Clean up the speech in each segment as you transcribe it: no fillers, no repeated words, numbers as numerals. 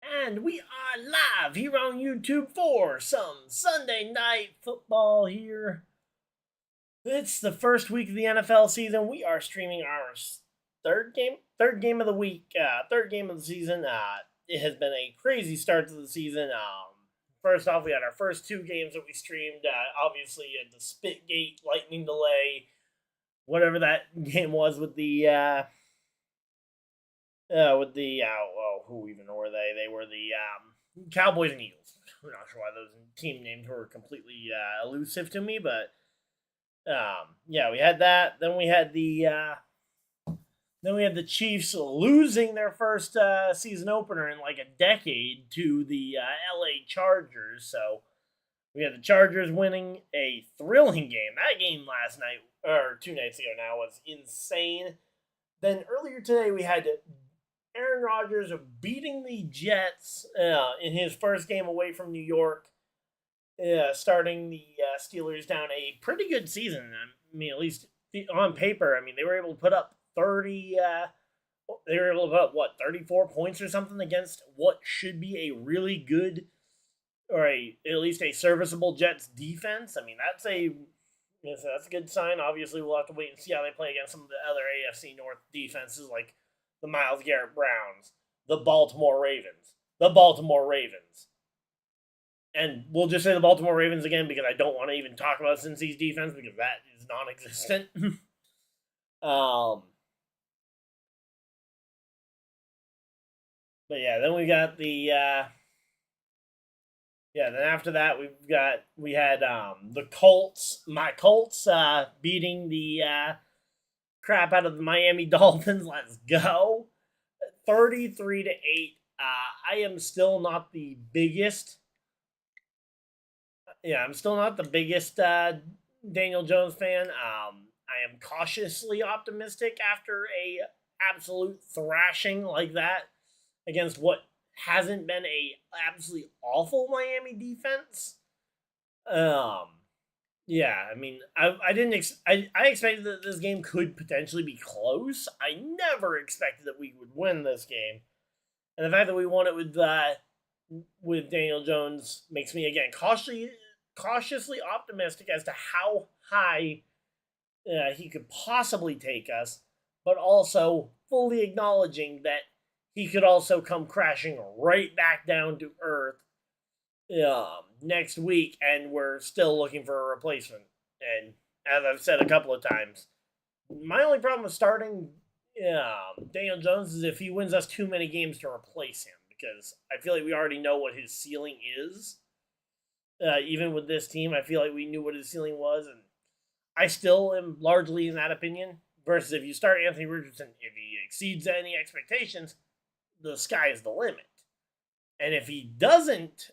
And we are live here on YouTube for some Sunday night football here. It's the first week of the NFL season. We are streaming our third game of the week, third game of the season. It has been a crazy start to the season. First off, we had our first two games that we streamed. Obviously, at the Spitgate lightning delay, whatever that game was who even were they? They were the Cowboys and Eagles. I'm not sure why those team names were completely elusive to me, but yeah, we had that. Then we had the Chiefs losing their first season opener in like a decade to the LA Chargers. So we had the Chargers winning a thrilling game. That game last night or 2 nights ago now was insane. Then earlier today we had Aaron Rodgers beating the Jets in his first game away from New York, starting the Steelers down a pretty good season. I mean, at least on paper, I mean, they were able to put up 30. They were able to put up, 34 points or something against what should be a really good, or at least a serviceable Jets defense. I mean, that's a good sign. Obviously, we'll have to wait and see how they play against some of the other AFC North defenses like the Myles Garrett Browns, the Baltimore Ravens. And we'll just say the Baltimore Ravens again because I don't want to even talk about Cincy's defense because that is non-existent. um, but yeah, then we got the then after that we had the Colts, my Colts beating the crap out of the Miami Dolphins. Let's go. 33-8. I am still not the biggest. Yeah, I'm still not the biggest Daniel Jones fan. I am cautiously optimistic after a absolute thrashing like that against what hasn't been a absolutely awful Miami defense. Yeah, I mean, I didn't. I expected that this game could potentially be close. I never expected that we would win this game, and the fact that we won it with Daniel Jones makes me again cautiously optimistic as to how high he could possibly take us, but also fully acknowledging that he could also come crashing right back down to earth next week, and we're still looking for a replacement. And as I've said a couple of times, my only problem with starting Daniel Jones is if he wins us too many games to replace him, because I feel like we already know what his ceiling is. Even with this team, I feel like we knew what his ceiling was, and I still am largely in that opinion. Versus if you start Anthony Richardson, if he exceeds any expectations, the sky is the limit. And if he doesn't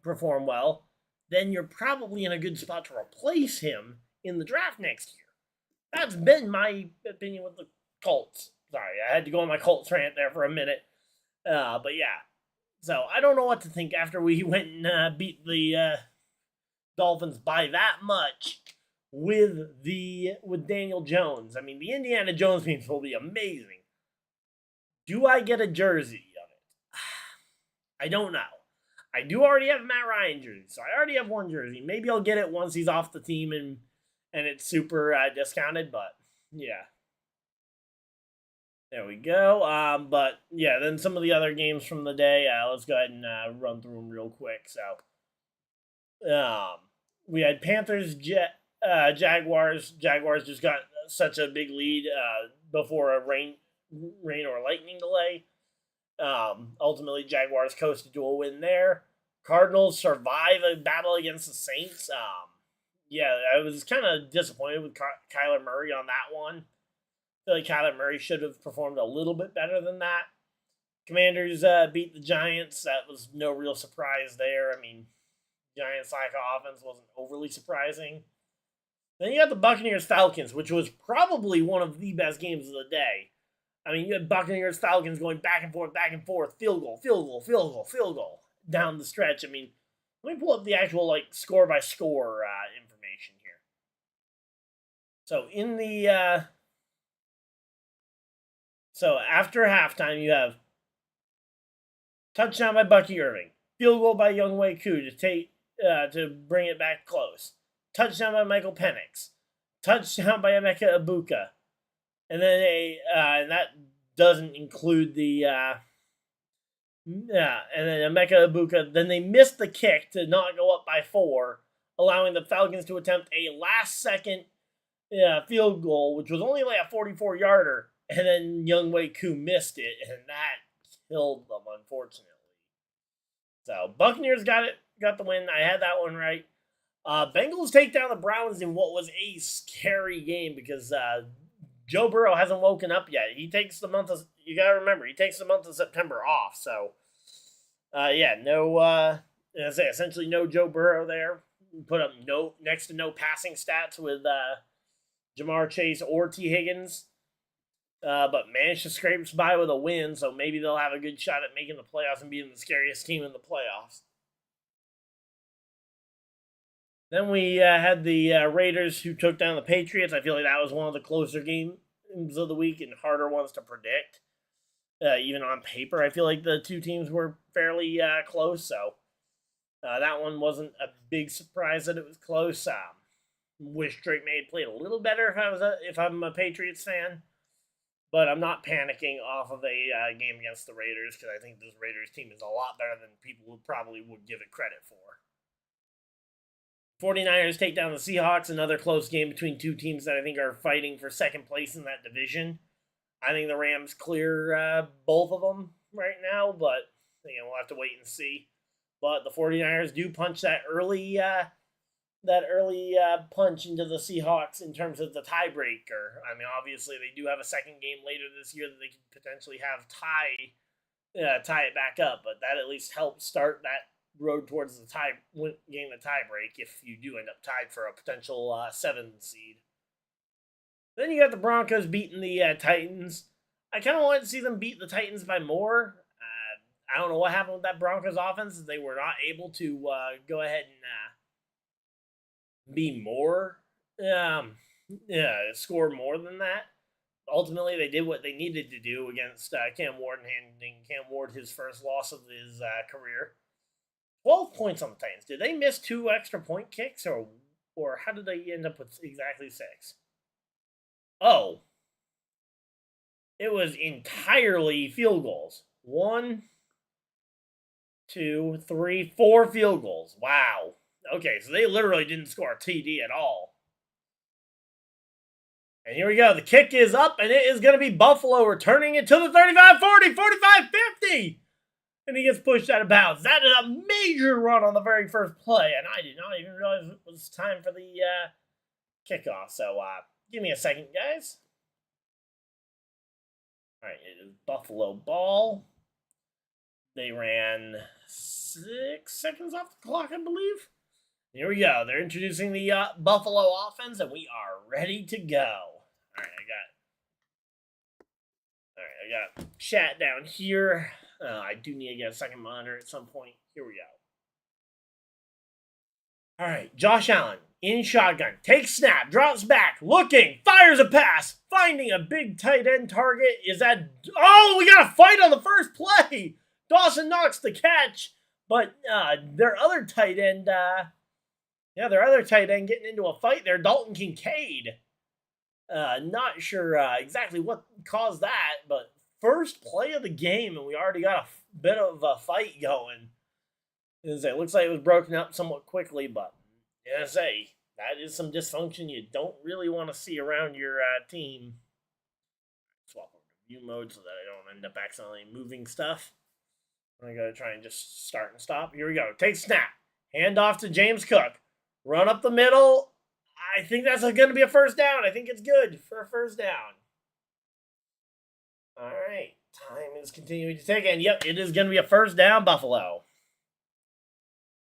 perform well, then you're probably in a good spot to replace him in the draft next year. That's been my opinion with the Colts. Sorry, I had to go on my Colts rant there for a minute. But yeah. So I don't know what to think after we went and beat the Dolphins by that much with Daniel Jones. I mean, the Indiana Jones memes will be amazing. Do I get a jersey of it? I don't know. I do already have Matt Ryan jersey, so I already have one jersey. Maybe I'll get it once he's off the team and it's super discounted. But yeah, there we go. But yeah, then some of the other games from the day. Let's go ahead and run through them real quick. So, we had Panthers, Jaguars. Jaguars just got such a big lead before a rain or lightning delay. Ultimately, Jaguars coasted to a win there. Cardinals survive a battle against the Saints. Yeah, I was kind of disappointed with Kyler Murray on that one. I feel like Kyler Murray should have performed a little bit better than that. Commanders beat the Giants. That was no real surprise there. I mean, Giants' lack of offense wasn't overly surprising. Then you got the Buccaneers Falcons, which was probably one of the best games of the day. I mean, you had Buccaneers Falcons going back and forth, field goal down the stretch. I mean, let me pull up the actual score by score information here. So so after halftime, you have Touchdown by Bucky Irving. Field goal by Younghoe Koo to bring it back close. Touchdown by Michael Penix. Touchdown by Emeka Ibuka. And then and that doesn't include the and then Emeka Ibuka. Then they missed the kick to not go up by 4, allowing the Falcons to attempt a last-second field goal, which was only like a 44-yarder. And then Younghoe Koo missed it, and that killed them, unfortunately. So Buccaneers got the win. I had that one right. Bengals take down the Browns in what was a scary game because Joe Burrow hasn't woken up yet. He takes the month of September off. So essentially no Joe Burrow there. Put up next to no passing stats with Jamar Chase or T. Higgins. But managed to scrape by with a win, so maybe they'll have a good shot at making the playoffs and being the scariest team in the playoffs. Then we had the Raiders who took down the Patriots. I feel like that was one of the closer games of the week and harder ones to predict. Even on paper, I feel like the two teams were fairly close, so that one wasn't a big surprise that it was close. Wish Drake May had played a little better if I'm a Patriots fan. But I'm not panicking off of a game against the Raiders because I think this Raiders team is a lot better than people probably would give it credit for. 49ers take down the Seahawks, another close game between two teams that I think are fighting for second place in that division. I think the Rams clear both of them right now, but again, we'll have to wait and see. But the 49ers do punch that early punch into the Seahawks in terms of the tiebreaker. I mean, obviously, they do have a second game later this year that they could potentially have tie it back up, but that at least helps start that road towards the getting the tiebreak if you do end up tied for a potential 7 seed. Then you got the Broncos beating the Titans. I kind of wanted to see them beat the Titans by more. I don't know what happened with that Broncos offense. They were not able to go ahead and be more, score more than that. Ultimately, they did what they needed to do against Cam Ward, handing Cam Ward his first loss of his career. 12 points on the Titans. Did they miss 2 extra point kicks, or how did they end up with exactly 6? Oh, it was entirely field goals. 1, 2, 3, 4 field goals. Wow. Okay, so they literally didn't score a TD at all. And here we go. The kick is up, and it is going to be Buffalo returning it to the 35-40, 45-50. And he gets pushed out of bounds. That is a major run on the very first play, and I did not even realize it was time for the kickoff. So give me a second, guys. All right, it is Buffalo ball. They ran 6 seconds off the clock, I believe. Here we go. They're introducing the Buffalo offense, and we are ready to go. All right, I got chat down here. I do need to get a second monitor at some point. Here we go. All right, Josh Allen in shotgun. Takes snap, drops back, looking, fires a pass, finding a big tight end target. Is that... Oh, we got a fight on the first play. Dawson Knox the catch, but their other tight end... their other tight end getting into a fight there, Dalton Kincaid. Not sure exactly what caused that, but first play of the game, and we already got a bit of a fight going. It looks like it was broken up somewhat quickly, but that is some dysfunction you don't really want to see around your team. Swap over to view mode so that I don't end up accidentally moving stuff. I'm going to try and just start and stop. Here we go. Take snap. Hand off to James Cook. Run up the middle. I think that's going to be a first down. I think it's good for a first down. All right. Time is continuing to tick. And yep, it is going to be a first down, Buffalo.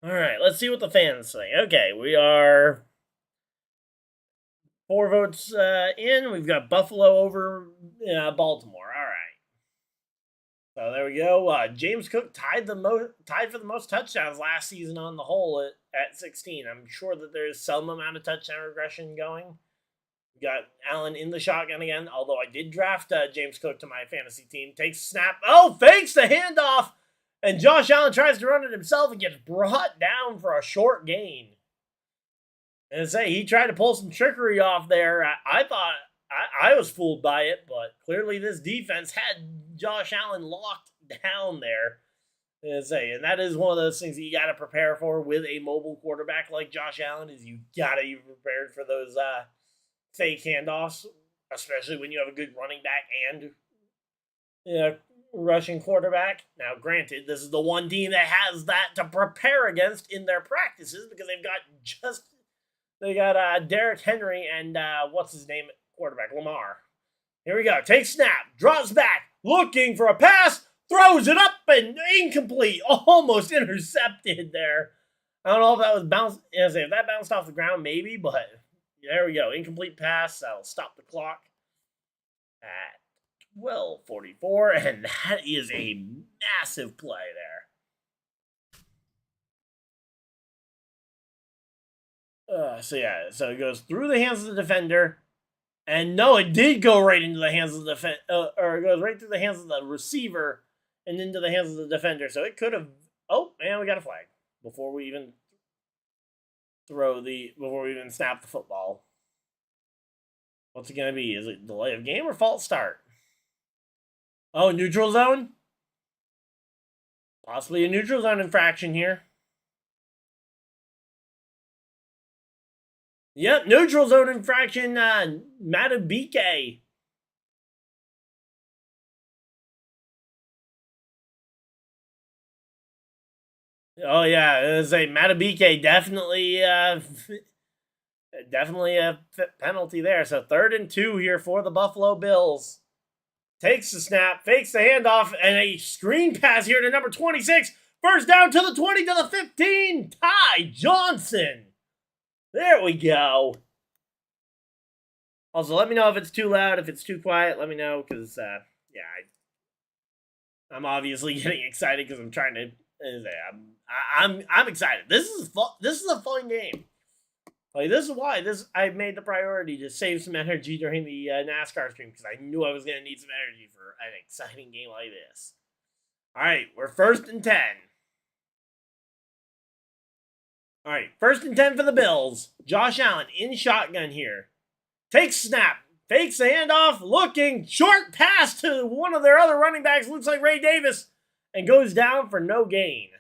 All right. Let's see what the fans think. Okay. We are 4 votes in. We've got Buffalo over Baltimore. All right. So there we go. James Cook tied for the most touchdowns last season on the whole at 16. I'm sure that there's some amount of touchdown regression going. We got Allen in the shotgun again, although I did draft James Cook to my fantasy team. Takes snap. Oh, fakes the handoff. And Josh Allen tries to run it himself and gets brought down for a short gain. And say he tried to pull some trickery off there. I thought I was fooled by it, but clearly this defense had Josh Allen locked down there. And that is one of those things that you got to prepare for with a mobile quarterback like Josh Allen. Is you got to be prepared for those fake handoffs, especially when you have a good running back and rushing quarterback. Now, granted, this is the one team that has that to prepare against in their practices because they got Derrick Henry and what's his name, quarterback, Lamar. Here we go. Takes snap, drops back, looking for a pass, throws it up and incomplete, almost intercepted there. I don't know if that was bounced. If that bounced off the ground, maybe, but there we go. Incomplete pass. That'll stop the clock at 12:44, and that is a massive play there. So it goes through the hands of the defender, and no, it did go right into the hands of the or it goes right through the hands of the receiver and into the hands of the defender. So it could have. Oh, and we got a flag before we even snap the football. What's it gonna be? Is it delay of game or false start? Oh, neutral zone? Possibly a neutral zone infraction here. Yep, neutral zone infraction, Matabike. Oh, yeah, it was a Matabike, definitely a penalty there. So 3rd and 2 here for the Buffalo Bills. Takes the snap, fakes the handoff, and a screen pass here to number 26. First down to the 20 to the 15. Ty Johnson. There we go. Also, let me know if it's too loud, if it's too quiet. Let me know, because I'm obviously getting excited because I'm trying to. I'm excited. This is a fun game. Like, this is why I made the priority to save some energy during the NASCAR stream, because I knew I was going to need some energy for an exciting game like this. All right, we're 1st and 10. All right, 1st and 10 for the Bills. Josh Allen in shotgun here. Takes snap, fakes the handoff, looking, short pass to one of their other running backs, looks like Ray Davis, and goes down for no gain.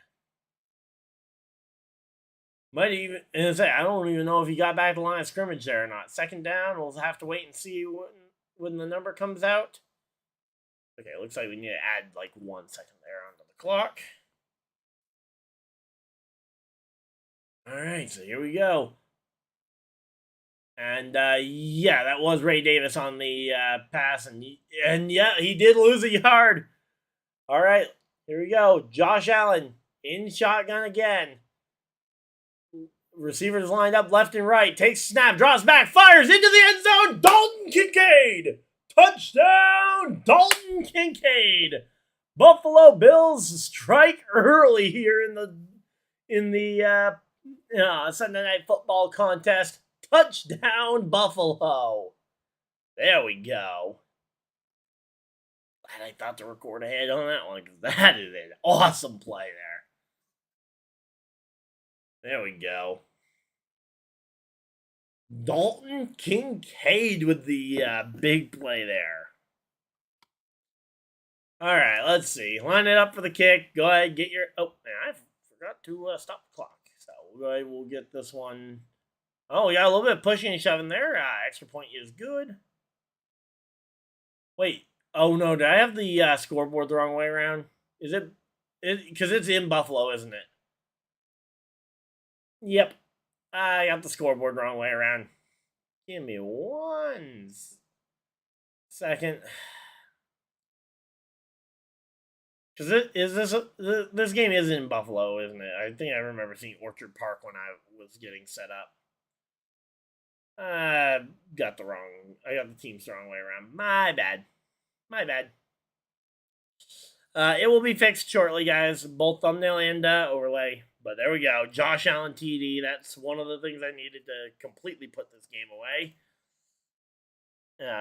Might even, I don't even know if he got back to the line of scrimmage there or not. 2nd down, we'll have to wait and see when the number comes out. Okay, looks like we need to add like 1 second there onto the clock. All right, so here we go. And that was Ray Davis on the pass, and he did lose a yard. All right, here we go. Josh Allen in shotgun again. Receivers lined up left and right. Takes snap, draws back, fires into the end zone. Dalton Kincaid, touchdown! Dalton Kincaid. Buffalo Bills strike early here in the Sunday Night Football contest. Touchdown, Buffalo. There we go. Glad I thought to record ahead on that one, because that is an awesome play there. There we go. Dalton Kincaid with the big play there. All right, let's see. Line it up for the kick. Go ahead, get your... Oh, man, I forgot to stop the clock. So we'll get this one... Oh, we got a little bit of pushing and shoving there. Extra point is good. Wait. Oh, no. Did I have the scoreboard the wrong way around? Is it? Because it's in Buffalo, isn't it? Yep. I got the scoreboard the wrong way around. Give me 1 second. Because this game is in Buffalo, isn't it? I think I remember seeing Orchard Park when I was getting set up. I got the teams the wrong way around. My bad. It will be fixed shortly, guys. Both thumbnail and overlay. But there we go. Josh Allen TD. That's one of the things I needed to completely put this game away.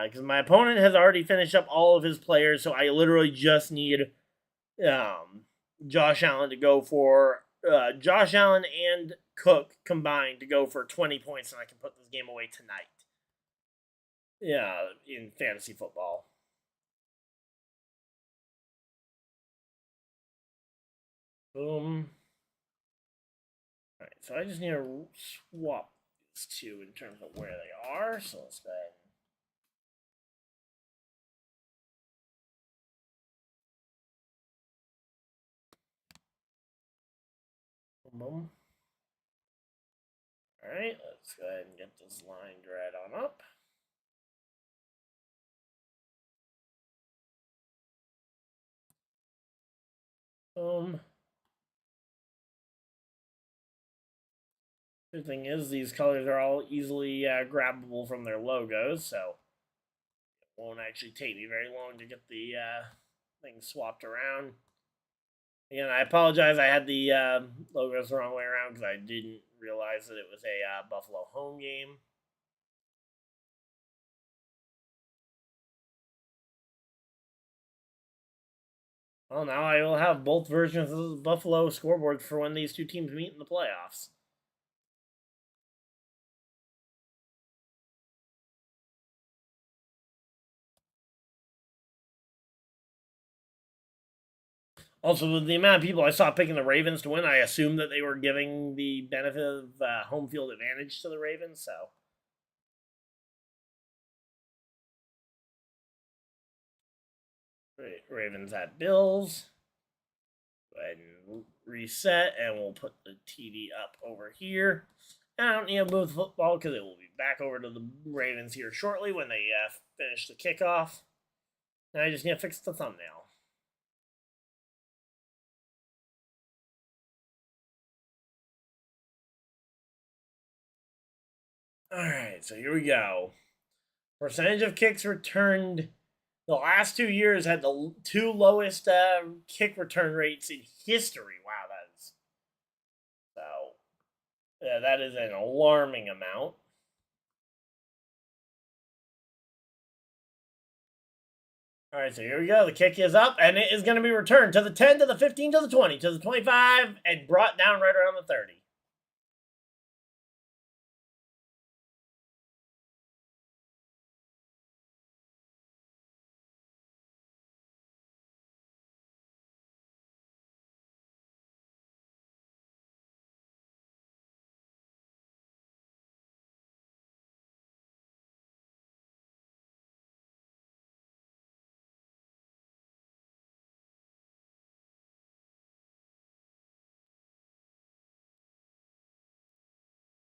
Because my opponent has already finished up all of his players, so I literally just need Josh Allen to go for Josh Allen and Cook combined to go for 20 points, and I can put this game away tonight. Yeah, in fantasy football. Boom. All right, so I just need to swap these two in terms of where they are. So let's go ahead. Boom, boom. All right, let's go ahead and get this line right on up. Boom. The thing is, these colors are all easily grabbable from their logos, so it won't actually take me very long to get the things swapped around. Again, I apologize. I had the logos the wrong way around because I didn't realize that it was a Buffalo home game. Well, now I will have both versions of the Buffalo scoreboard for when these two teams meet in the playoffs. Also, with the amount of people I saw picking the Ravens to win, I assumed that they were giving the benefit of home field advantage to the Ravens. So, Ravens at Bills. Go ahead and reset, and we'll put the TV up over here. And I don't need to move the football because it will be back over to the Ravens here shortly when they finish the kickoff. And I just need to fix the thumbnail. All right, so here we go. Percentage of kicks returned. The last 2 years had the two lowest kick return rates in history. Wow, that is so. Yeah, that is an alarming amount. All right, so here we go. The kick is up, and it is going to be returned to the 10, to the 15, to the 20, to the 25, and brought down right around the 30.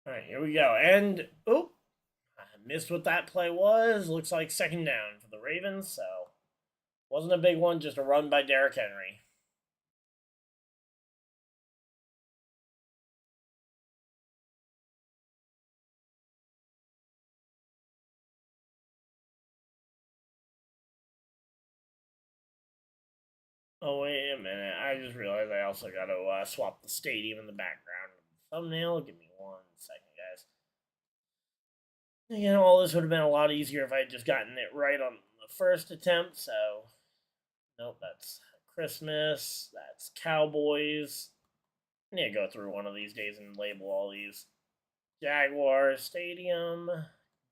All right, here we go. And, oop, I missed what that play was. Looks like second down for the Ravens, so wasn't a big one, just a run by Derrick Henry. Oh, wait a minute. I just realized I also got to swap the stadium in the background of the thumbnail. Give me 1 second, guys. Again, all this would have been a lot easier if I had just gotten it right on the first attempt, so. Nope, that's Christmas. That's Cowboys. I need to go through one of these days and label all these. Jaguars Stadium.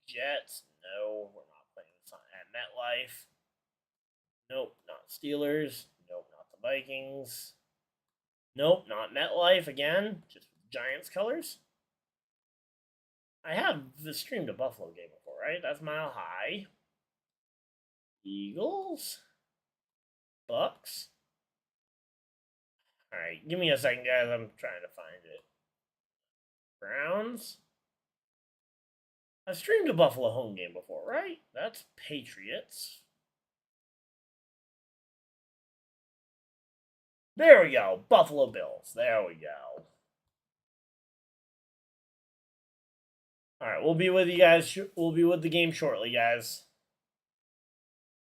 Jets. No, we're not playing this at MetLife. Nope, not Steelers. Nope, not the Vikings. Nope, not MetLife again. Just Giants colors. I have streamed a Buffalo game before, right? That's Mile High. Eagles. Bucks. All right, give me a second, guys. I'm trying to find it. Browns. I've streamed a Buffalo home game before, right? That's Patriots. There we go. Buffalo Bills. There we go. All right, we'll be with you guys. We'll be with the game shortly, guys.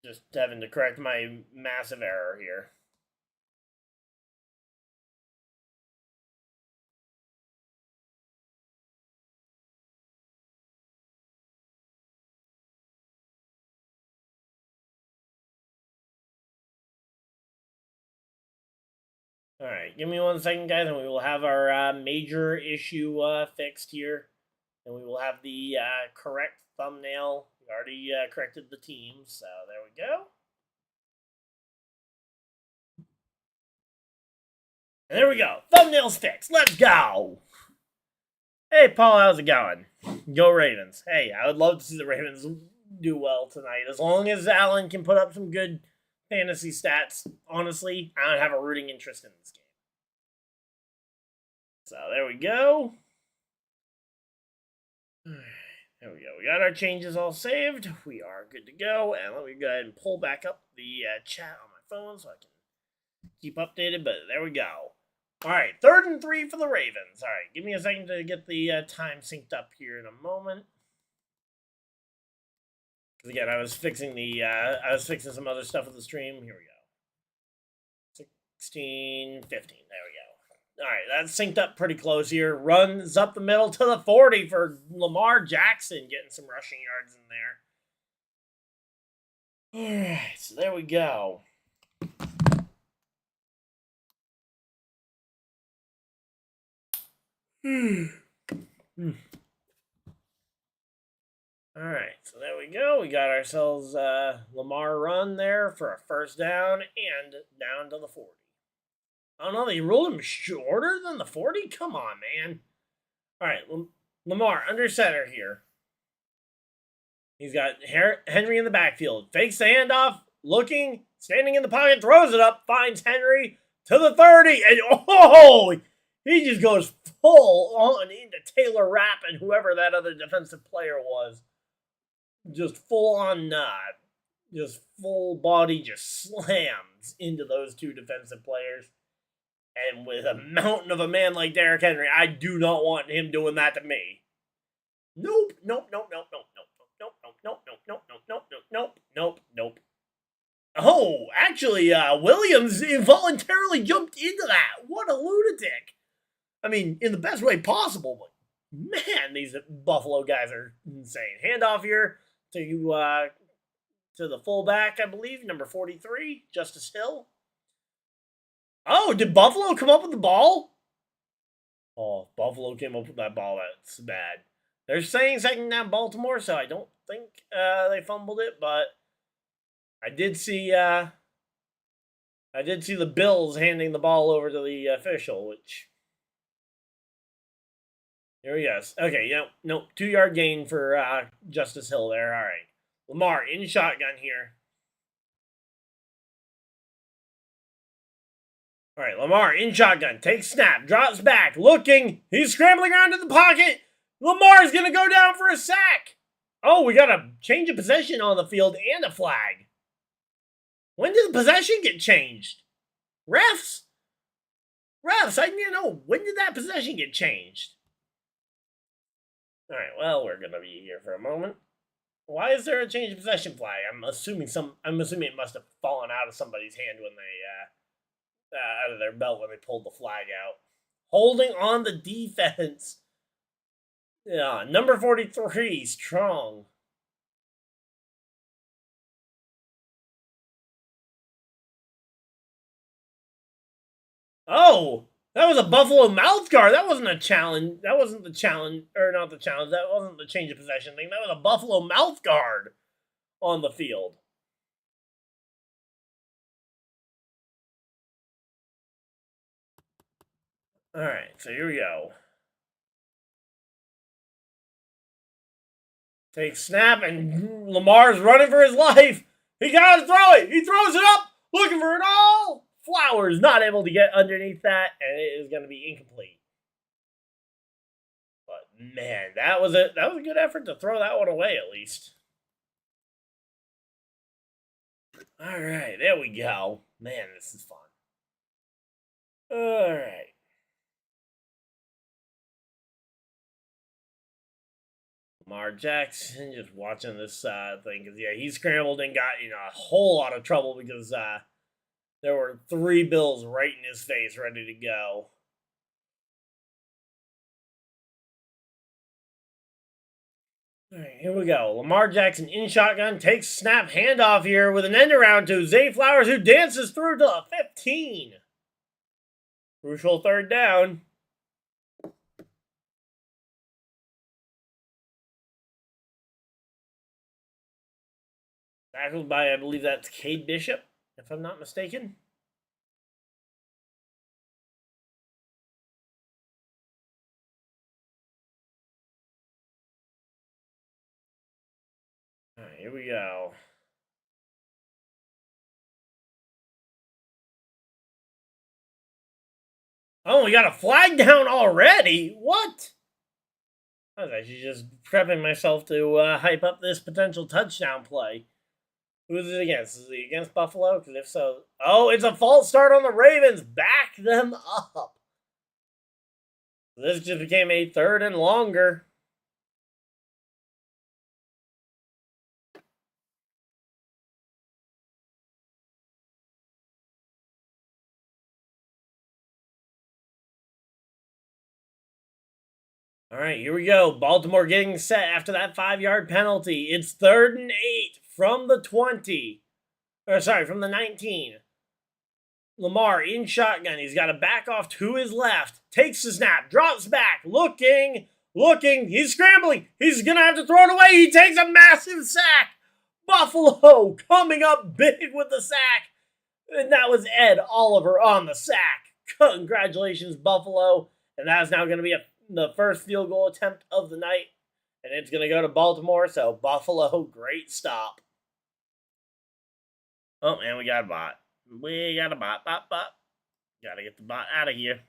Just having to correct my massive error here. All right, give me 1 second, guys, and we will have our major issue fixed here, and we will have the correct thumbnail. We already corrected the team, so there we go. And there we go. Thumbnail's fixed. Let's go. Hey, Paul, how's it going? Go Ravens. Hey, I would love to see the Ravens do well tonight. As long as Allen can put up some good fantasy stats, honestly, I don't have a rooting interest in this game. So there we go. There we go. We got our changes all saved. We are good to go. And let me go ahead and pull back up the chat on my phone so I can keep updated. But there we go. All right, 3rd and 3 for the Ravens. All right, give me a second to get the time synced up here in a moment. Because again, I was fixing some other stuff with the stream. Here we go. 16, 15. There we go. All right, that's synced up pretty close here. Runs up the middle to the 40 for Lamar Jackson, getting some rushing yards in there. All right, so there we go. All right, so there we go. We got ourselves Lamar run there for a 1st down and down to the 40. Oh no, they ruled him shorter than the 40? Come on, man. All right, Lamar under center here. He's got Henry in the backfield. Fakes the handoff, looking, standing in the pocket, throws it up, finds Henry to the 30, and oh! He just goes full on into Taylor Rapp and whoever that other defensive player was. Just full on just full body just slams into those 2 defensive players. And with a mountain of a man like Derrick Henry, I do not want him doing that to me. Nope. Oh, actually, Williams involuntarily jumped into that. What a lunatic. I mean, in the best way possible, but man, these Buffalo guys are insane. Handoff here to the fullback, I believe, number 43, Justice Hill. Oh, did Buffalo come up with the ball? Oh, Buffalo came up with that ball. That's bad. They're saying 2nd down Baltimore, so I don't think they fumbled it, but I did see the Bills handing the ball over to the official, which here he is. Okay, no, 2-yard gain for Justice Hill there. All right. Lamar in shotgun here. All right, Lamar in shotgun. Takes snap, drops back, looking. He's scrambling around in the pocket. Lamar's going to go down for a sack. Oh, we got a change of possession on the field and a flag. When did the possession get changed? Refs, I need to know, when did that possession get changed? All right, well, we're gonna be here for a moment. Why is there a change of possession flag? I'm assuming it must have fallen out of somebody's hand when they out of their belt when they pulled the flag out. Holding on the defense. Yeah, number 43, Strong. Oh, that was a Buffalo mouth guard. That wasn't a challenge. That wasn't the challenge, or not the challenge. That wasn't the change of possession thing. That was a Buffalo mouth guard on the field. All right, so here we go. Take snap, and Lamar's running for his life. He got to throw it. He throws it up, looking for it all. Flowers not able to get underneath that, and it is going to be incomplete. But man, that was a good effort to throw that one away at least. All right, there we go. Man, this is fun. All right. Lamar Jackson just watching this thing because he scrambled and got in a whole lot of trouble because there were 3 Bills right in his face ready to go. All right, here we go. Lamar Jackson in shotgun, takes snap, handoff here with an end around to Zay Flowers, who dances through to 15. Crucial third down. Tackled by, I believe that's Cade Bishop, if I'm not mistaken. All right, here we go. Oh, we got a flag down already? What? I was actually just prepping myself to hype up this potential touchdown play. Who is it against? Is it against Buffalo? Because if so... Oh, it's a false start on the Ravens. Back them up. This just became a third and longer. All right, here we go. Baltimore getting set after that 5-yard penalty. It's 3rd and 8 from the 20. Or sorry, from the 19. Lamar in shotgun. He's got to back off to his left. Takes the snap. Drops back. Looking. He's scrambling. He's going to have to throw it away. He takes a massive sack. Buffalo coming up big with the sack. And that was Ed Oliver on the sack. Congratulations, Buffalo. And that is now going to be the first field goal attempt of the night. And it's going to go to Baltimore. So, Buffalo, great stop. Oh, and we got a bot. We got a bot. Gotta get the bot out of here.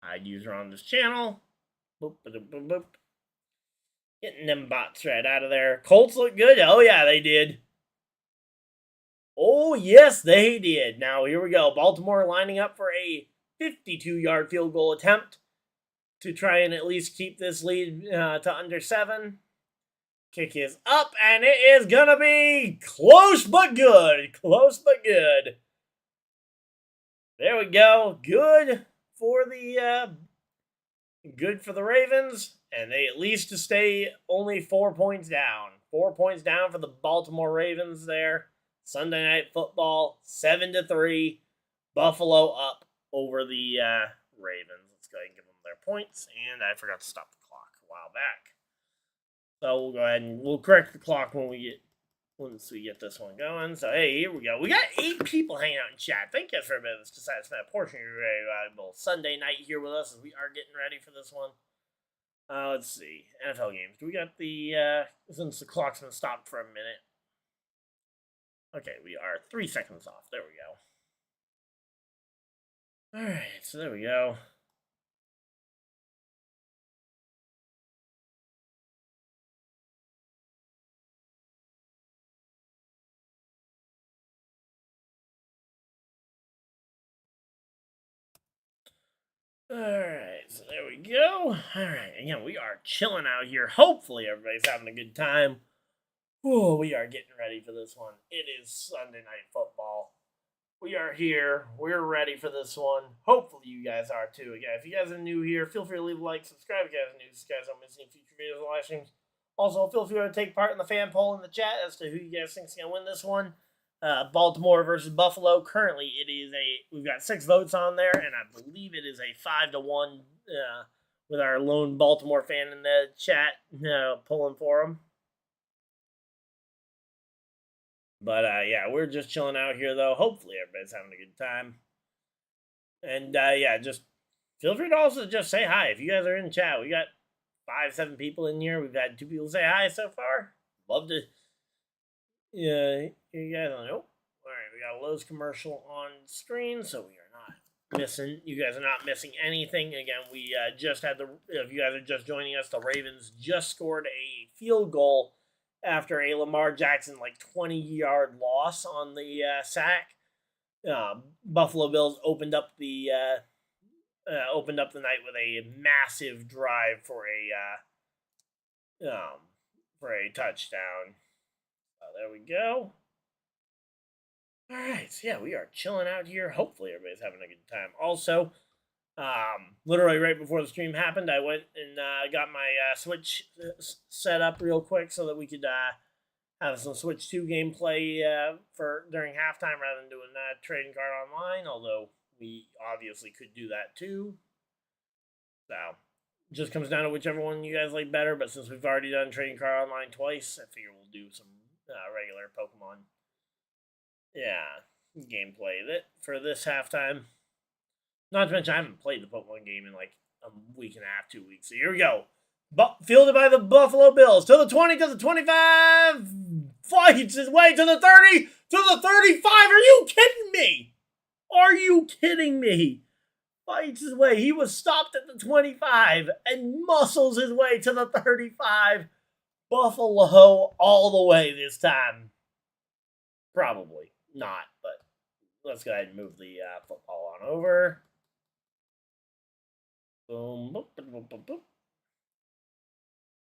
Hide user on this channel. Boop, boop, boop, boop. Getting them bots right out of there. Colts look good. Oh, yeah, they did. Oh, yes, they did. Now, here we go. Baltimore lining up for a 52-yard field goal attempt to try and at least keep this lead to under 7. Kick is up, and it is going to be close but good. Close but good. There we go. Good for the Ravens, and they at least to stay only 4 points down. 4 points down for the Baltimore Ravens there. Sunday Night Football, 7-3. Buffalo up over the Ravens. Let's go ahead and give them their points, and I forgot to stop the clock a while back. So we'll go ahead and we'll correct the clock once we get this one going. So hey, here we go. We got 8 people hanging out in chat. Thank you for a minute to satisfy a portion of your very valuable Sunday night here with us as we are getting ready for this one. Let's see. NFL games. Do we got the since the clock's been stopped for a minute. Okay, we are 3 seconds off. There we go. Alright, so there we go. Alright, so there we go. Alright, again, we are chilling out here. Hopefully everybody's having a good time. Oh, we are getting ready for this one. It is Sunday Night Football. We are here. We're ready for this one. Hopefully you guys are too. Again, if you guys are new here, feel free to leave a like, subscribe if you guys are new, so you guys don't miss any future videos or live streams. Also, feel free to take part in the fan poll in the chat as to who you guys think is going to win this one. Baltimore versus Buffalo. Currently, we've got 6 votes on there, and I believe it is a 5-1 with our lone Baltimore fan in the chat pulling for them. But yeah, we're just chilling out here though. Hopefully, everybody's having a good time. And yeah, just feel free to also just say hi if you guys are in chat. We got 5-7 people in here. We've had 2 people say hi so far. Love to. Yeah, you guys don't know. All right, we got a Lowe's commercial on screen, so we are not missing. You guys are not missing anything. Again, we just had if you guys are just joining us, the Ravens just scored a field goal after a Lamar Jackson 20-yard loss on the sack. Buffalo Bills opened up the night with a massive drive for a touchdown. There we go. All right, so yeah, we are chilling out here. Hopefully, everybody's having a good time. Also, literally right before the stream happened, I went and got my Switch set up real quick so that we could have some Switch 2 gameplay for during halftime rather than doing trading card online. Although we obviously could do that too. So, just comes down to whichever one you guys like better. But since we've already done Trading Card Online twice, I figure we'll do some regular Pokemon, gameplay for this halftime. Not to mention, I haven't played the Pokemon game in like a week and a half, 2 weeks. So here we go. Fielded by the Buffalo Bills. To the 20, to the 25. Fights his way to the 30, to the 35. Are you kidding me? Are you kidding me? Fights his way. He was stopped at the 25 and muscles his way to the 35. Buffalo all the way this time. Probably not, but let's go ahead and move the football on over. Boom, boop, boop, boop, boop.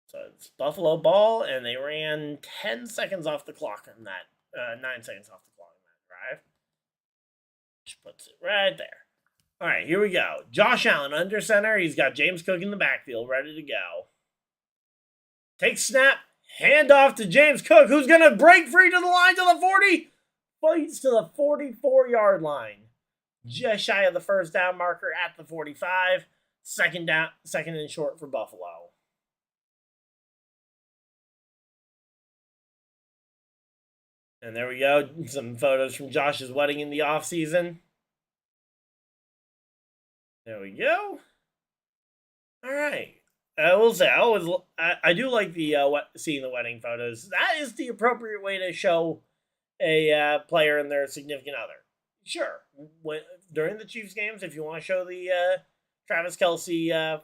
So it's Buffalo ball, and they ran 10 seconds off the clock on that. 9 seconds off the clock on that drive. Which puts it right there. All right, here we go. Josh Allen under center. He's got James Cook in the backfield, ready to go. Takes snap. Hand off to James Cook, who's going to break free to the line to the 40. Fights to the 44-yard line. Just shy of the first down marker at the 45. Second and short for Buffalo. And there we go. Some photos from Josh's wedding in the offseason. There we go. All right. I will say, I do like the seeing the wedding photos. That is the appropriate way to show a player and their significant other. Sure, during the Chiefs games, if you want to show the Travis Kelce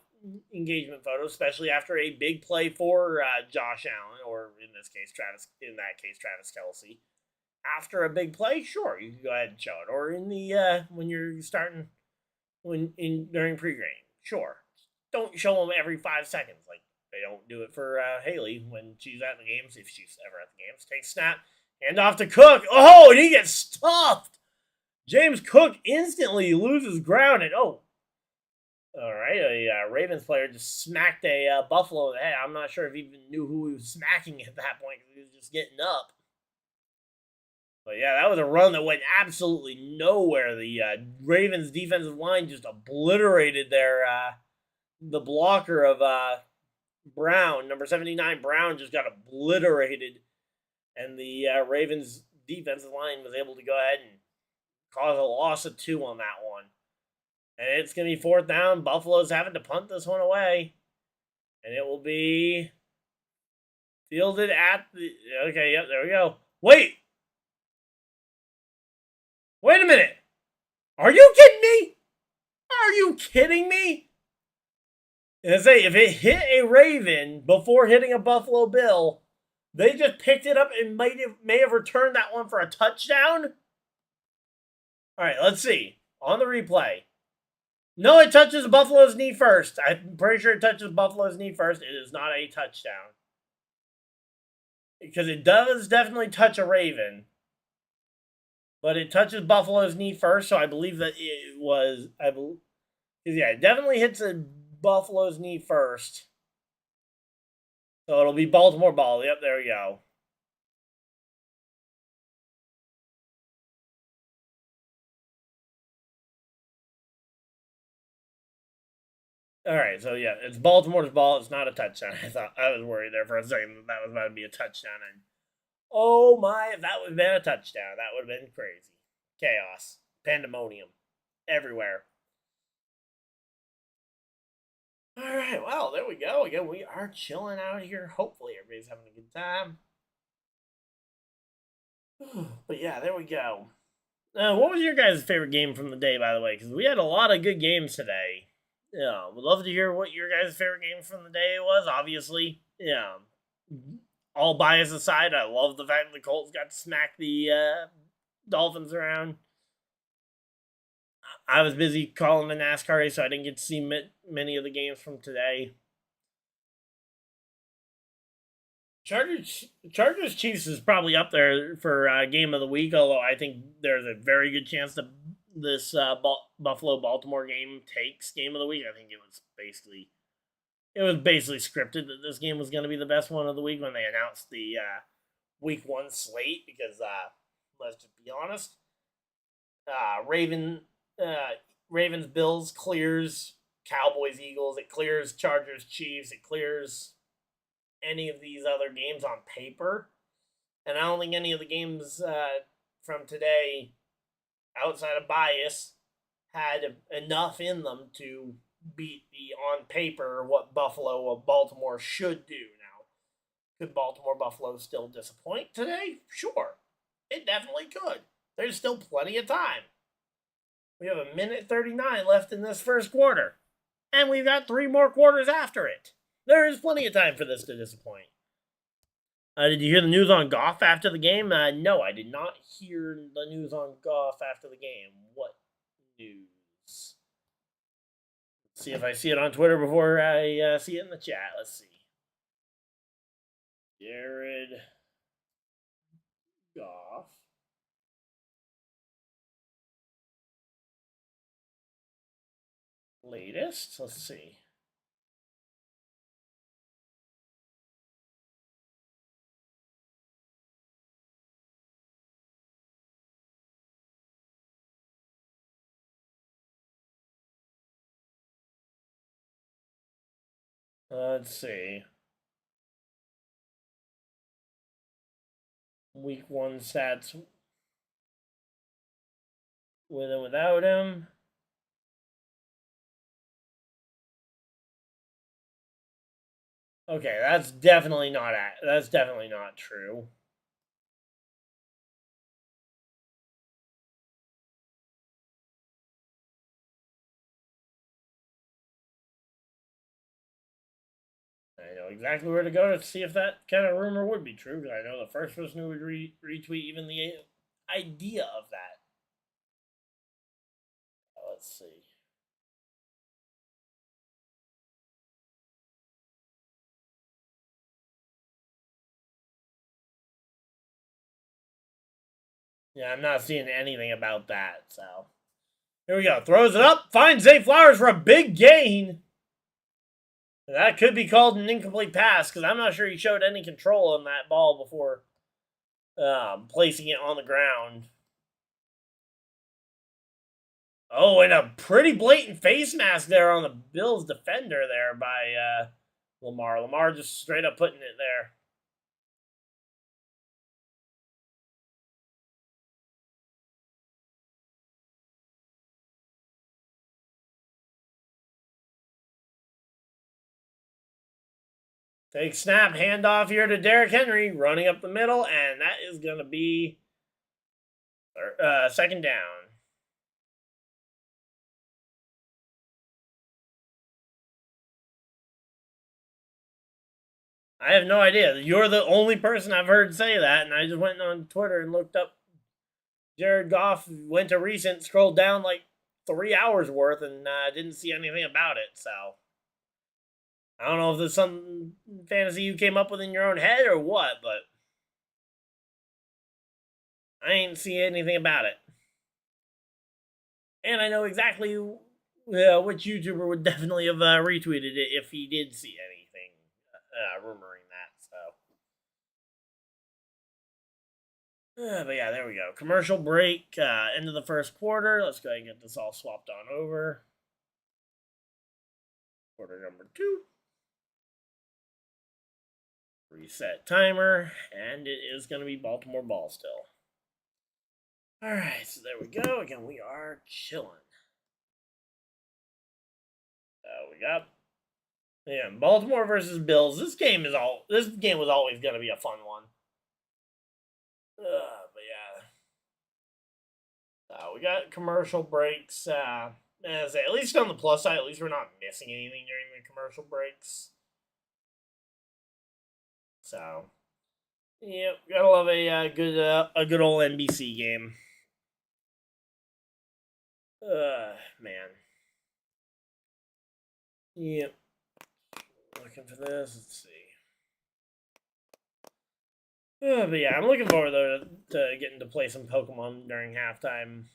engagement photo, especially after a big play for Josh Allen, or in that case, Travis Kelce, after a big play, sure, you can go ahead and show it. Or in the when you're starting during pregame, sure. Don't show them every 5 seconds. Like, they don't do it for Haley when she's at the games, if she's ever at the games. Take snap, hand off to Cook. Oh, and he gets stuffed. James Cook instantly loses ground. And, all right, a Ravens player just smacked a Buffalo in the head. I'm not sure if he even knew who he was smacking at that point because he was just getting up. But yeah, that was a run that went absolutely nowhere. The Ravens defensive line just obliterated the blocker of Brown, number 79. Brown just got obliterated, and the Ravens defensive line was able to go ahead and cause a loss of 2 on that one. And it's going to be 4th down. Buffalo's having to punt this one away, and it will be fielded at the... Okay, yep, there we go. Wait a minute. Are you kidding me? Are you kidding me? And I say, if it hit a Raven before hitting a Buffalo Bill, they just picked it up and may have returned that one for a touchdown. All right, let's see. On the replay. No, it touches Buffalo's knee first. I'm pretty sure it touches Buffalo's knee first. It is not a touchdown. Because it does definitely touch a Raven. But it touches Buffalo's knee first, so I believe that it was... it definitely hits a Buffalo's knee first. So it'll be Baltimore ball. Yep, there we go. All right, so yeah, it's Baltimore's ball. It's not a touchdown. I was worried there for a second that was about to be a touchdown. And oh my, if that would have been a touchdown, that would have been crazy. Chaos. Pandemonium. Everywhere. All right, well, there we go. Again, we are chilling out here. Hopefully, everybody's having a good time. But yeah, there we go. What was your guys' favorite game from the day, by the way? Because we had a lot of good games today. Yeah, would love to hear what your guys' favorite game from the day was, obviously. Yeah. All bias aside, I love the fact that the Colts got to smack the Dolphins around. I was busy calling the NASCAR race, so I didn't get to see many of the games from today. Chargers Chiefs is probably up there for game of the week, although I think there's a very good chance that this Buffalo Baltimore game takes game of the week. I think it was basically scripted that this game was going to be the best one of the week when they announced the week 1 slate, because let's just be honest, Ravens Bills clears Cowboys Eagles. It clears Chargers Chiefs. It clears any of these other games on paper. And I don't think any of the games from today, outside of bias, had enough in them to beat the on paper what Buffalo or Baltimore should do now. Could Baltimore Buffalo still disappoint today? Sure. It definitely could. There's still plenty of time. We have a minute 39 left in this first quarter. And we've got 3 more quarters after it. There is plenty of time for this to disappoint. Did you hear the news on Goff after the game? No, I did not hear the news on Goff after the game. What news? Let's see if I see it on Twitter before I see it in the chat. Let's see. Jared Goff. Latest? Let's see. Let's see. Week 1 stats with and without him. Okay, that's definitely not true. I know exactly where to go to see if that kind of rumor would be true, because I know the first person who would retweet even the idea of that. Let's see. Yeah, I'm not seeing anything about that, so. Here we go. Throws it up, finds Zay Flowers for a big gain. That could be called an incomplete pass, because I'm not sure he showed any control on that ball before placing it on the ground. Oh, and a pretty blatant face mask there on the Bills defender there by Lamar. Lamar just straight up putting it there. Take snap, handoff here to Derrick Henry, running up the middle, and that is going to be second down. I have no idea. You're the only person I've heard say that, and I just went on Twitter and looked up Jared Goff, went to recent, scrolled down like 3 hours worth, and didn't see anything about it, so. I don't know if there's some fantasy you came up with in your own head or what, but I ain't see anything about it. And I know exactly which YouTuber would definitely have retweeted it if he did see anything rumoring that. So, but yeah, there we go. Commercial break. End of the first quarter. Let's go ahead and get this all swapped on over. Quarter number 2. Reset timer, and it is going to be Baltimore ball still. All right, so there we go. Again, we are chilling. We got Baltimore versus Bills. This game was always going to be a fun one. But yeah, we got commercial breaks. As at least on the plus side, at least we're not missing anything during the commercial breaks. So, yep, gotta love a good old NBC game. Man. Yep. Looking for this. Let's see. But yeah, I'm looking forward though to getting to play some Pokemon during halftime.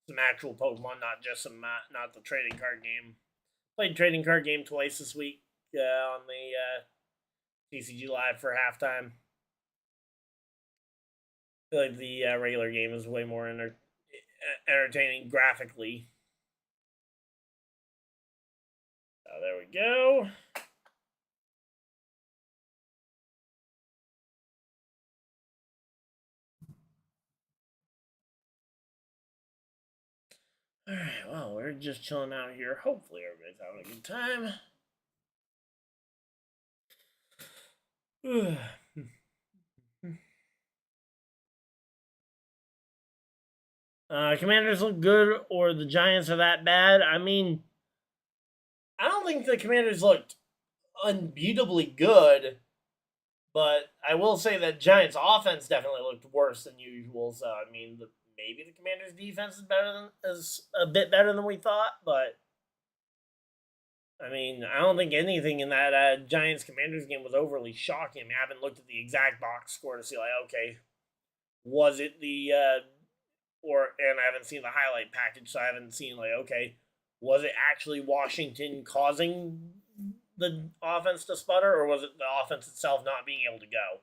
Some actual Pokemon, not just not the trading card game. Played trading card game twice this week on the TCG Live for halftime. I feel like the regular game is way more entertaining graphically. There we go. Alright, well, we're just chilling out here. Hopefully everybody's having a good time. Commanders look good, or the Giants are that bad. I mean, I don't think the Commanders looked unbeatably good, but I will say that Giants' offense definitely looked worse than usual. So I mean, maybe the Commanders' defense is a bit better than we thought, but I mean, I don't think anything in that Giants Commanders game was overly shocking. I mean, I haven't looked at the exact box score to see like, okay, was it the and I haven't seen the highlight package, so I haven't seen like, okay, was it actually Washington causing the offense to sputter, or was it the offense itself not being able to go?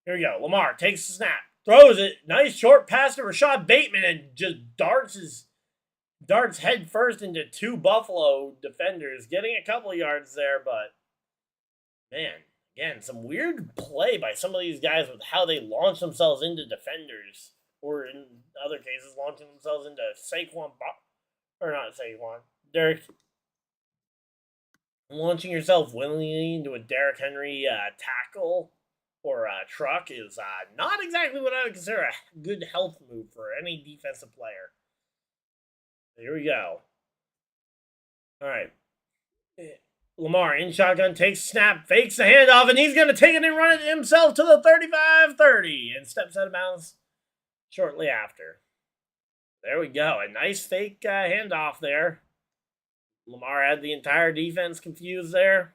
Here we go. Lamar takes the snap, throws it, nice short pass to Rashad Bateman, and just darts head first into two Buffalo defenders, getting a couple of yards there, but man, again, some weird play by some of these guys with how they launch themselves into defenders, or in other cases, launching themselves into or not Saquon, Derek, launching yourself willingly into a Derrick Henry tackle or truck is not exactly what I would consider a good health move for any defensive player. Here we go. All right. Lamar in shotgun, takes snap, fakes the handoff, and he's going to take it and run it himself to the 35-30 and steps out of bounds shortly after. There we go. A nice fake handoff there. Lamar had the entire defense confused there.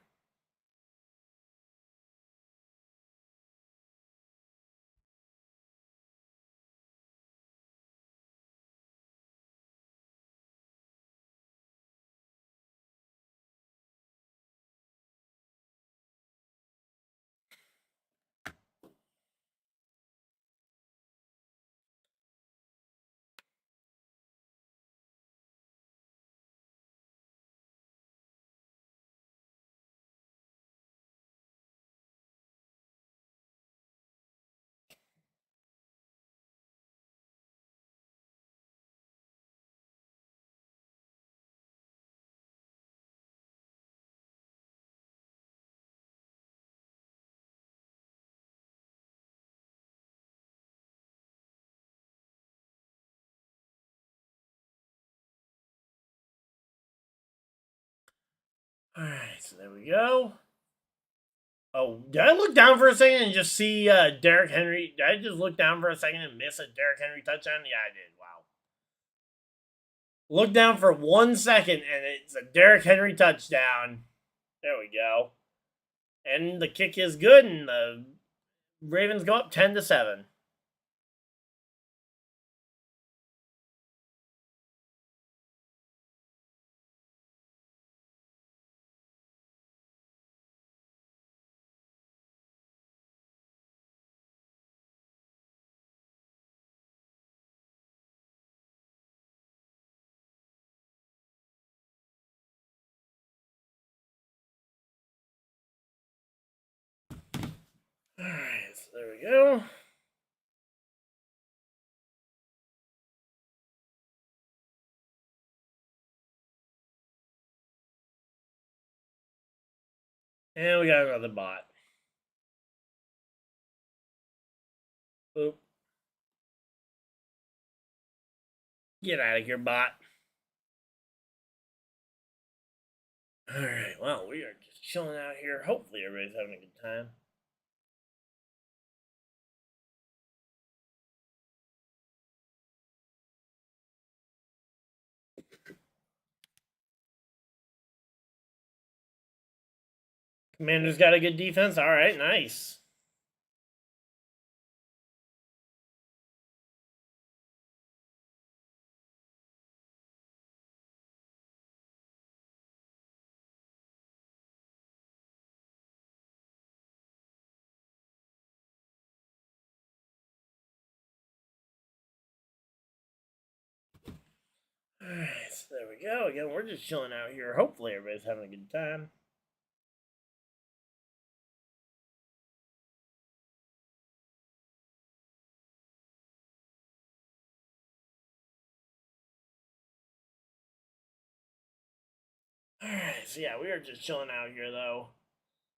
All right, so there we go. Oh, did I look down for a second and just see Derrick Henry? Did I just look down for a second and miss a Derrick Henry touchdown? Yeah, I did. Wow. Look down for 1 second and it's a Derrick Henry touchdown. There we go. And the kick is good, and the Ravens go up 10-7. All right, so there we go. And we got another bot. Oop. Get out of here, bot. All right, well, we are just chilling out here. Hopefully, everybody's having a good time. Commander's got a good defense. All right, nice. All right, there we go. Again, we're just chilling out here. Hopefully, everybody's having a good time. Alright, so yeah, we are just chilling out here, though.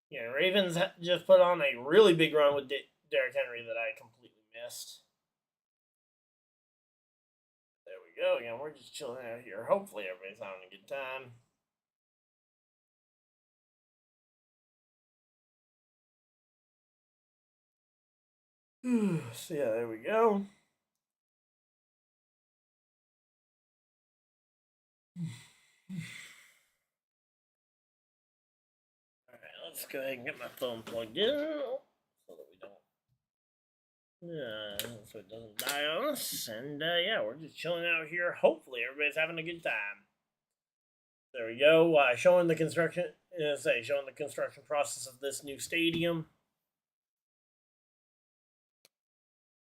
Yeah, Ravens just put on a really big run with Derrick Henry that I completely missed. There we go. Again, we're just chilling out here. Hopefully, everybody's having a good time. So yeah, there we go. Alright, let's go ahead and get my phone plugged in so that we don't. So it doesn't die on us. And yeah, we're just chilling out here. Hopefully, everybody's having a good time. There we go. Showing the construction. Showing the construction process of this new stadium.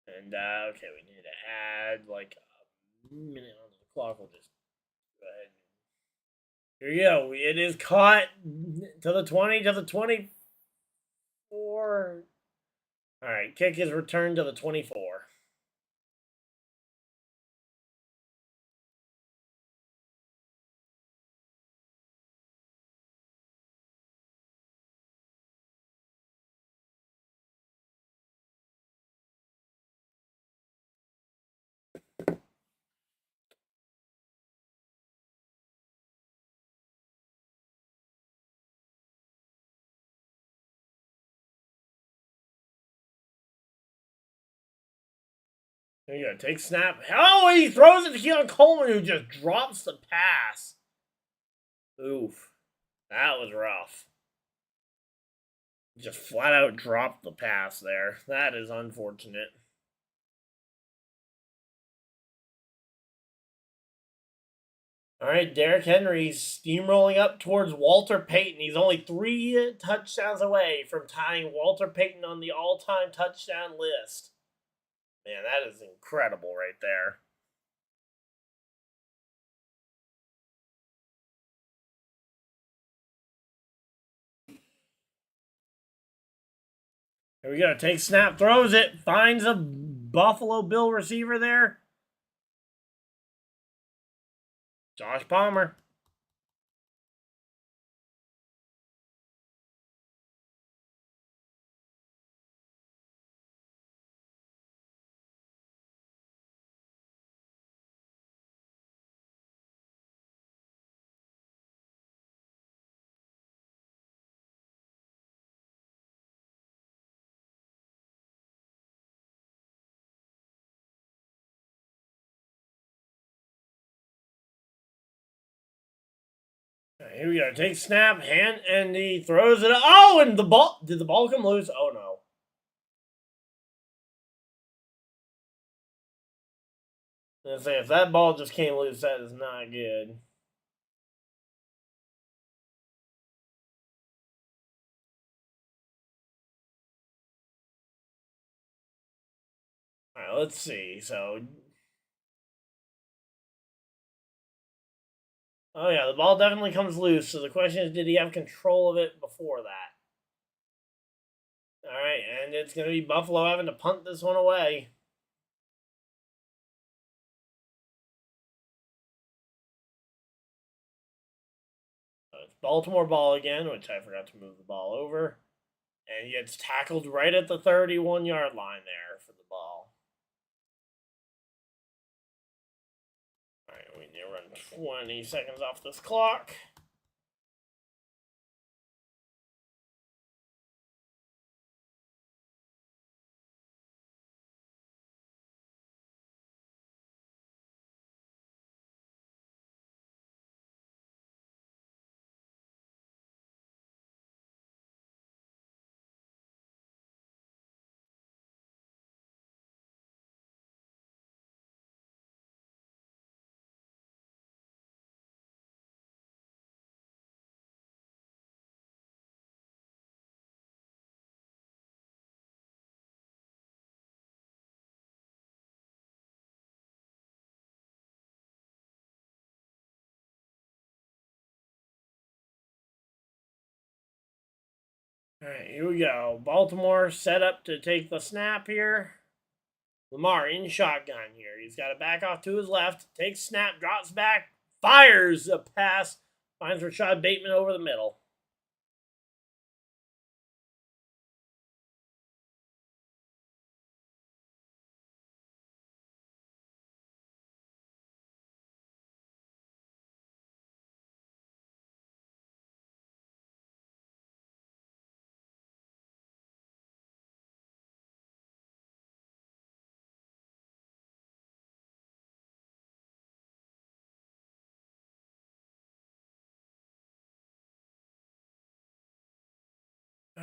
And okay, we need to add like a minute onto the clock. We'll just go ahead. Here you go. It is caught to the 20, to the 24. All right, kick is returned to the 24. There you go. Take snap. Oh, he throws it to Keon Coleman, who just drops the pass. Oof. That was rough. Just flat out dropped the pass there. That is unfortunate. All right, Derrick Henry steamrolling up towards Walter Payton. He's only 3 touchdowns away from tying Walter Payton on the all-time touchdown list. Man, that is incredible right there. Here we go. Take snap, throws it, finds a Buffalo Bill receiver there. Josh Palmer. Here we go. Take snap, hand, and he throws it. Oh, and the ball. Did the ball come loose? Oh, no. I was gonna say, if that ball just came loose, that is not good. All right, let's see. So, oh yeah, the ball definitely comes loose. So the question is, did he have control of it before that? All right, and it's going to be Buffalo having to punt this one away. So it's Baltimore ball again, which I forgot to move the ball over. And he gets tackled right at the 31-yard line there for the ball. All right, we need to run 20 seconds off this clock. All right, here we go. Baltimore set up to take the snap here. Lamar in shotgun here. He's got to back off to his left. Takes snap, drops back, fires a pass. Finds Rashad Bateman over the middle.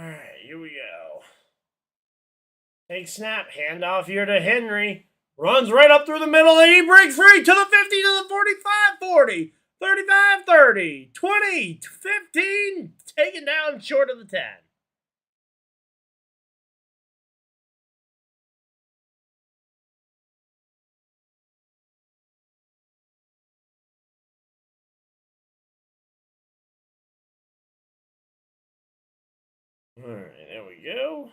All right, here we go. Take snap, handoff here to Henry. Runs right up through the middle and he breaks free to the 50, to the 45, 40, 35, 30, 20, 15. Taken down short of the 10. All right, there we go.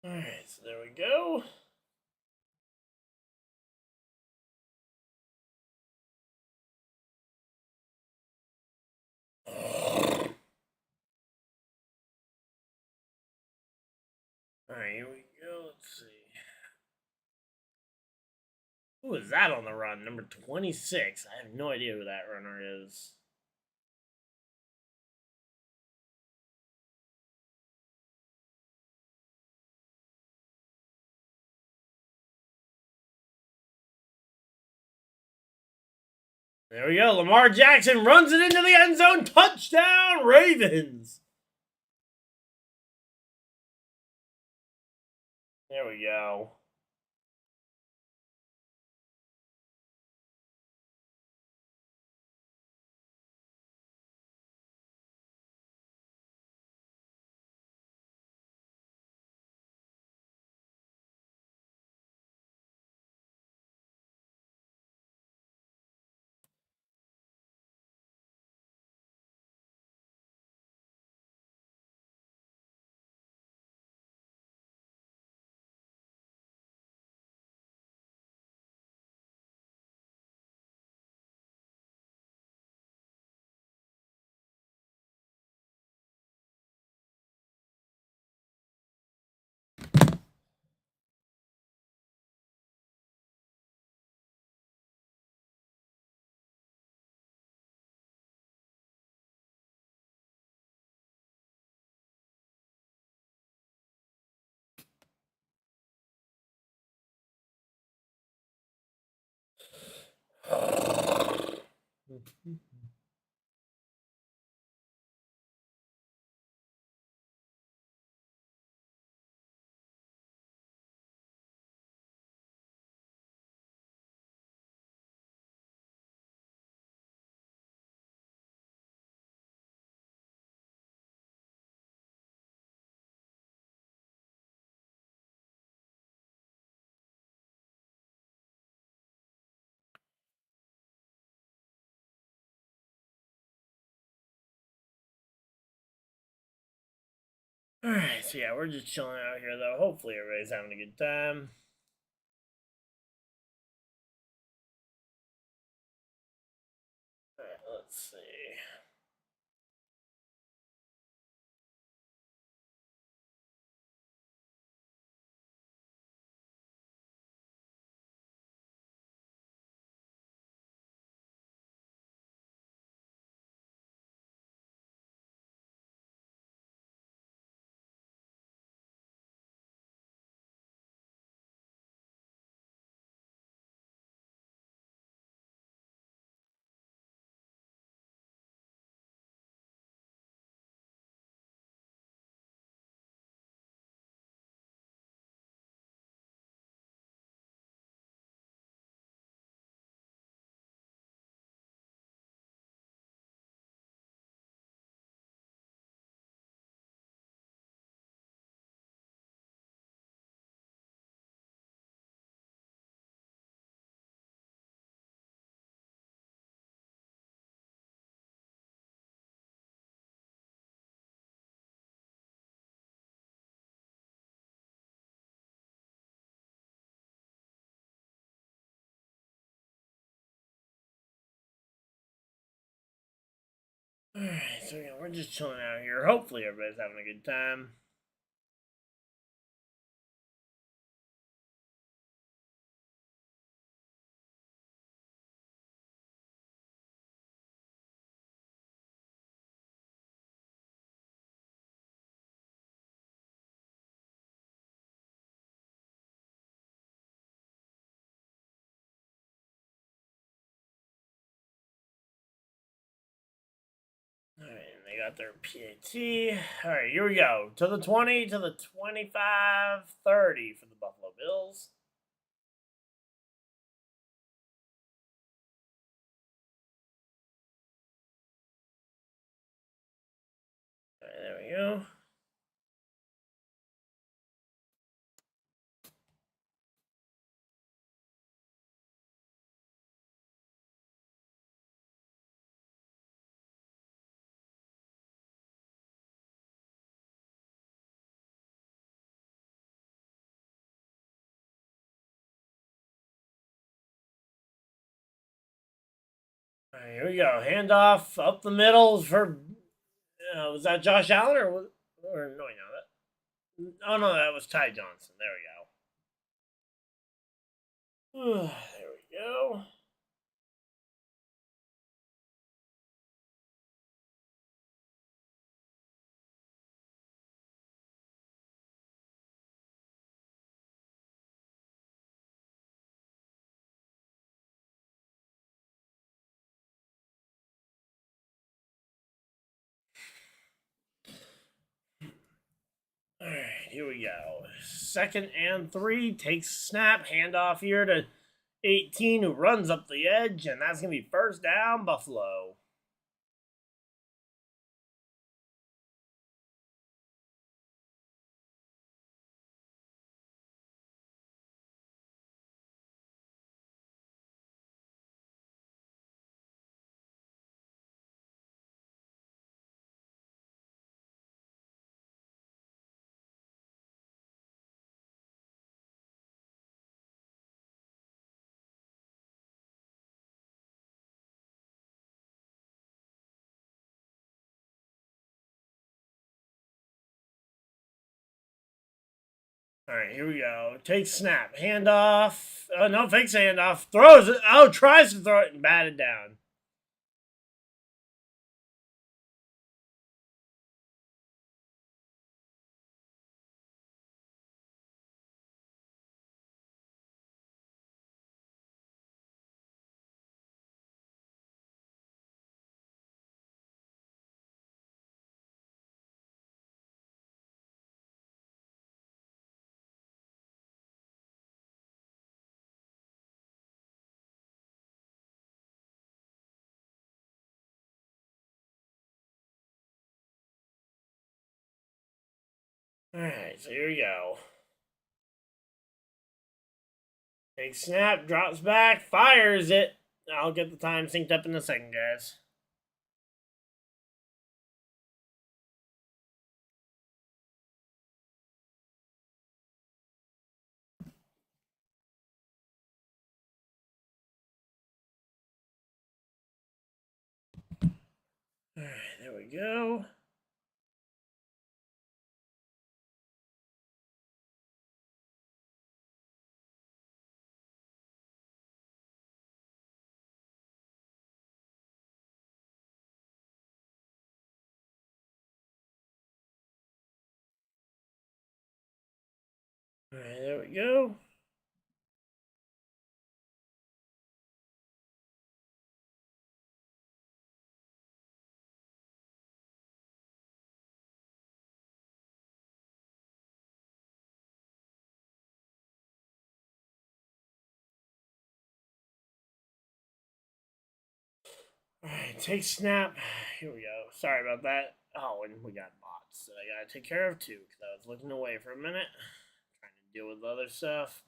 All right, so there we go. All right, here we go. Let's see. Who is that on the run? Number 26. I have no idea who that runner is. There we go. Lamar Jackson runs it into the end zone. Touchdown, Ravens. There we go. All right, so yeah, we're just chilling out here, though. Hopefully, everybody's having a good time. All right, let's see. Alright, so yeah, we're just chilling out here. Hopefully everybody's having a good time. Alright, they got their PAT. Alright, here we go. To the 20, to the 25, 30 for the Buffalo Bills. Alright, there we go. Alright, here we go. Handoff up the middle for. Was that Josh Allen or no? That. Oh no, that was Ty Johnson. There we go. There we go. Alright, here we go. 2nd and 3. Takes snap. Handoff here to 18, who runs up the edge, and that's going to be first down, Buffalo. Alright, here we go. Takes snap. Handoff. Oh, no, fakes handoff. Throws it. Oh, tries to throw it and batted down. Alright, so here we go. Takes snap, drops back, fires it. I'll get the time synced up in a second, guys. Alright, there we go. Alright, there we go. Alright, take snap. Here we go. Sorry about that. Oh, and we got bots that I gotta take care of too, because I was looking away for a minute, trying to deal with other stuff.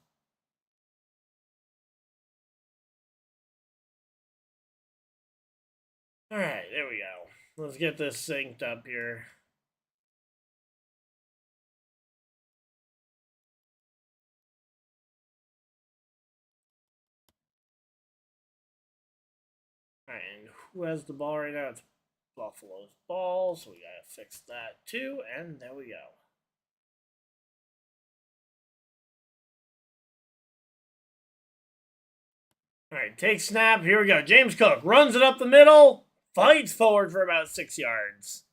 Alright, there we go. Let's get this synced up here. Alright, and who has the ball right now? It's Buffalo's ball, so we gotta fix that too, and there we go. All right, take snap. Here we go. James Cook runs it up the middle, fights forward for about 6 yards.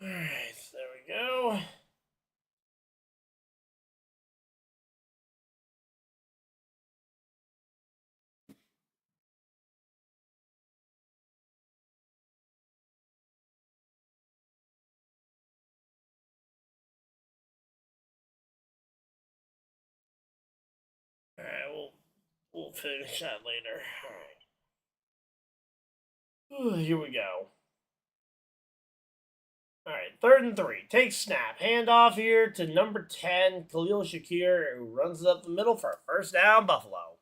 All right, so there we go. All right, we'll finish that later. All right. Here we go. All right, 3rd and 3. Take snap. Hand off here to number 10, Khalil Shakir, who runs it up the middle for a first down, Buffalo.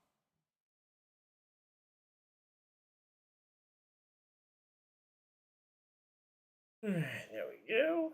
All right, there we go.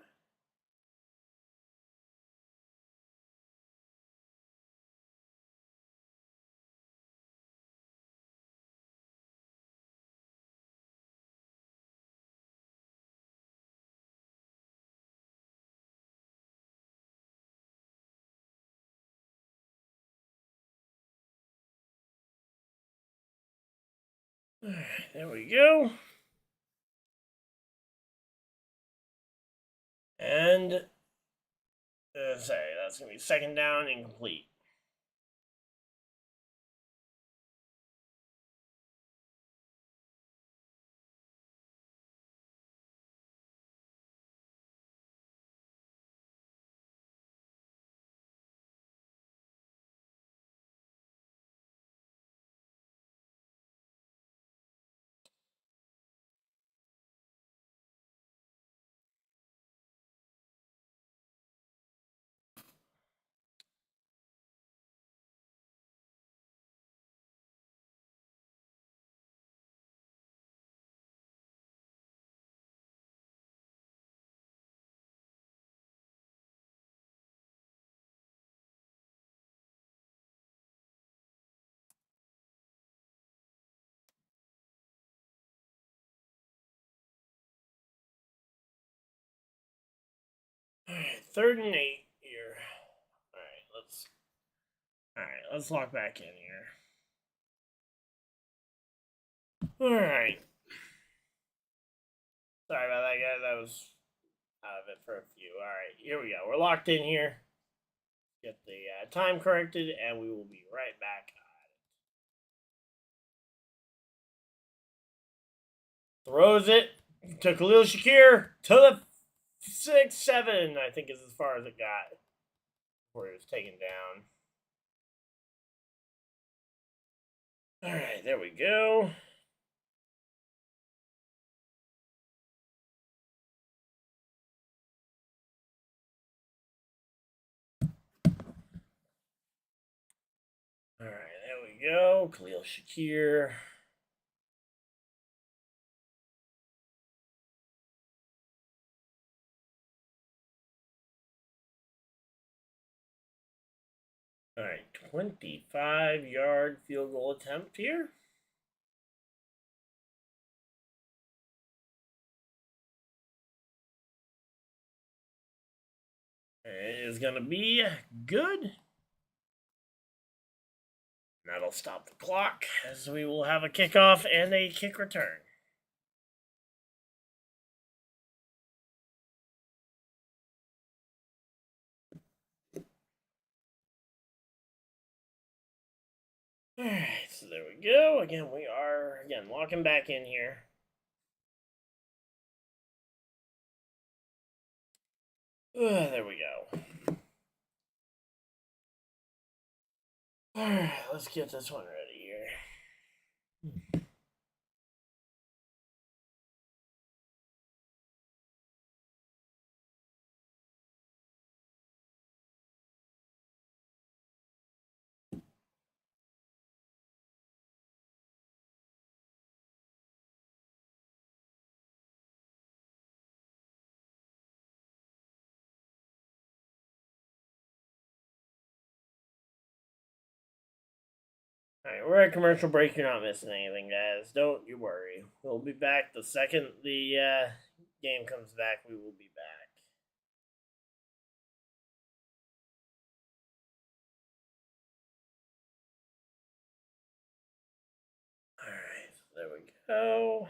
All right, there we go. And say that's gonna be 2nd down, incomplete. All right, 3rd and 8 here. All right, let's lock back in here. All right. Sorry about that, guys. I was out of it for a few. All right, here we go. We're locked in here. Get the time corrected, and we will be right back. Throws it to Khalil Shakir to the 6-7, I think is as far as it got before he was taken down. All right, there we go. All right, there we go. Khalil Shakir. All right, 25-yard field goal attempt here. It is going to be good. That'll stop the clock as we will have a kickoff and a kick return. All right, so there we go. Again, we are locking back in here. There we go. Alright, let's get this one ready here. Alright, we're at commercial break. You're not missing anything, guys. Don't you worry. We'll be back the second the game comes back. We will be back. Alright, so there we go.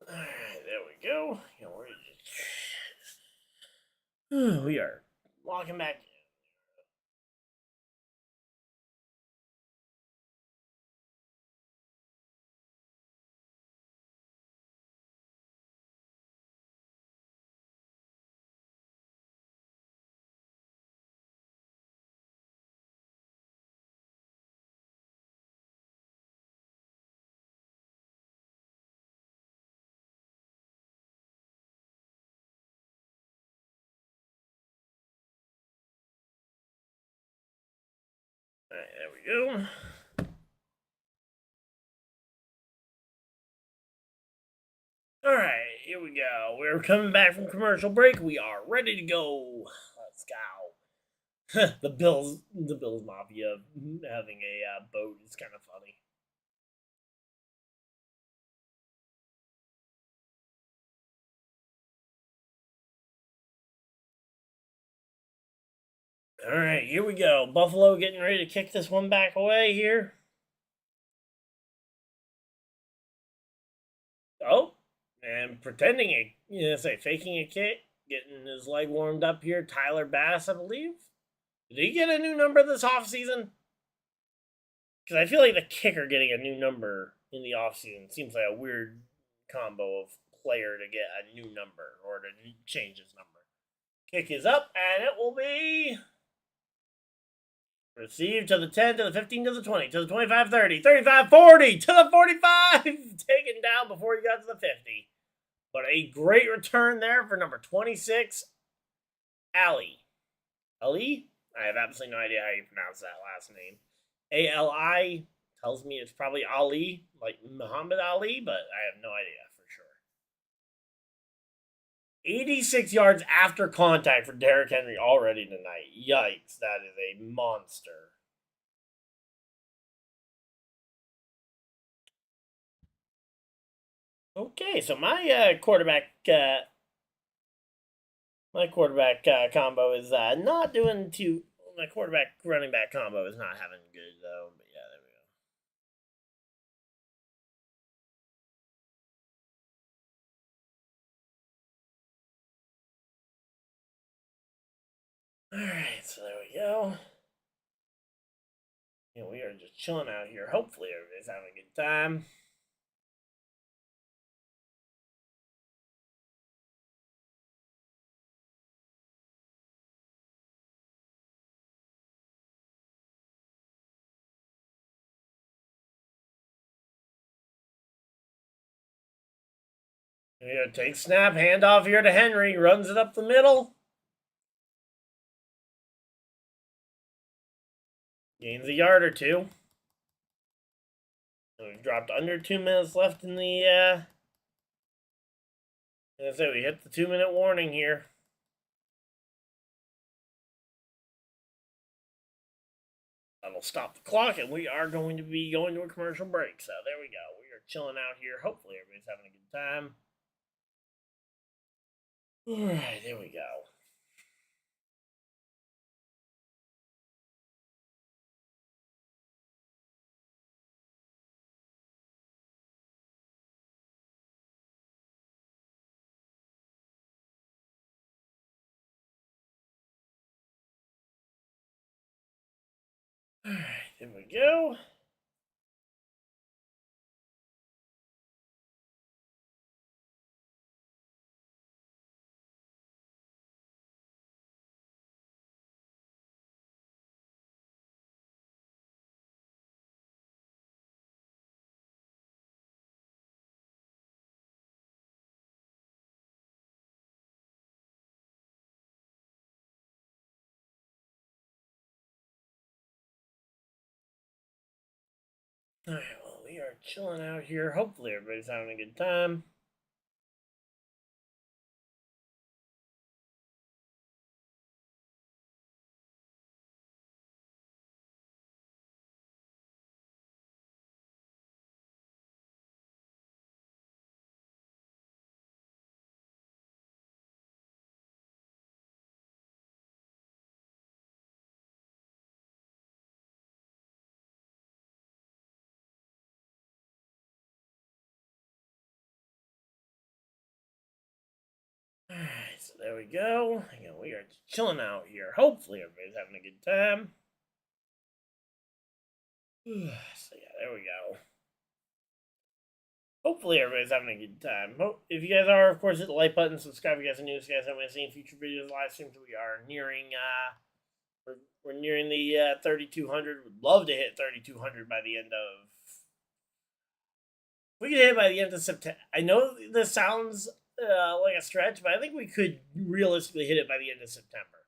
Alright, there we go. We are walking back. Alright, there we go. Alright, here we go. We're coming back from commercial break. We are ready to go. Let's go. the Bills Mafia having a boat is kind of funny. Alright, here we go. Buffalo getting ready to kick this one back away here. Oh, and pretending faking a kick, getting his leg warmed up here. Tyler Bass, I believe. Did he get a new number this offseason? Because I feel like the kicker getting a new number in the offseason seems like a weird combo of player to get a new number or to change his number. Kick is up, and it will be received to the 10, to the 15, to the 20, to the 25, 30, 35, 40, to the 45. Taken down before he got to the 50. But a great return there for number 26, Ali. Ali? I have absolutely no idea how you pronounce that last name. Ali tells me it's probably Ali, like Muhammad Ali, but I have no idea for sure. 86 yards after contact for Derrick Henry already tonight. Yikes, that is a monster. Okay, so my quarterback combo is not doing too. My quarterback running back combo is not having good though. But yeah, there we go. All right, so there we go. And we are just chilling out here. Hopefully, everybody's having a good time. Here, take snap, handoff here to Henry, runs it up the middle. Gains a yard or two. And we've dropped under 2 minutes left in the. As I say, we hit the 2-minute warning here. That'll stop the clock, and we are going to be going to a commercial break. So there we go. We are chilling out here. Hopefully, everybody's having a good time. All right, there we go. Here we go. Alright, well, we are chilling out here. Hopefully, everybody's having a good time. Alright, so there we go. Again, we are chilling out here. Hopefully, everybody's having a good time. So, yeah, there we go. Hopefully, everybody's having a good time. If you guys are, of course, hit the like button, subscribe if you guys are new. If you guys haven't seen future videos, live streams, we are nearing, we're nearing the 3,200. Would love to hit 3,200 by the end of. We could hit it by the end of September. I know this sounds like a stretch, but I think we could realistically hit it by the end of September.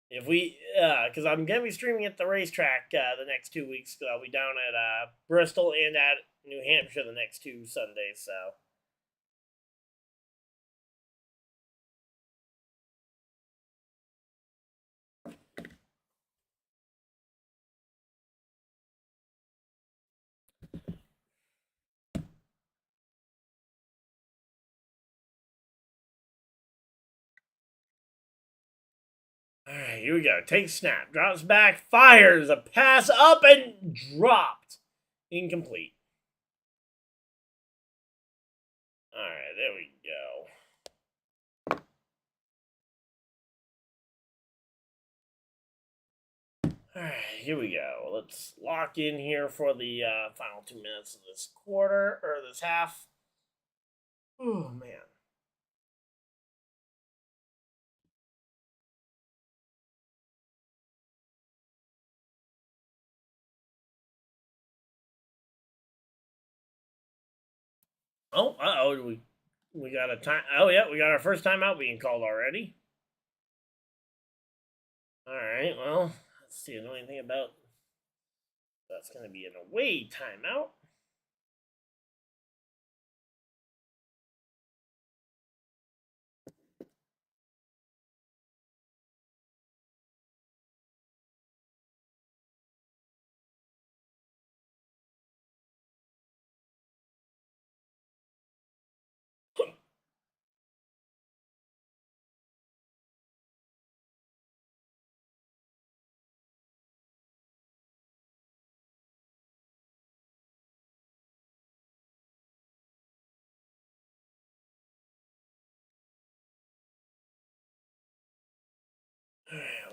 If we, because I'm gonna be streaming at the racetrack the next 2 weeks. I'll be down at Bristol and at New Hampshire the next 2 Sundays. So. Alright, here we go. Take snap. Drops back. Fires. A pass up and dropped. Incomplete. Alright, there we go. Alright, here we go. Let's lock in here for the final 2 minutes of this quarter, or this half. Oh, man. Oh, we got a time. Oh, yeah, we got our first timeout being called already. Alright, well, let's see. Know anything about that's going to be an away timeout.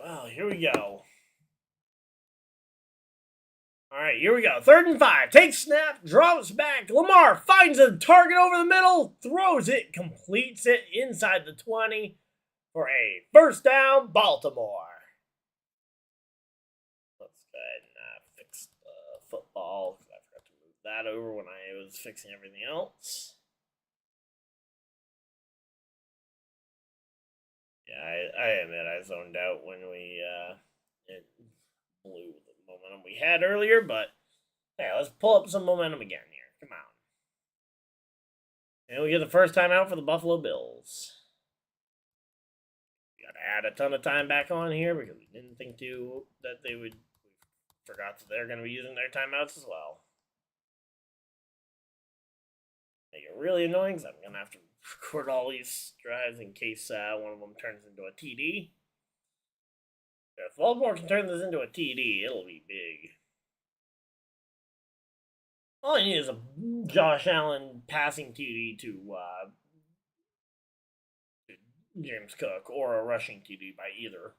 Well, here we go. All right, here we go. 3rd and 5. Takes snap, drops back. Lamar finds a target over the middle, throws it, completes it inside the 20 for a first down, Baltimore. Let's go ahead and fix the football because I forgot to move that over when I was fixing everything else. Yeah, I admit I zoned out when it blew the momentum we had earlier, but yeah, let's pull up some momentum again here. Come on. And we get the first time out for the Buffalo Bills. We got to add a ton of time back on here because we didn't think that they would. We forgot that they're going to be using their timeouts as well. Make it really annoying because I'm going to have to record all these drives in case one of them turns into a TD. If Baltimore can turn this into a TD, it'll be big. All I need is a Josh Allen passing TD to James Cook or a rushing TD by either.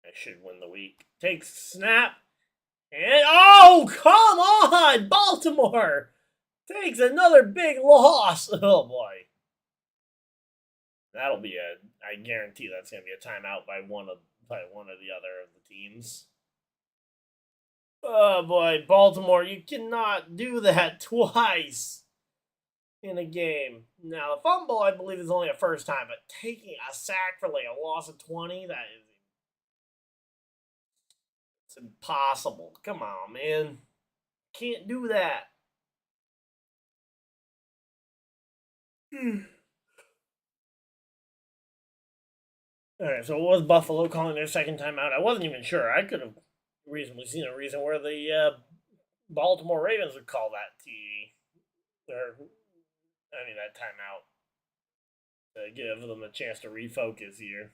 I should win the week. Takes snap. And oh, come on! Baltimore takes another big loss. Oh boy. That'll be I guarantee that's gonna be a timeout by one of the other of the teams. Oh boy, Baltimore, you cannot do that twice in a game. Now the fumble, I believe, is only a first time, but taking a sack for like a loss of 20, it's impossible. Come on, man. Can't do that. Alright, so it was Buffalo calling their second timeout. I wasn't even sure. I could have reasonably seen a reason where the Baltimore Ravens would call that that timeout to give them a chance to refocus here.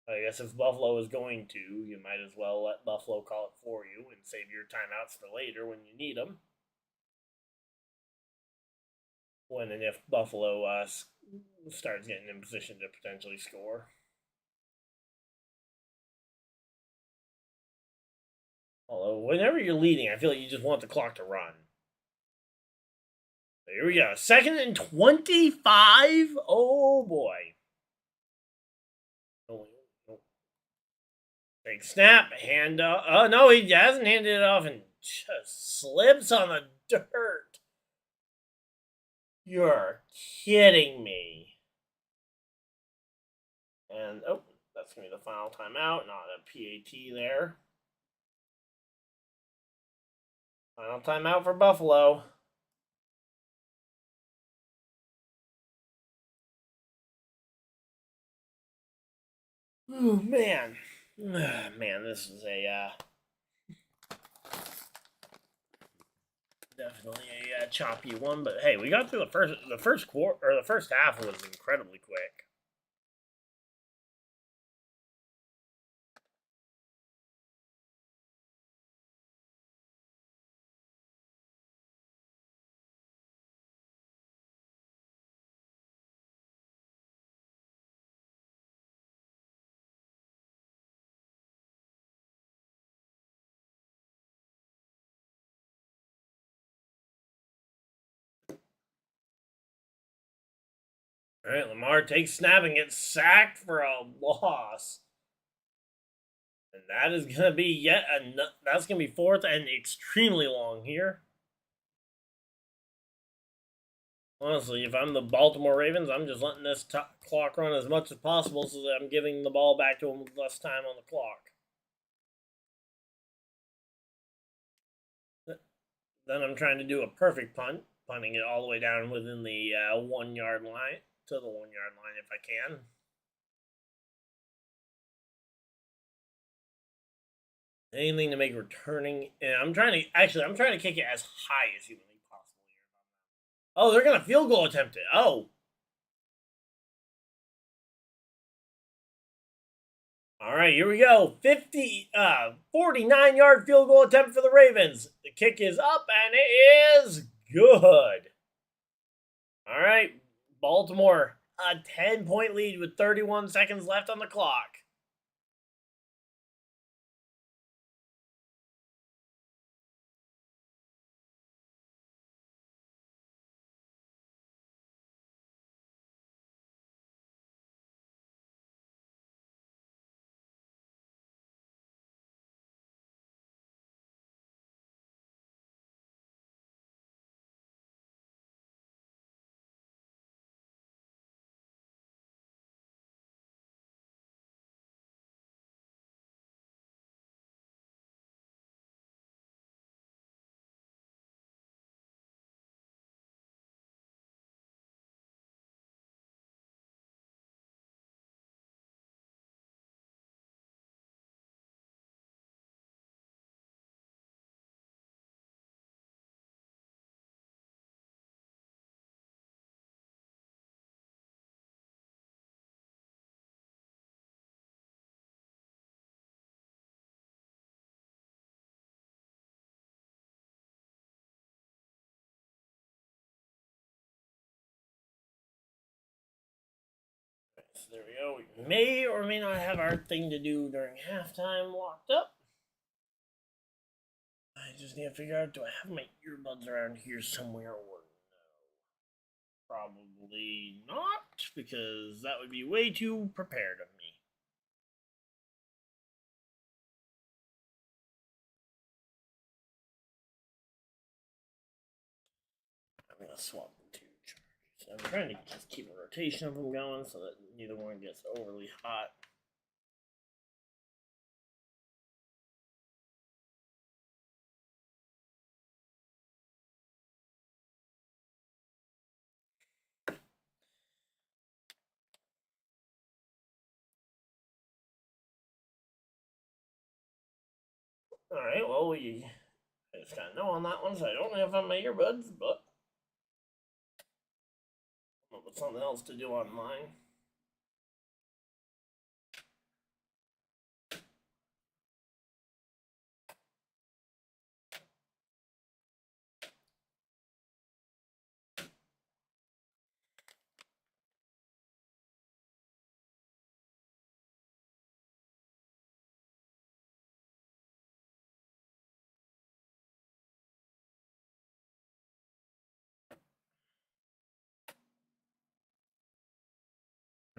I guess if Buffalo is going to, you might as well let Buffalo call it for you and save your timeouts for later when you need them. When and if Buffalo starts getting in position to potentially score. Although, whenever you're leading, I feel like you just want the clock to run. Here we go. 2nd and 25. Oh boy. Big snap. Hand off. Oh no, he hasn't handed it off and just slips on the dirt. You're kidding me. And oh, that's gonna be the final timeout, not a PAT there. Final timeout for Buffalo. Oh man, man, this is definitely a choppy one. But hey, we got through the first quarter, or the first half was incredibly quick. All right, Lamar takes snap and gets sacked for a loss. And that is going to be that's going to be 4th and extremely long here. Honestly, if I'm the Baltimore Ravens, I'm just letting this clock run as much as possible so that I'm giving the ball back to them with less time on the clock. Then I'm trying to do a perfect punt, punting it all the way down within the 1 yard line, to the 1 yard line if I can. Anything to make returning. And I'm trying to kick it as high as humanly possible here. Oh, they're gonna field goal attempt it. Oh. All right, here we go. 49-yard field goal attempt for the Ravens. The kick is up and it is good. All right, Baltimore, a 10-point lead with 31 seconds left on the clock. So there we go. We may or may not have our thing to do during halftime locked up. I just need to figure out, do I have my earbuds around here somewhere or no? Probably not, because that would be way too prepared of me. I'm going to swap the two chargers. I'm trying to just keep a rotation of them going so that neither one gets overly hot. Alright, well, we just got no on that one, so I don't have on my earbuds, but I'll put something else to do on mine.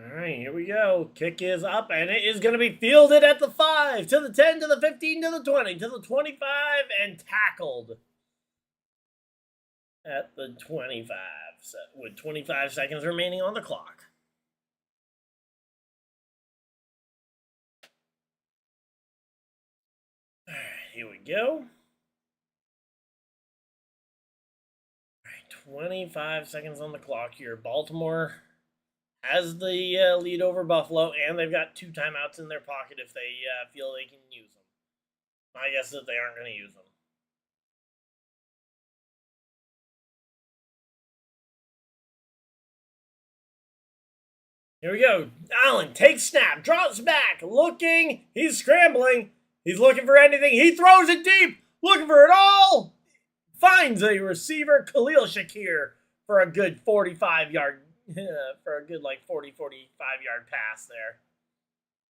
Alright, here we go. Kick is up, and it is going to be fielded at the 5, to the 10, to the 15, to the 20, to the 25, and tackled at the 25, with 25 seconds remaining on the clock. Alright, here we go. Alright, 25 seconds on the clock here. Baltimore has the lead over Buffalo, and they've got 2 timeouts in their pocket if they feel they can use them. My guess is that they aren't going to use them. Here we go. Allen takes snap, drops back, looking. He's scrambling. He's looking for anything. He throws it deep, looking for it all. Finds a receiver, Khalil Shakir, for a good 45-yard, for a good 45-yard pass there.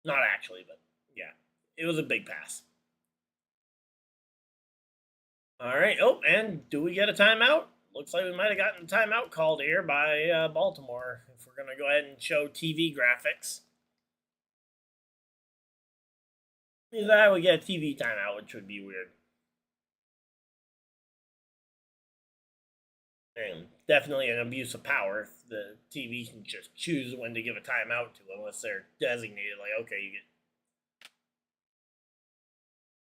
Not actually, but yeah, it was a big pass. All right. Oh, and do we get a timeout? Looks like we might have gotten a timeout called here by Baltimore. If we're going to go ahead and show TV graphics. Either that, we get a TV timeout, which would be weird. And definitely an abuse of power if the TV can just choose when to give a timeout to, unless they're designated. Like, okay, you get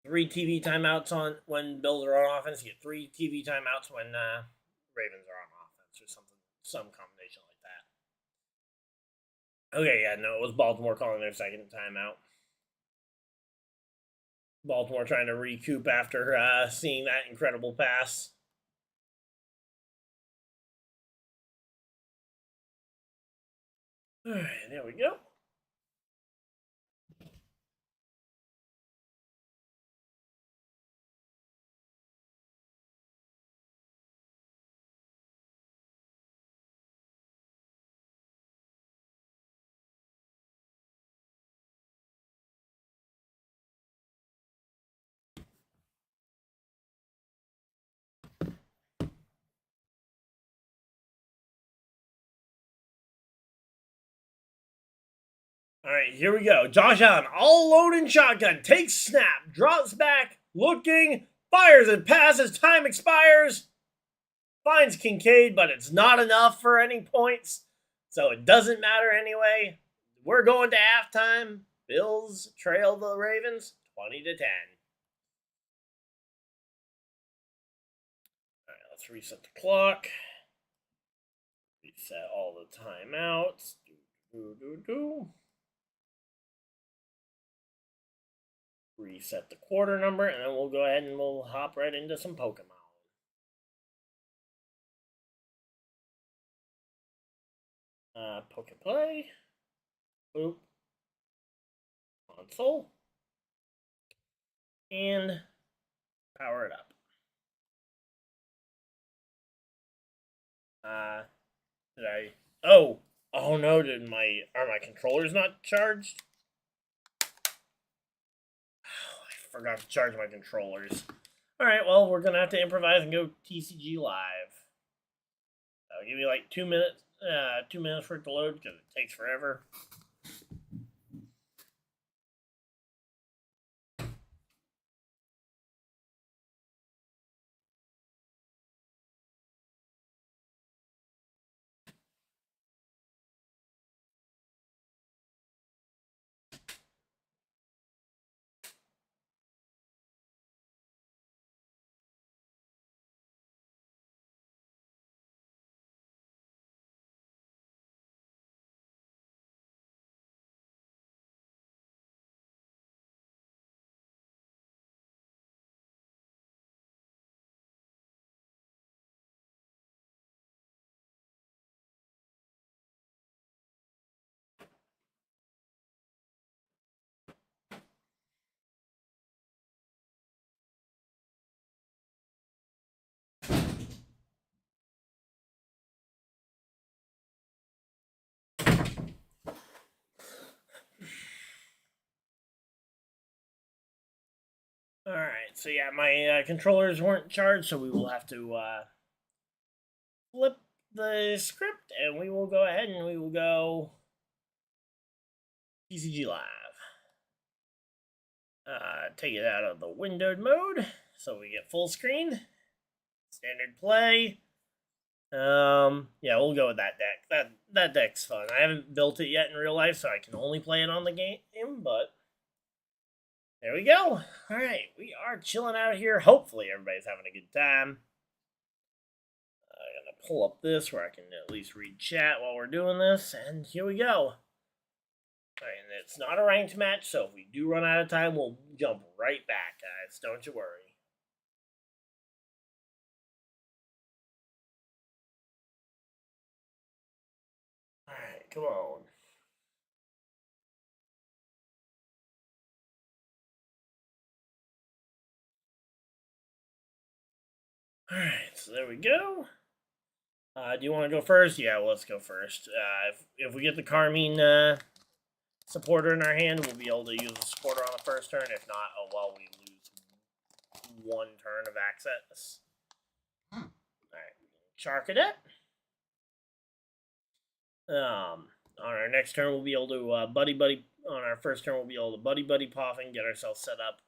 3 TV timeouts on when Bills are on offense. You get 3 TV timeouts when Ravens are on offense, or something, some combination like that. Okay, yeah, no, it was Baltimore calling their second timeout. Baltimore trying to recoup after seeing that incredible pass. All right, there we go. All right, here we go. Josh Allen, all alone in shotgun, takes snap, drops back, looking, fires and passes. Time expires. Finds Kincaid, but it's not enough for any points, so it doesn't matter anyway. We're going to halftime. Bills trail the Ravens 20-10. All right, let's reset the clock. Reset all the timeouts. Reset the quarter number, and then we'll go ahead and we'll hop right into some Pokemon. Pokeplay. Boop. Console. And power it up. Did I? Oh, Oh no, are my controllers not charged? Oh, I forgot to charge my controllers. Alright, well, we're gonna have to improvise and go TCG live. I'll give you like 2 minutes. 2 minutes for it to load because it takes forever. Alright, so yeah, my controllers weren't charged, so we will have to flip the script and we will go ahead and we will go TCG Live. Take it out of the windowed mode so we get full screen. Standard play. Yeah, we'll go with that deck. That deck's fun. I haven't built it yet in real life, so I can only play it on the game, but there we go. Alright, we are chilling out here. Hopefully everybody's having a good time. I'm gonna pull up this where I can at least read chat while we're doing this, and here we go. Alright, and it's not a ranked match, so if we do run out of time, we'll jump right back, guys. Don't you worry. Alright, come on. Alright, so there we go. Do you want to go first? Yeah, well, let's go first. If we get the Carmine supporter in our hand, we'll be able to use the supporter on the first turn. If not, oh well, we lose one turn of access. Alright, Shark it up. On our next turn, we'll be able to on our first turn, we'll be able to buddy puff and get ourselves set up.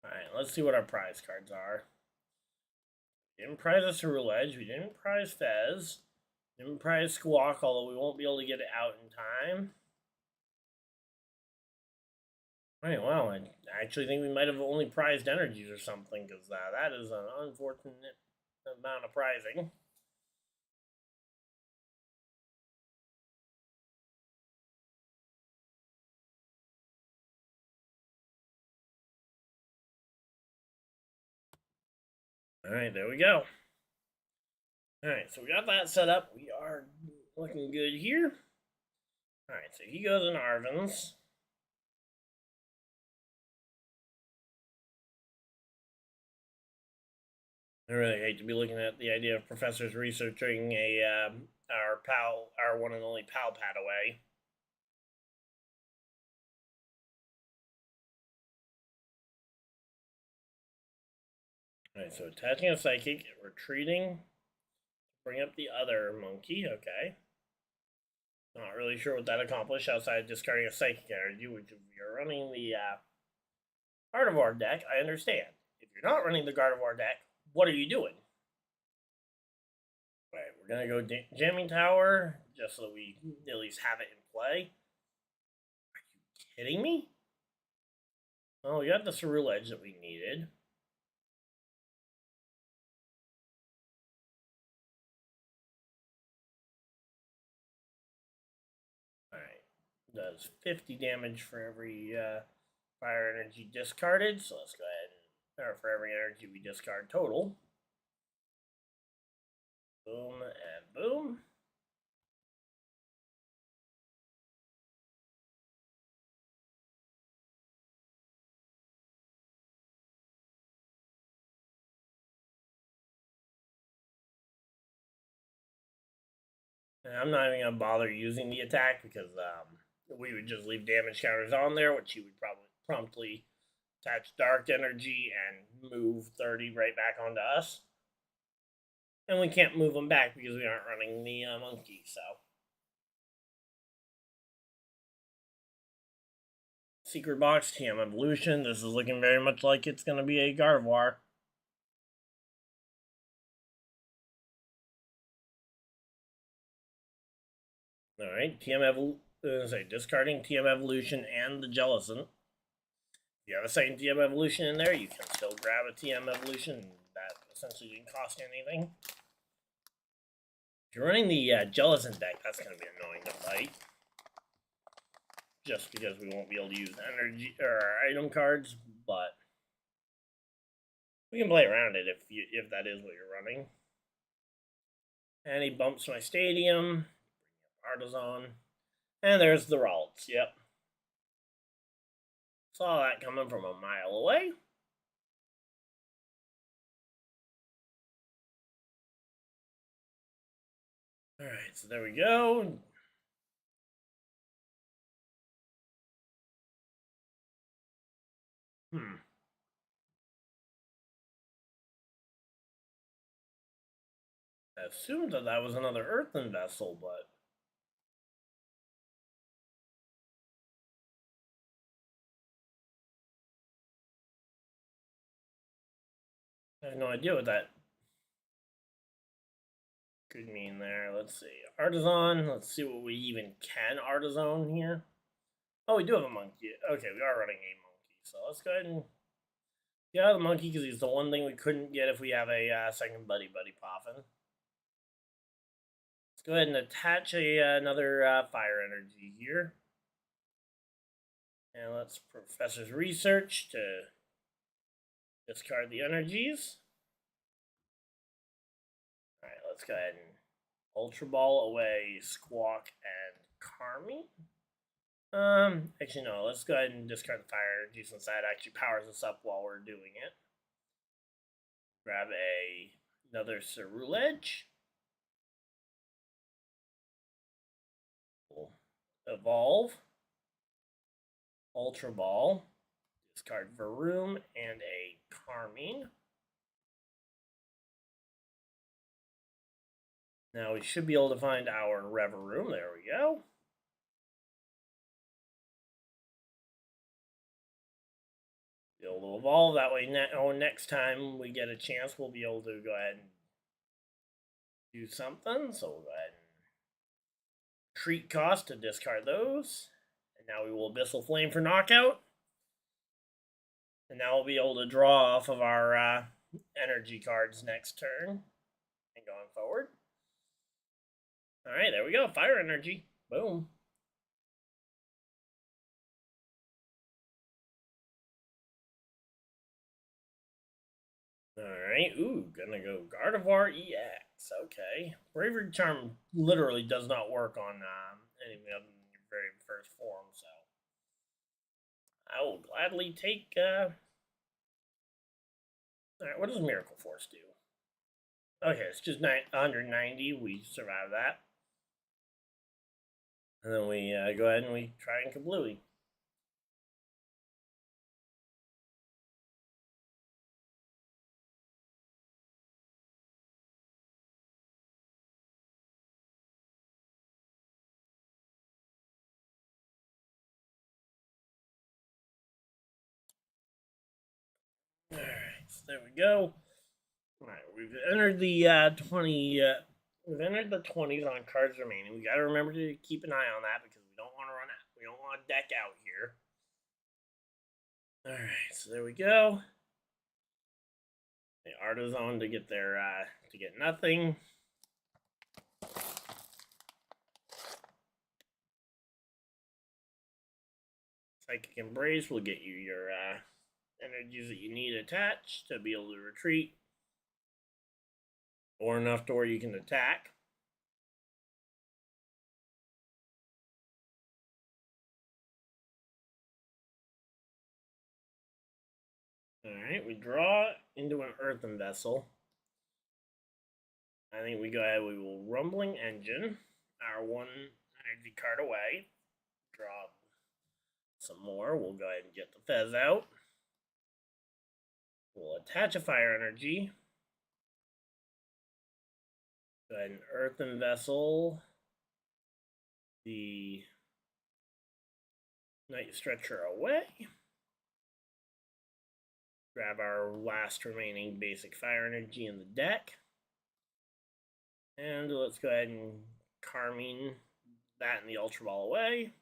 Alright, let's see what our prize cards are. We didn't prize a Ceruledge Edge. We didn't prize Fez. Didn't prize Squawk, although we won't be able to get it out in time. Alright, wow, I actually think we might have only prized energies or something, because that is an unfortunate amount of prizing. Alright, there we go. Alright, so we got that set up. We are looking good here. Alright, so he goes in Arvin's. I really hate to be looking at the idea of professors researching our one and only pal pad away. Alright, so attaching a psychic, retreating, bring up the other monkey, okay. Not really sure what that accomplished outside of discarding a psychic energy, which if you're running the Gardevoir deck, I understand. If you're not running the Gardevoir deck, what are you doing? Right, we're gonna go Jamming Tower, just so that we at least have it in play. Are you kidding me? Oh, we got the Ceruledge Edge that we needed. Alright, does 50 damage for every fire energy discarded, so let's go ahead and, or for every energy we discard total. Boom and boom. And I'm not even going to bother using the attack because we would just leave damage counters on there, which he would probably promptly attach dark energy and move 30 right back onto us. And we can't move them back because we aren't running the monkey, so. Secret box, TM Evolution. This is looking very much like it's going to be a Gardevoir. Alright, discarding TM Evolution and the Jellicent. If you have a second TM Evolution in there, you can still grab a TM Evolution. That essentially didn't cost anything. If you're running the Jellicent deck, that's going to be annoying to fight. Just because we won't be able to use energy or item cards, but we can play around it if that is what you're running. And he bumps my stadium, Artisan, and there's the Ralts. Yep, saw that coming from a mile away. All right, so there we go. I assumed that was another earthen vessel, but I have no idea what that could mean there. Let's see. Artisan. Let's see what we even can Artisan here. Oh, we do have a monkey. Okay, we are running a monkey. So let's go ahead and get out of the monkey because he's the one thing we couldn't get if we have a second Buddy Poffin. Let's go ahead and attach another fire energy here. And let's Professor's Research to discard the energies. Alright, let's go ahead and Ultra Ball away Squawk and Carmy. Actually no, let's go ahead and discard the fire energy since that actually powers us up while we're doing it. Grab another Ceruledge. Evolve. Ultra Ball. Discard Varoom and a Carmine. Now we should be able to find our Reveroom. There we go. Be able to evolve that way. Next time we get a chance, we'll be able to go ahead and do something. So we'll go ahead and treat cost to discard those. And now we will Abyssal Flame for knockout. And now we'll be able to draw off of our energy cards next turn and going forward. Alright, there we go. Fire energy. Boom. Alright, ooh, gonna go Gardevoir EX. Okay. Bravery Charm literally does not work on anything other than your very first form, so I will gladly take. Alright, what does Miracle Force do? Okay, it's just 190. We survive that. And then we go ahead and we try and Kablooey. Alright, so there we go. Alright, we've entered the 20. We've entered the 20s on cards remaining. We got to remember to keep an eye on that because we don't want to run out. We don't want to deck out here. Alright, so there we go. The Artisan to get their to get nothing. Psychic Embrace will get you your energies that you need attached to be able to retreat. Or enough to where you can attack. Alright, we draw into an earthen vessel. I think we go ahead, we will Rumbling Engine. our one energy card away. Draw some more. We'll go ahead and get the Fez out. We'll attach a fire energy. Go ahead and earthen vessel the Night Stretcher away. Grab our last remaining basic fire energy in the deck. And let's go ahead and Carmine that and the Ultra Ball away.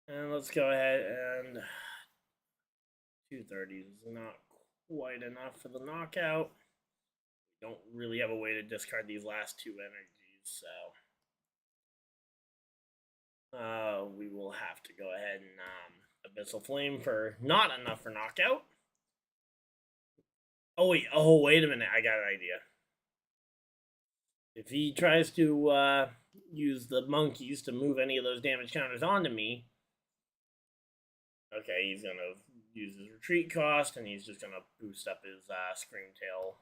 And let's go ahead and 230 is not quite enough for the knockout. We don't really have a way to discard these last two energies, so we will have to go ahead and Abyssal Flame for not enough for knockout. Oh wait a minute, I got an idea. If he tries to use the monkeys to move any of those damage counters onto me, okay, he's gonna use his retreat cost, and he's just gonna boost up his Screamtail.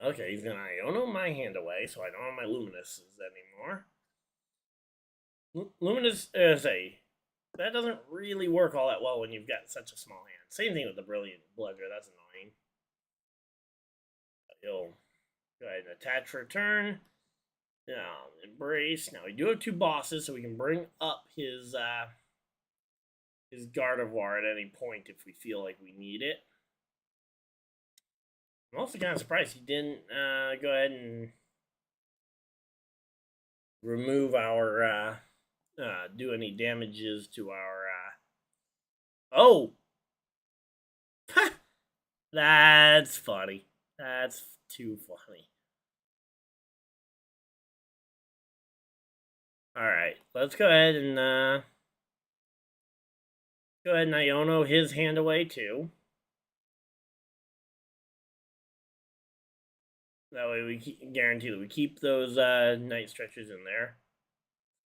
Okay, he's gonna Iono my hand away, so I don't have my Luminuses anymore. Luminous, that doesn't really work all that well when you've got such a small hand. Same thing with the Brilliant Bludger, that's annoying. He'll go ahead and attach return. Now, embrace. Now, we do have two bosses, so we can bring up his Gardevoir at any point if we feel like we need it. I'm also kind of surprised he didn't go ahead and remove our do any damages to our oh that's funny. That's too funny. Alright, let's go ahead and Iono his hand away too. That way we guarantee that we keep those Night Stretchers in there.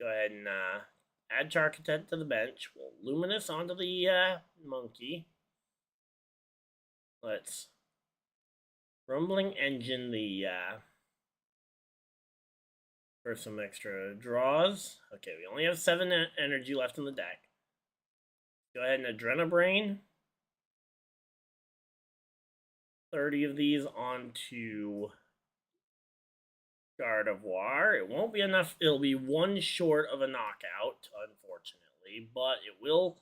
Go ahead and add Charcatet to the bench. We'll Luminous onto the monkey. Let's Rumbling Engine the for some extra draws. Okay, we only have 7 energy left in the deck. Go ahead and Adrenabrain. 30 of these onto Gardevoir. It won't be enough. It'll be one short of a knockout, unfortunately, but it will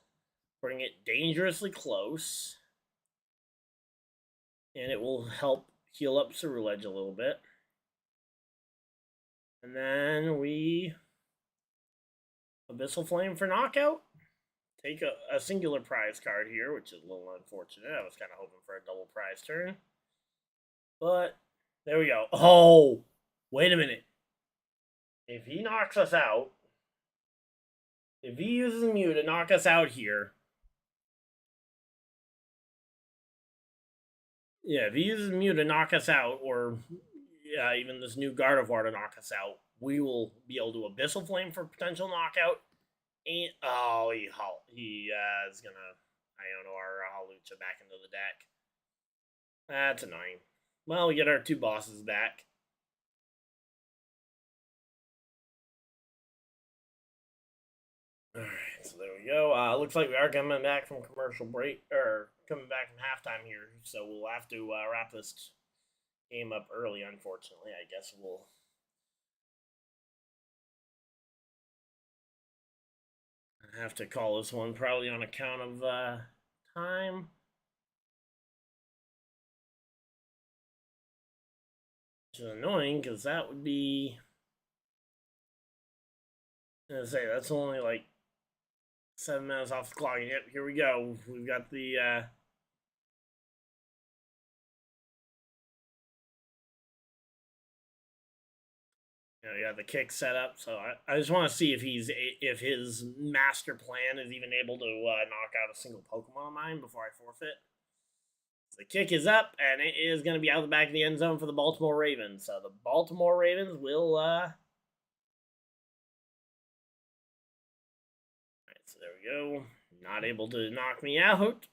bring it dangerously close. And it will help heal up Ceruledge a little bit. And then we Abyssal Flame for knockout. Take a singular prize card here, which is a little unfortunate. I was kind of hoping for a double prize turn. But there we go. Oh, wait a minute. If he knocks us out, if he uses Mew to knock us out here, yeah, if he uses Mew to knock us out, or even this new Gardevoir to knock us out, we will be able to Abyssal Flame for potential knockout. And oh, he is gonna Iono our Hawlucha back into the deck. That's annoying. Well, we get our 2 bosses back. Alright, so there we go. Looks like we are coming back from commercial break, or coming back from halftime here, so we'll have to wrap this game up early, unfortunately. I guess we'll have to call this one probably on account of time. Which is annoying, because that would be... I was gonna say, that's only like 7 minutes off the clock. Yep, here we go. We've got the we got the kick set up. So I just want to see if his master plan is even able to knock out a single Pokemon of mine before I forfeit. So the kick is up, and it is going to be out the back of the end zone for the Baltimore Ravens. So the Baltimore Ravens will Alright, so there we go. Not able to knock me out.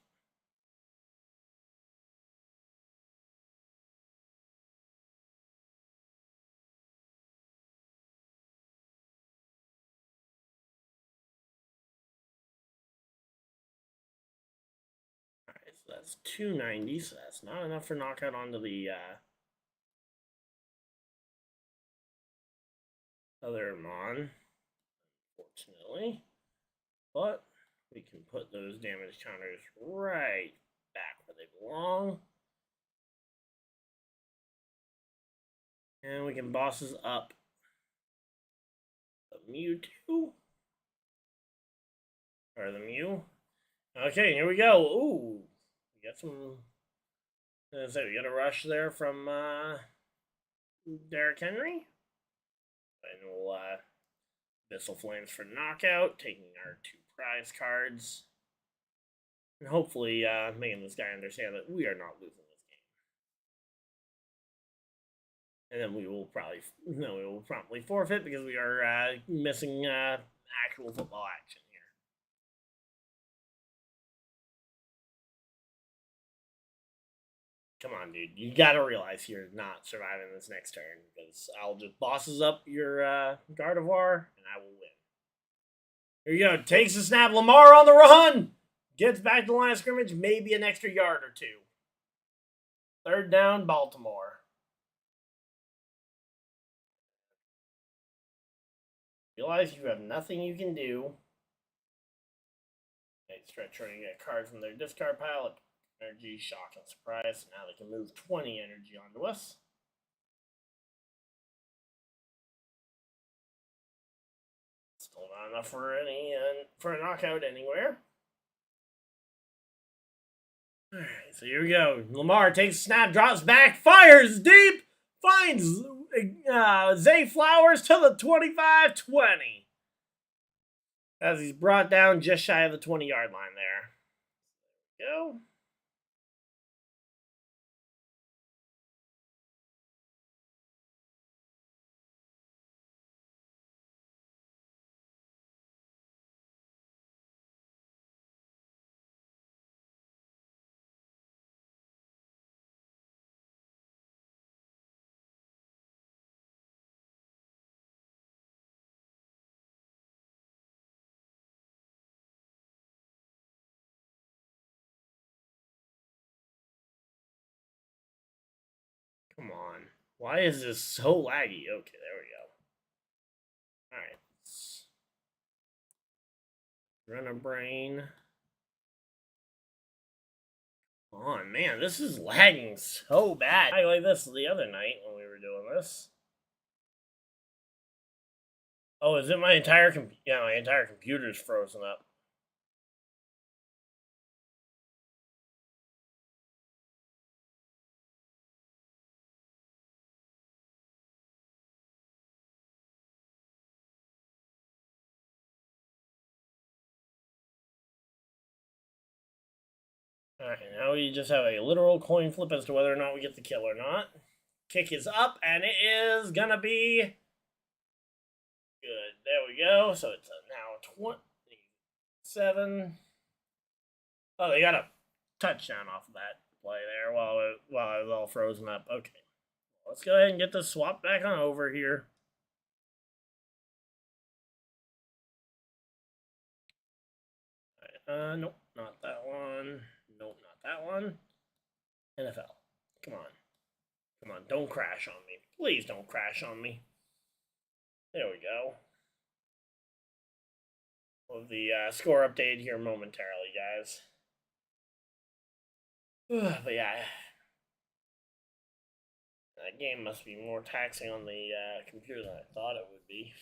That's 290, so that's not enough for knockout onto the other Mon, unfortunately. But we can put those damage counters right back where they belong. And we can bosses up the Mewtwo. Or the Mew. Okay, here we go. Ooh. We got some. We got a rush there from Derrick Henry. And we'll Missile Flames for knockout, taking our 2 prize cards. And hopefully making this guy understand that we are not losing this game. And then we will promptly forfeit because we are missing actual football action here. Come on, dude. You gotta realize you're not surviving this next turn because I'll just bosses up your Gardevoir and I will win. Here you go. Takes the snap. Lamar on the run. Gets back to the line of scrimmage. Maybe an extra yard or 2. 3rd down, Baltimore. Realize you have nothing you can do. They stretch trying to get cards from their discard pile. Energy, shock, and surprise. Now they can move 20 energy onto us. Still not enough for for a knockout anywhere. Alright, so here we go. Lamar takes a snap, drops back, fires deep, finds Zay Flowers to the 25-20. As he's brought down just shy of the 20-yard line there. There we go. Come on. Why is this so laggy? Okay, there we go. Alright. Run a brain. Come on, man. This is lagging so bad. I like this the other night when we were doing this. Oh, is it my entire my entire computer's frozen up. Alright, now we just have a literal coin flip as to whether or not we get the kill or not. Kick is up, and it is gonna be good. There we go. So it's now 27. Oh, they got a touchdown off of that play there while it was all frozen up. Okay. Let's go ahead and get this swap back on over here. Nope, not that one. Nope, not that one. NFL. Come on. Come on, don't crash on me. Please don't crash on me. There we go. We'll have the score update here momentarily, guys. But yeah, that game must be more taxing on the computer than I thought it would be.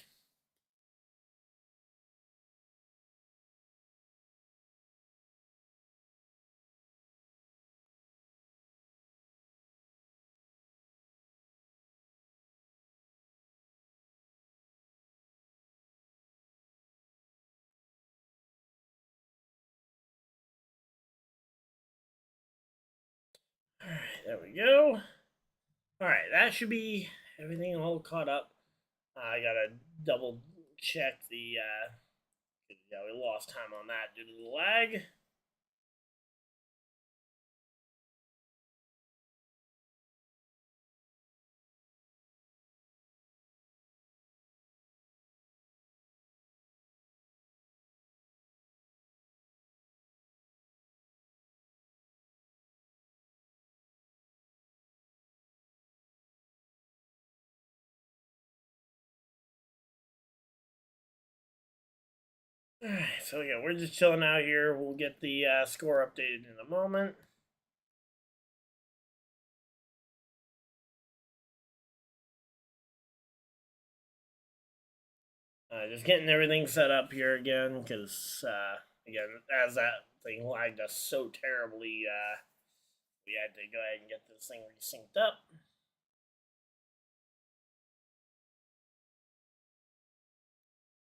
Alright, there we go. Alright, that should be everything all caught up. I gotta double check the yeah, we lost time on that due to the lag. Alright, so yeah, we're just chilling out here. We'll get the score updated in a moment. Just getting everything set up here again, because, again, as that thing lagged us so terribly, we had to go ahead and get this thing resynced up.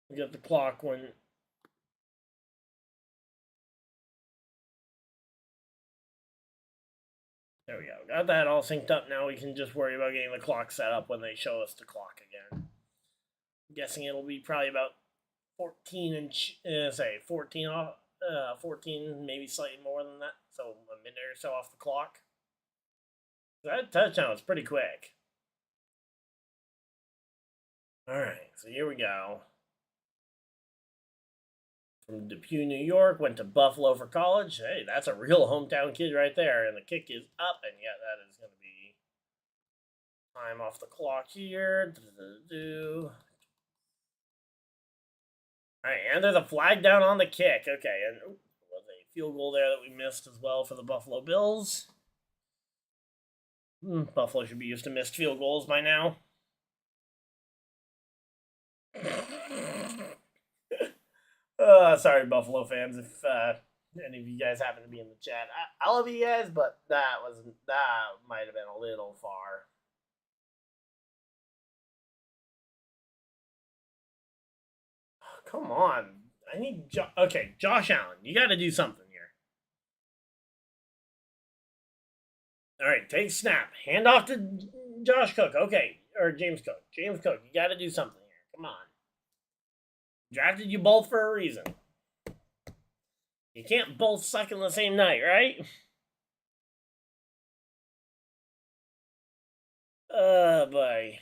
We got the clock when... There we go. Got that all synced up. Now we can just worry about getting the clock set up when they show us the clock again. I'm guessing it'll be probably about 14 and 14 off, 14, maybe slightly more than that. So a minute or so off the clock. That touchdown was pretty quick. All right, so here we go. From Depew, New York, went to Buffalo for college. Hey, that's a real hometown kid right there. And the kick is up, and yeah, that is going to be time off the clock here. All right, and there's a flag down on the kick. Okay, and there was a field goal there that we missed as well for the Buffalo Bills. Buffalo should be used to missed field goals by now. Sorry, Buffalo fans, if any of you guys happen to be in the chat. I love you guys, but that might have been a little far. Oh, come on, I need okay, Josh Allen. You got to do something here. All right, take snap, hand off to Josh Cook. Okay, or James Cook. James Cook, you got to do something here. Come on. Drafted you both for a reason. You can't both suck in the same night, right? Boy.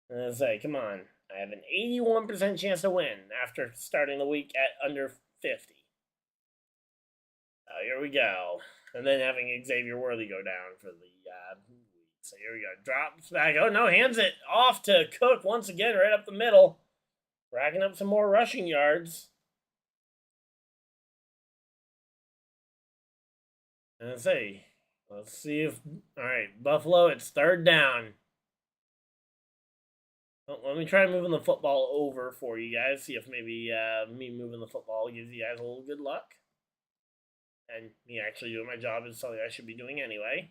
I say, come on. I have an 81% chance to win after starting the week at under 50. Here we go. And then having Xavier Worthy go down for the week. So here we go. Drops back. Oh, no, hands it off to Cook once again, right up the middle. Racking up some more rushing yards. And let's see if... All right, Buffalo, it's third down. Well, let me try moving the football over for you guys. See if maybe me moving the football gives you guys a little good luck. And me actually doing my job is something I should be doing anyway.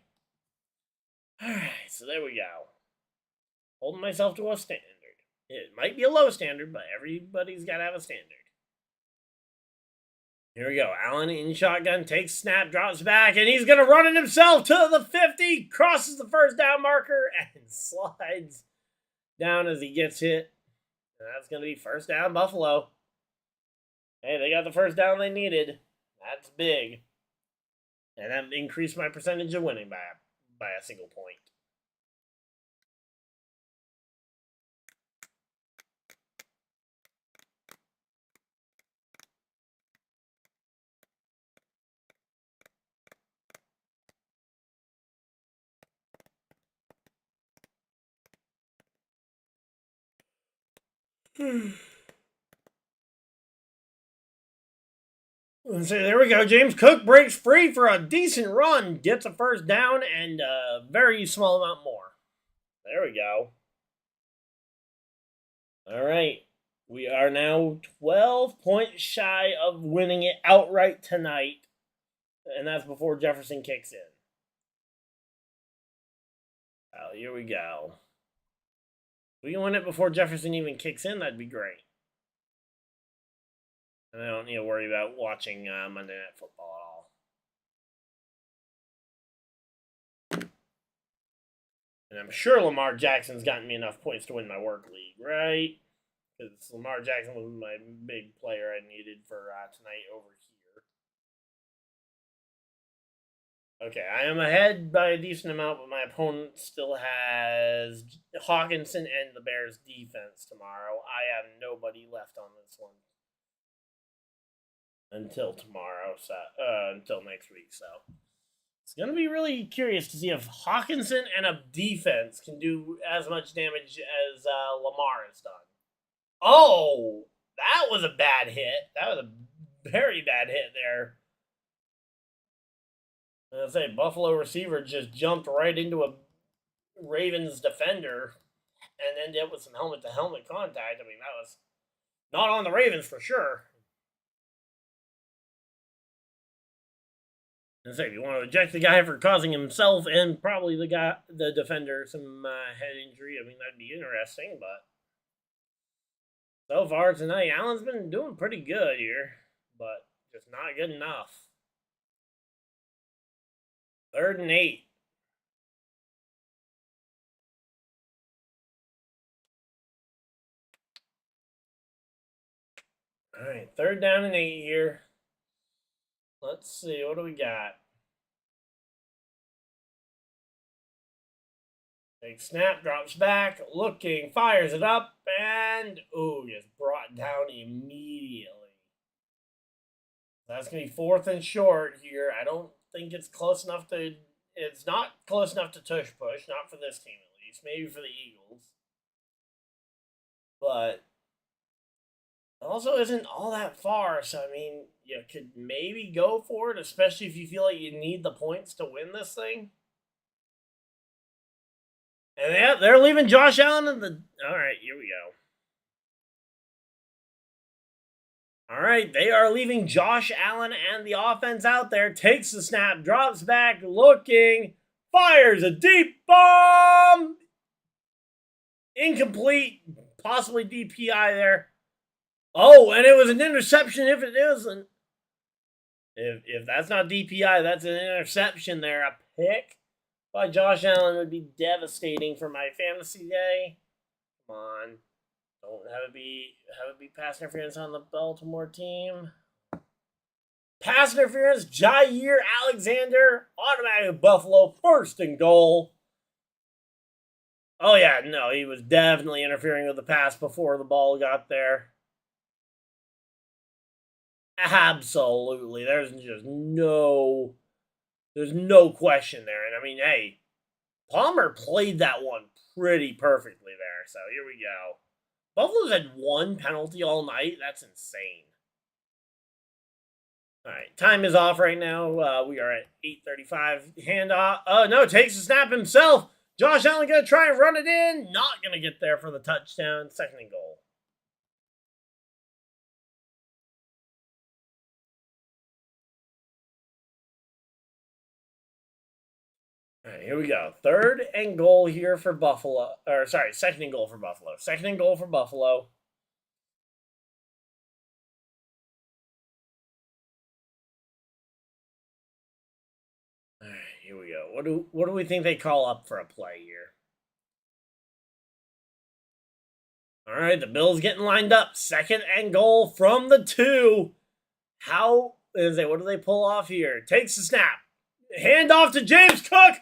Alright, so there we go. Holding myself to a standard. It might be a low standard, but everybody's got to have a standard. Here we go. Allen in shotgun, takes snap, drops back, and he's going to run it himself to the 50, crosses the first down marker, and slides down as he gets hit. And that's going to be first down Buffalo. Hey, they got the first down they needed. That's big. And that increased my percentage of winning by a single point. So there we go. James Cook breaks free for a decent run. Gets a first down and a very small amount more. There we go. All right. We are now 12 points shy of winning it outright tonight. And that's before Jefferson kicks in. Oh, here we go. If we can win it before Jefferson even kicks in, that'd be great. And I don't need to worry about watching Monday Night Football at all. And I'm sure Lamar Jackson's gotten me enough points to win my work league, right? Because Lamar Jackson was my big player I needed for tonight over here. Okay, I am ahead by a decent amount, but my opponent still has Hawkinson and the Bears defense tomorrow. I have nobody left on this one until tomorrow, so until next week. So it's gonna be really curious to see if Hawkinson and a defense can do as much damage as Lamar has done. Oh, That was a bad hit. That was a very bad hit there. I say Buffalo receiver just jumped right into a Ravens defender and ended up with some helmet to helmet contact. I mean, that was not on the Ravens for sure. I say, if you want to eject the guy for causing himself and probably the defender, some head injury, I mean, that'd be interesting. But so far tonight, Allen's been doing pretty good here, but just not good enough. 3rd and 8. All right, 3rd down and 8 here. Let's see, what do we got? Big snap, drops back, looking, fires it up, and gets brought down immediately. That's going to be 4th and short here. I don't think it's close enough to. It's not close enough to tush push, not for this team at least. Maybe for the Eagles. But also isn't all that far. So, I mean, you could maybe go for it, especially if you feel like you need the points to win this thing. And they're leaving Josh Allen in the. All right, here we go. All right, they are leaving Josh Allen and the offense out there. Takes the snap, drops back, looking, fires a deep bomb. Incomplete, possibly DPI there. Oh, and it was an interception if it isn't. If that's not DPI, that's an interception there. A pick by Josh Allen would be devastating for my fantasy day. Come on. Don't have it be pass interference on the Baltimore team. Pass interference, Jair Alexander, automatic Buffalo, 1st and goal. Oh yeah, no, he was definitely interfering with the pass before the ball got there. Absolutely. There's no question there. And I mean, hey, Palmer played that one pretty perfectly there. So here we go. Buffalo's had 1 penalty all night. That's insane. All right, time is off right now. We are at 8:35. Handoff. Oh no, takes the snap himself. Josh Allen gonna try and run it in. Not gonna get there for the touchdown. 2nd and goal. All right, here we go. 3rd and goal here for Buffalo. Or sorry, 2nd and goal for Buffalo. 2nd and goal for Buffalo. All right, here we go. What do we think they call up for a play here? All right, the Bills getting lined up. 2nd and goal from the 2. How is it? What do they pull off here? Takes the snap. Hand off to James Cook.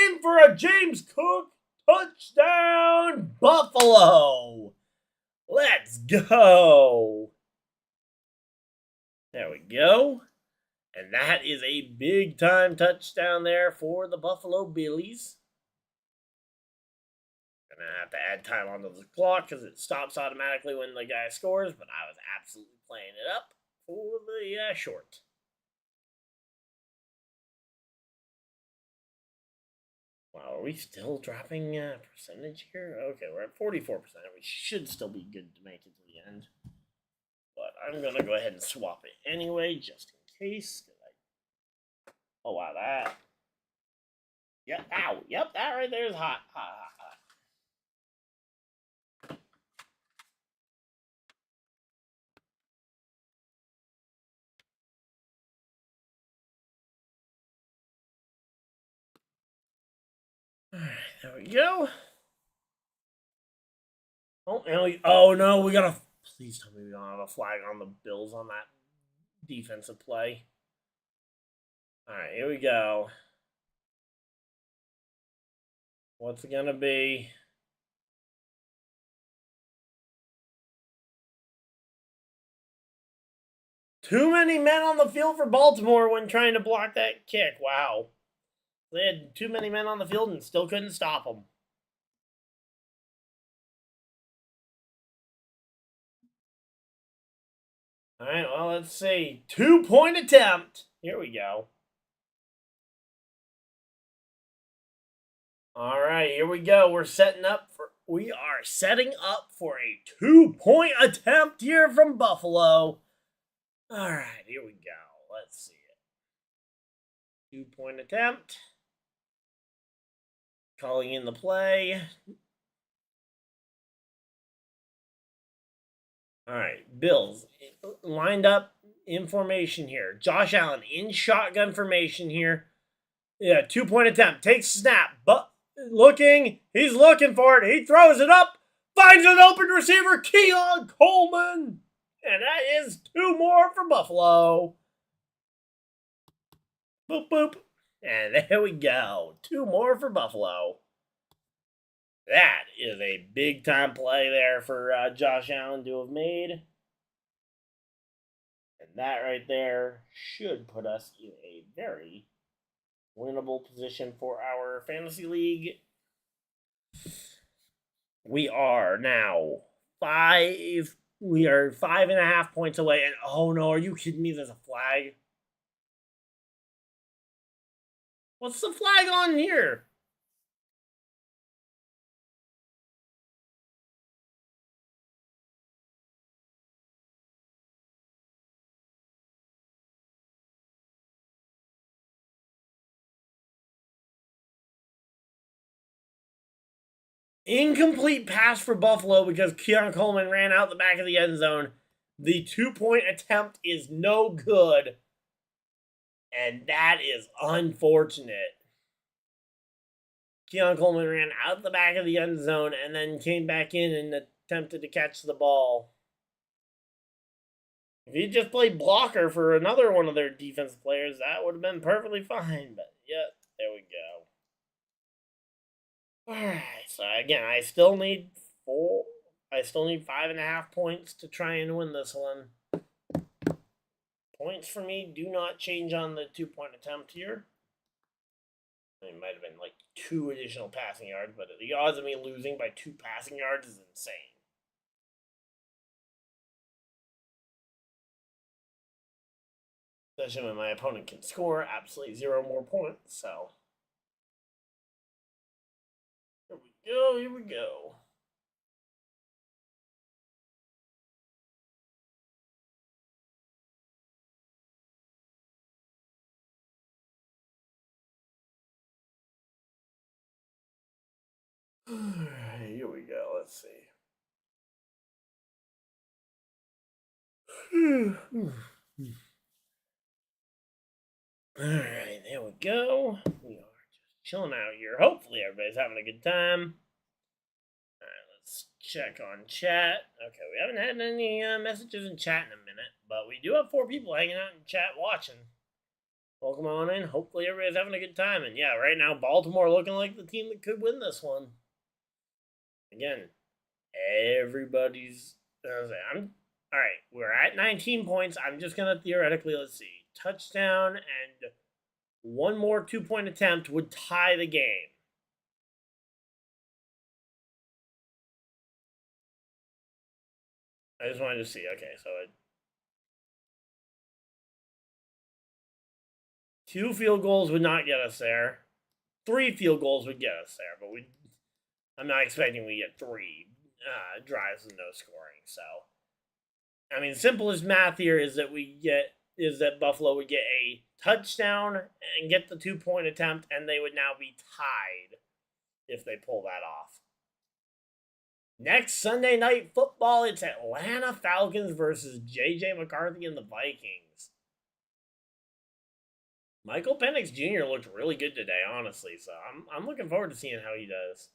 In for a James Cook touchdown, Buffalo. Let's go. There we go. And that is a big time touchdown there for the Buffalo Billies. Gonna have to add time onto the clock because it stops automatically when the guy scores, but I was absolutely playing it up for the short. Wow, are we still dropping percentage here? Okay, we're at 44%. We should still be good to make it to the end. But I'm going to go ahead and swap it anyway, just in case. Oh, wow, that. Yep, ow. Yep, that right there is hot. Hot. All right, there we go. Oh no, we got a. Please tell me we don't have a flag on the Bills on that defensive play. All right, here we go. What's it gonna be? Too many men on the field for Baltimore when trying to block that kick. Wow. They had too many men on the field and still couldn't stop them. All right, well, let's see. 2-point attempt. Here we go. All right, here we go. We are setting up for a 2-point attempt here from Buffalo. All right, here we go. Let's see it. 2-point attempt. Calling in the play. All right, Bills lined up in formation here. Josh Allen in shotgun formation here. Yeah, 2-point attempt. Takes snap, but he's looking for it. He throws it up, finds an open receiver, Keon Coleman. And that is 2 more for Buffalo. Boop, boop. And there we go. 2 more for Buffalo. That is a big time play there for Josh Allen to have made. And that right there should put us in a very winnable position for our fantasy league. We are now 5.5 points away. And oh no, are you kidding me? There's a flag. What's the flag on here? Incomplete pass for Buffalo because Keon Coleman ran out the back of the end zone. The 2-point attempt is no good. And that is unfortunate. Keon Coleman ran out the back of the end zone and then came back in and attempted to catch the ball. If he just played blocker for another one of their defensive players, that would have been perfectly fine. But yeah, there we go. Alright, so again, I still need 5.5 points to try and win this one. Points for me do not change on the 2-point attempt here. It might have been like 2 additional passing yards, but the odds of me losing by 2 passing yards is insane. Especially when my opponent can score absolutely 0 more points, so. Here we go. Alright, here we go. Let's see. Alright, there we go. We are just chilling out here. Hopefully everybody's having a good time. Alright, let's check on chat. Okay, we haven't had any messages in chat in a minute, but we do have 4 people hanging out in chat watching. Welcome on in. Hopefully everybody's having a good time. And yeah, right now Baltimore looking like the team that could win this one. Again, everybody's. Alright, we're at 19 points. I'm just going to theoretically, let's see. Touchdown and 1 more 2-point attempt would tie the game. I just wanted to see. Okay, so 2 field goals would not get us there. 3 field goals would get us there, but I'm not expecting we get 3 drives and no scoring. So, I mean, simplest math here is that Buffalo would get a touchdown and get the 2-point attempt, and they would now be tied if they pull that off. Next Sunday Night Football, it's Atlanta Falcons versus J.J. McCarthy and the Vikings. Michael Penix Jr. looked really good today, honestly, so I'm looking forward to seeing how he does.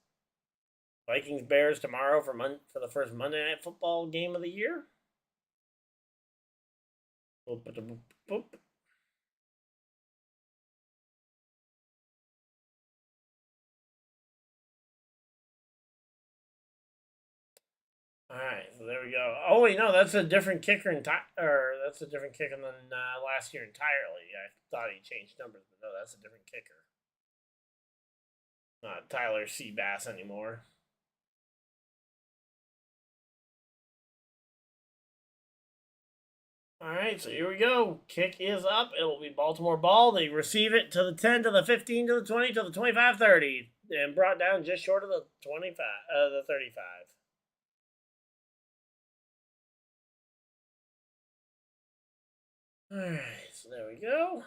Vikings Bears tomorrow for the first Monday Night Football game of the year. Boop, boop, boop. All right, so there we go. Oh wait, no, that's a different kicker that's a different kicker than last year entirely. I thought he changed numbers, but no, that's a different kicker. Not Tyler Seabass anymore. All right, so here we go. Kick is up. It will be Baltimore ball. They receive it to the 10, to the 15, to the 20, to the 25, 30, and brought down just short of the 25, the 35. All right, so there we go.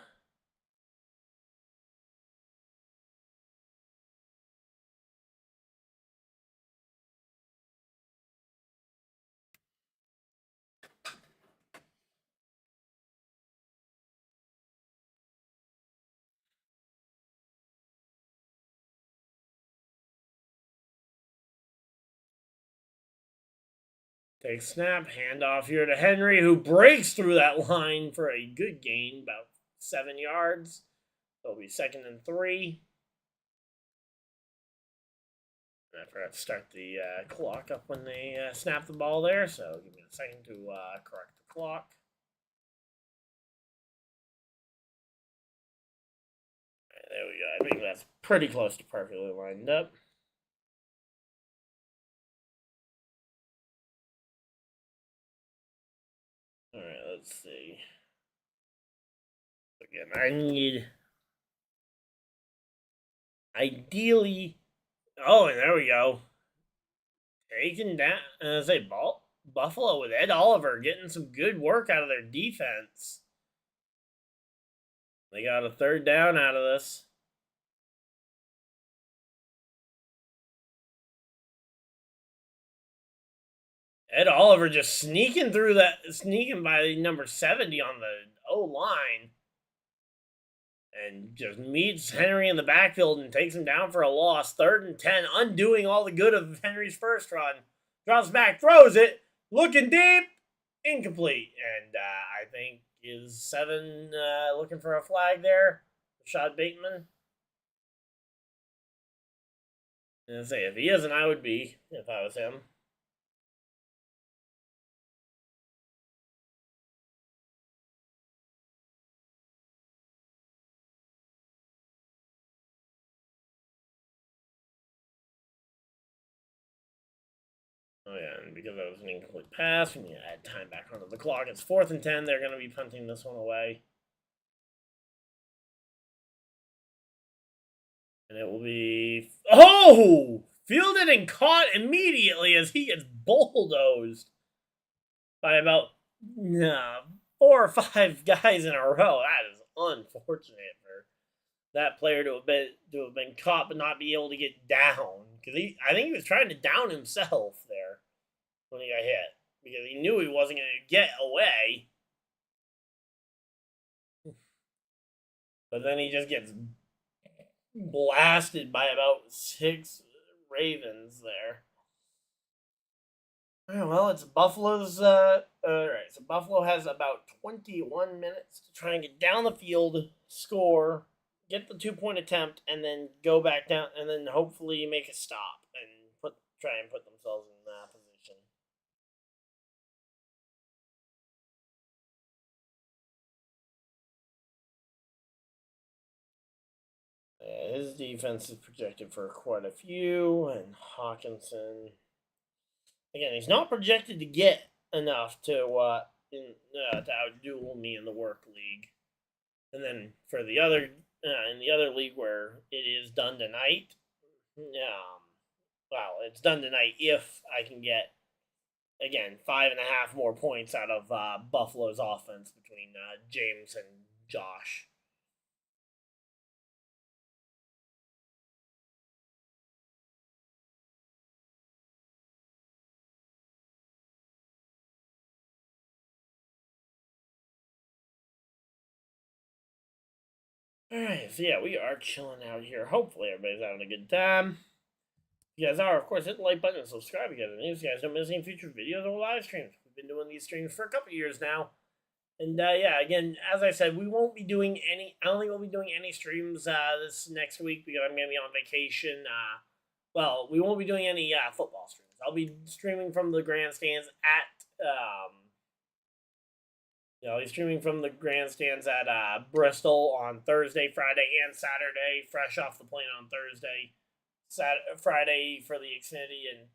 Take snap, handoff here to Henry, who breaks through that line for a good gain, about 7 yards. It'll be 2nd and 3. I forgot to start the clock up when they snap the ball there, so give me a second to correct the clock. Right, there we go. I think that's pretty close to perfectly lined up. All right, let's see. Again, I need ideally. Oh, and there we go. Taking down. I say Buffalo with Ed Oliver getting some good work out of their defense. They got a 3rd down out of this. Ed Oliver just sneaking by number 70 on the O line. And just meets Henry in the backfield and takes him down for a loss. 3rd and 10, undoing all the good of Henry's first run. Drops back, throws it, looking deep, incomplete. And I think is 7 looking for a flag there. Rashad Bateman. And I say, if he isn't, I would be, if I was him. Oh, yeah, and because that was an incomplete pass, we need to add time back onto the clock. It's 4th and 10. They're going to be punting this one away. And it will be. Oh! Fielded and caught immediately as he gets bulldozed by about 4 or 5 guys in a row. That is unfortunate for that player to have been caught but not be able to get down, because I think he was trying to down himself there when he got hit, because he knew he wasn't going to get away. But then he just gets blasted by about 6 Ravens there. Well, it's Buffalo's. All right, so Buffalo has about 21 minutes to try and get down the field, score, get the 2-point attempt, and then go back down, and then hopefully make a stop and try and put themselves in that position. His defense is projected for quite a few, and Hawkinson. Again, he's not projected to get enough to outduel me in the work league. And then for the other in the other league where it is done tonight, well, it's done tonight if I can get again 5.5 more points out of Buffalo's offense between James and Josh. Alright, so yeah, we are chilling out here. Hopefully everybody's having a good time. If you guys are, of course, hit the like button and subscribe. You guys are new, so you guys don't miss any future videos or live streams. We've been doing these streams for a couple years now. And yeah, again, as I said, we won't be doing any. I don't think we'll be doing any streams this next week because I'm going to be on vacation. Well, we won't be doing any football streams. I'll be streaming from the grandstands at. I'll be streaming from the grandstands at Bristol on Thursday, Friday, and Saturday. Fresh off the plane on Thursday, Friday for the Xfinity, and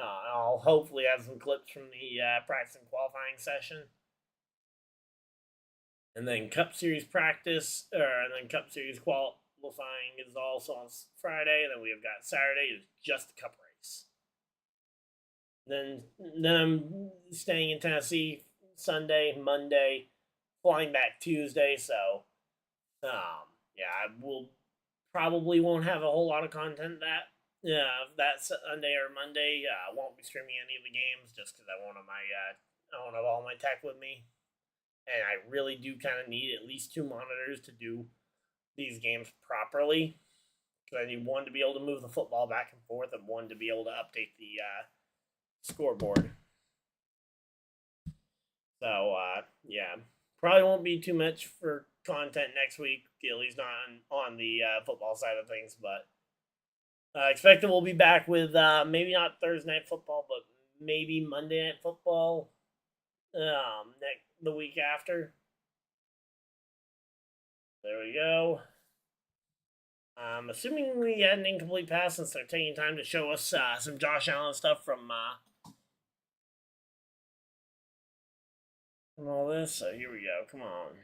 I'll hopefully have some clips from the practice and qualifying session. And then Cup Series practice, and then Cup Series qualifying is also on Friday. And then we have got Saturday is just the Cup race. Then I'm staying in Tennessee Sunday, Monday, flying back Tuesday. So, yeah, I will probably won't have a whole lot of content that Sunday or Monday. I won't be streaming any of the games just because I won't have all my tech with me, and I really do kind of need at least 2 monitors to do these games properly. Because I need one to be able to move the football back and forth, and one to be able to update the scoreboard. So yeah, probably won't be too much for content next week. At least not on the football side of things, but expect that we'll be back with maybe not Thursday night football, but maybe Monday night football. The week after. There we go. I'm assuming we had an incomplete pass since they're taking time to show us some Josh Allen stuff from all this. So here we go. Come on.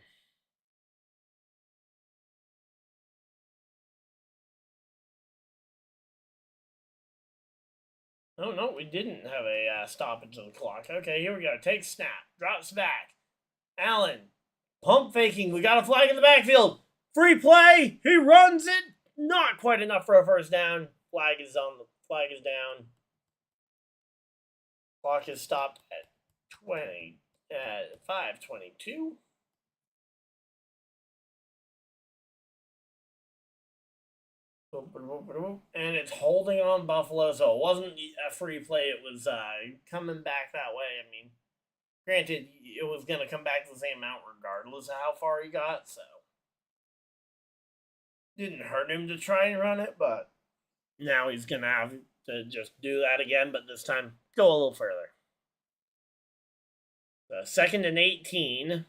Oh, no, we didn't have a stoppage of the clock. Okay, here we go. Take snap. Drops back. Allen. Pump faking. We got a flag in the backfield. Free play. He runs it. Not quite enough for a first down. Flag is down. Clock is stopped at 5:22. And it's holding on Buffalo, so it wasn't a free play. It was coming back that way. I mean, granted, it was going to come back to the same amount regardless of how far he got, so didn't hurt him to try and run it, but now he's going to have to just do that again, but this time go a little further. So 2nd and 18.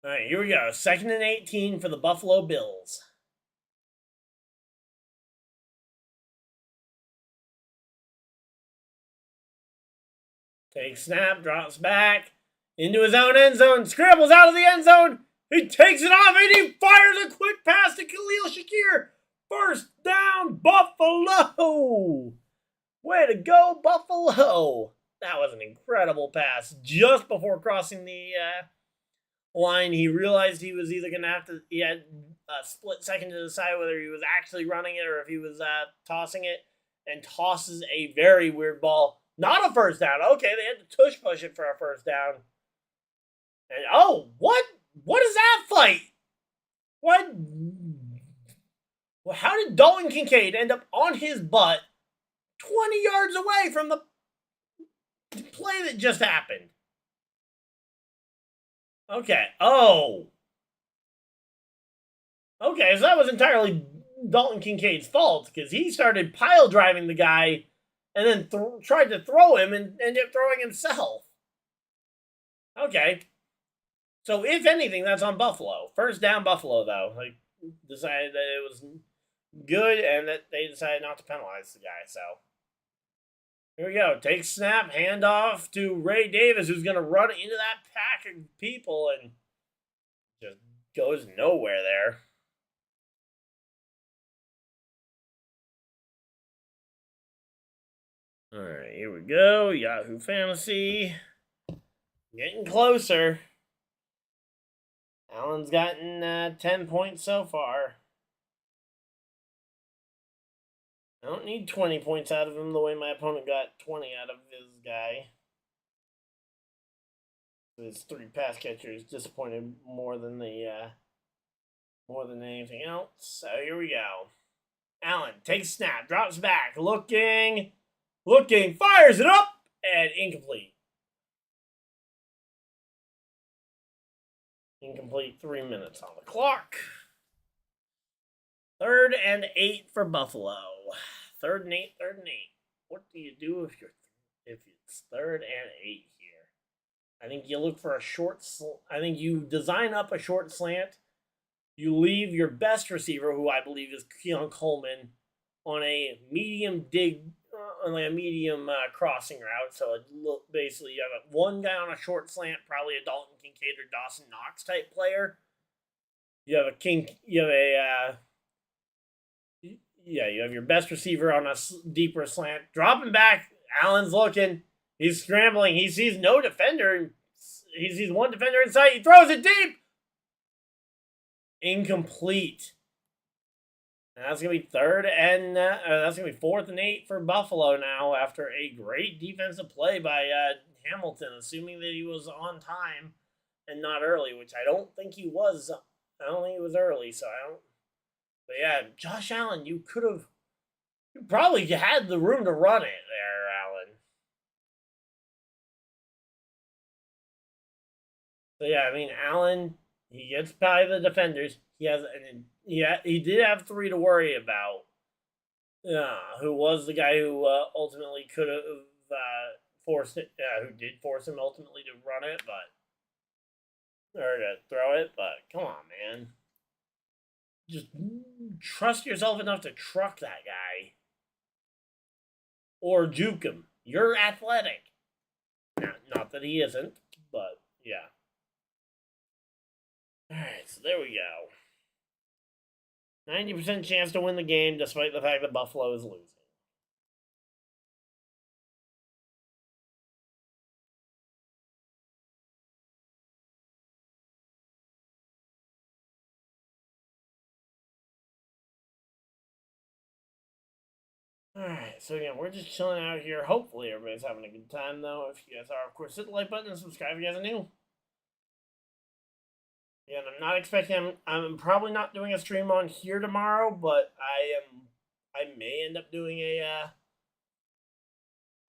All right, here we go. 2nd and 18 for the Buffalo Bills. Takes snap, drops back into his own end zone, scrambles out of the end zone. He takes it off and he fires a quick pass to Khalil Shakir. First down, Buffalo. Way to go, Buffalo. That was an incredible pass. Just before crossing the line, he realized he was either going to have to, he had a split second to decide whether he was actually running it or if he was tossing it, and tosses a very weird ball. Not a first down. Okay, they had to tush push it for a first down. And what? What is that fight? What? Well, how did Dalton Kincaid end up on his butt 20 yards away from the play that just happened? Okay. Okay, so that was entirely Dalton Kincaid's fault because he started pile driving the guy and then tried to throw him and ended up throwing himself. Okay. So, if anything, that's on Buffalo. First down, Buffalo, though. Like, decided that it was good and that they decided not to penalize the guy, so. Here we go. Take snap, handoff to Ray Davis, who's going to run into that pack of people and just goes nowhere there. All right, here we go. Yahoo Fantasy. Getting closer. Allen's gotten 10 points so far. I don't need 20 points out of him the way my opponent got 20 out of his guy. His 3 pass catchers disappointed more than anything else. So here we go. Allen takes snap, drops back, looking, fires it up, and incomplete. Incomplete, 3 minutes on the clock. 3rd and 8 for Buffalo. 3rd and 8. What do you do if it's 3rd and 8 here? I think you look for a short. I think you design up a short slant. You leave your best receiver, who I believe is Keon Coleman, on a medium dig on like a medium crossing route. So basically, you have one guy on a short slant, probably a Dalton Kincaid or Dawson Knox type player. You have a You have a you have your best receiver on a deeper slant, dropping back. Allen's looking. He's scrambling. He sees no defender. He sees one defender in sight. He throws it deep. Incomplete. And that's going to be that's going to be 4th and 8 for Buffalo now after a great defensive play by Hamilton, assuming that he was on time and not early, which I don't think he was. I don't think he was early, so I don't. But yeah, Josh Allen, you probably had the room to run it there, Allen. So yeah, I mean, Allen, he gets by the defenders. He did have 3 to worry about. Who was the guy who ultimately could have forced it? Who did force him ultimately to run it, or to throw it? But come on, man, just trust yourself enough to truck that guy or juke him. You're athletic. Not that he isn't, but yeah. All right, so there we go. 90% chance to win the game, despite the fact that Buffalo is losing. Alright, so again, we're just chilling out here. Hopefully everybody's having a good time, though. If you guys are, of course, hit the like button and subscribe if you guys are new. Yeah, and I'm not expecting. I'm probably not doing a stream on here tomorrow, but I may end up doing a.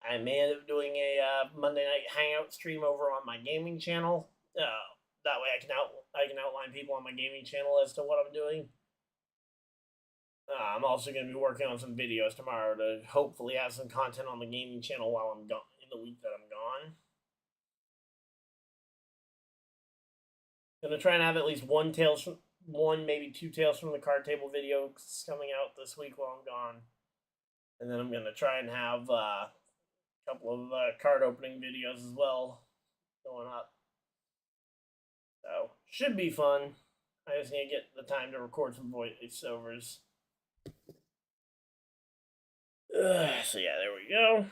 I may end up doing a Monday night hangout stream over on my gaming channel. That way, I can outline people on my gaming channel as to what I'm doing. I'm also going to be working on some videos tomorrow to hopefully have some content on the gaming channel while I'm gone in the week that I'm gone. Gonna try and have at least one, maybe 2 Tales from the Card Table videos coming out this week while I'm gone, and then I'm gonna try and have a couple of card opening videos as well going up. So should be fun. I just need to get the time to record some voiceovers. So yeah, there we go.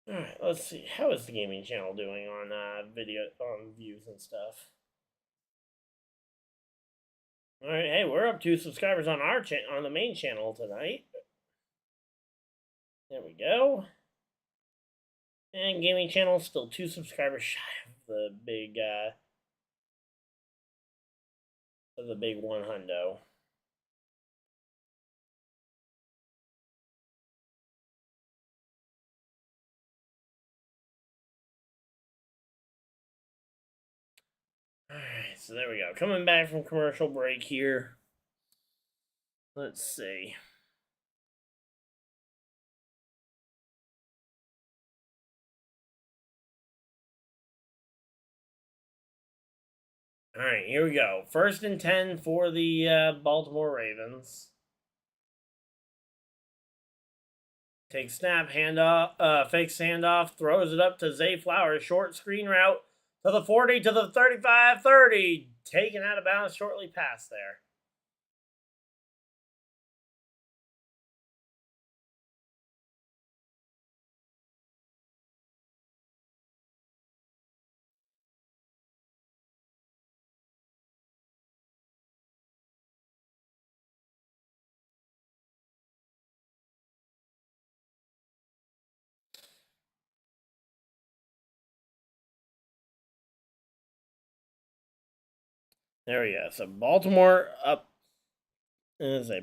Alright, let's see. How is the gaming channel doing on views and stuff? Alright, hey, we're up to subscribers on on the main channel tonight. There we go. And gaming channel still 2 subscribers shy of the big 100. Alright, so there we go. Coming back from commercial break here. Let's see. Alright, here we go. 1st and 10 for the Baltimore Ravens. Takes snap, handoff, fakes handoff, throws it up to Zay Flowers. Short screen route to the 40, to the 35, 30. Taken out of bounds shortly past there. There we go. So Baltimore up.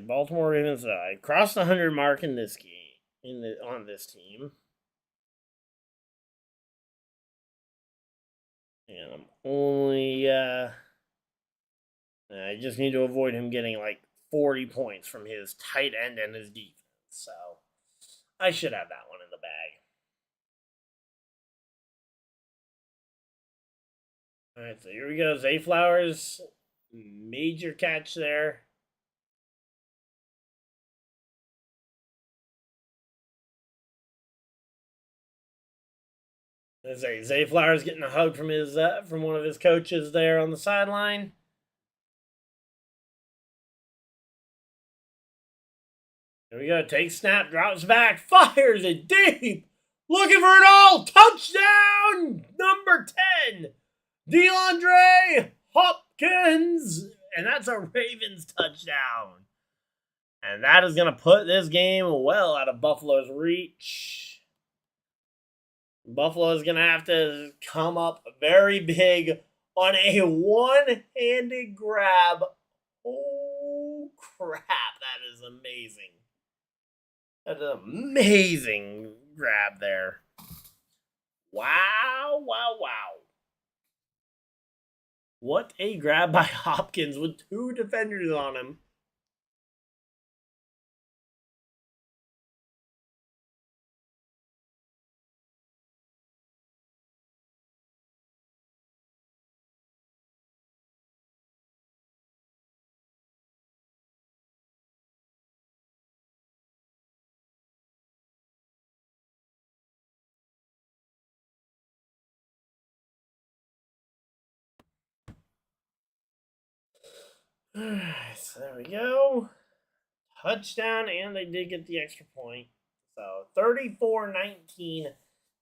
Baltimore Ravens crossed the 100 mark in this game. on this team. And I'm only I just need to avoid him getting like 40 points from his tight end and his defense. So I should have that one in the bag. All right, so here we go. Zay Flowers, major catch there. Zay Flowers getting a hug from his from one of his coaches there on the sideline. Here we go. Takes snap, drops back, fires it deep. Looking for it all. Touchdown number 10. DeAndre Hopkins. And that's a Ravens touchdown. And that is going to put this game well out of Buffalo's reach. Buffalo is going to have to come up very big on a one-handed grab. Oh, crap. That is amazing. That's an amazing grab there. Wow, wow, wow. What a grab by Hopkins with two defenders on him. Alright, so there we go. Touchdown, and they did get the extra point. So 34-19.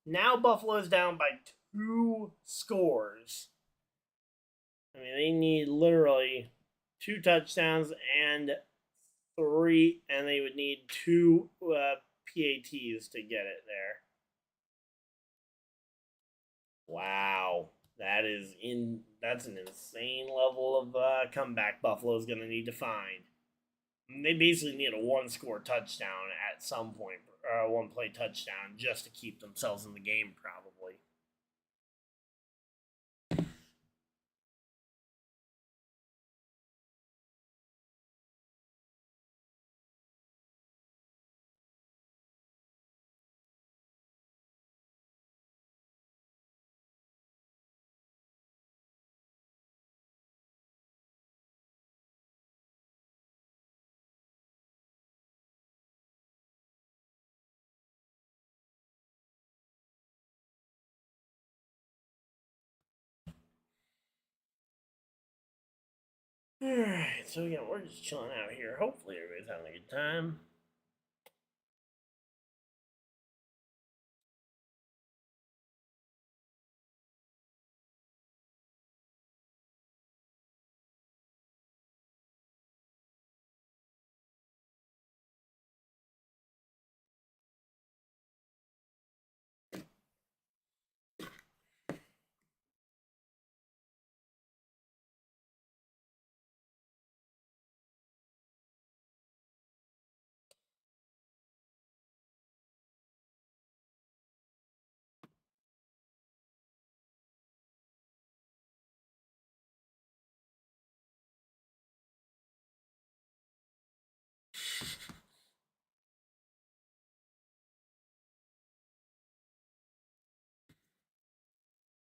Now Buffalo's down by 2 scores. I mean, they need literally 2 touchdowns and 3, and they would need 2 PATs to get it there. Wow. That's an insane level of comeback Buffalo's going to need to find. They basically need a 1-score touchdown at some point, or a 1-play touchdown, just to keep themselves in the game, probably. Alright, so again, we're just chilling out here. Hopefully everybody's having a good time.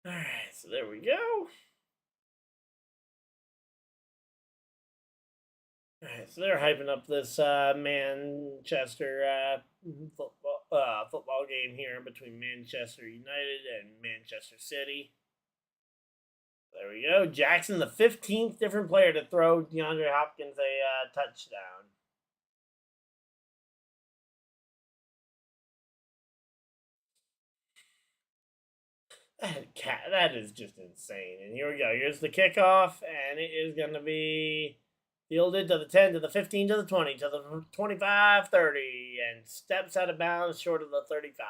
Alright, so there we go. Alright, so they're hyping up this Manchester football game here between Manchester United and Manchester City. There we go. Jackson, the 15th different player to throw DeAndre Hopkins a touchdown. That is just insane. And here we go. Here's the kickoff, and it is going to be fielded to the 10, to the 15, to the 20, to the 25, 30, and steps out of bounds short of the 35.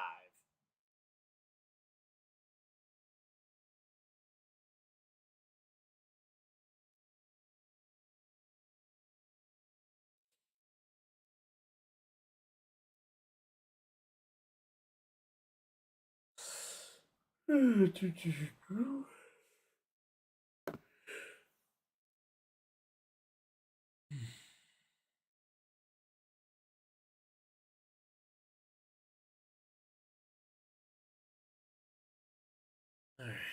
Alright,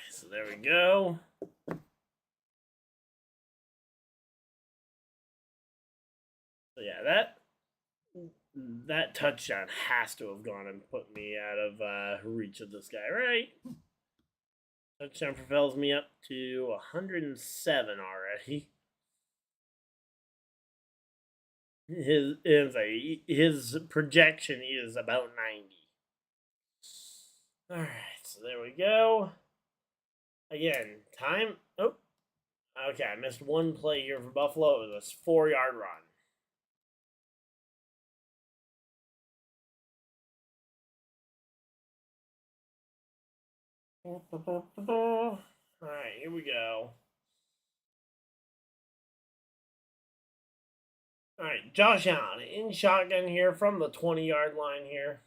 so there we go. So yeah, that touchdown has to have gone and put me out of reach of this guy, right? Touchdown propels me up to 107 already. His projection is about 90. All right, so there we go. Again, time. Oh, okay. I missed one play here for Buffalo. It was a 4-yard run. All right, here we go. All right, Josh Allen in shotgun here from the 20-yard line here.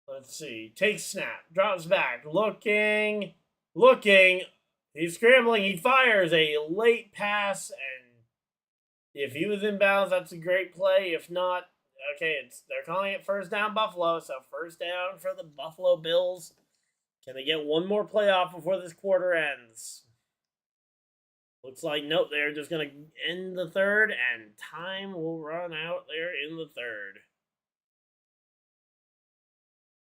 Let's see. Takes snap, drops back, looking. He's scrambling. He fires a late pass, and if he was in bounds, that's a great play. If not, okay, they're calling it first down Buffalo, so first down for the Buffalo Bills. Can they get one more playoff before this quarter ends? Looks like nope, they're just gonna end the third, and time will run out there in the third.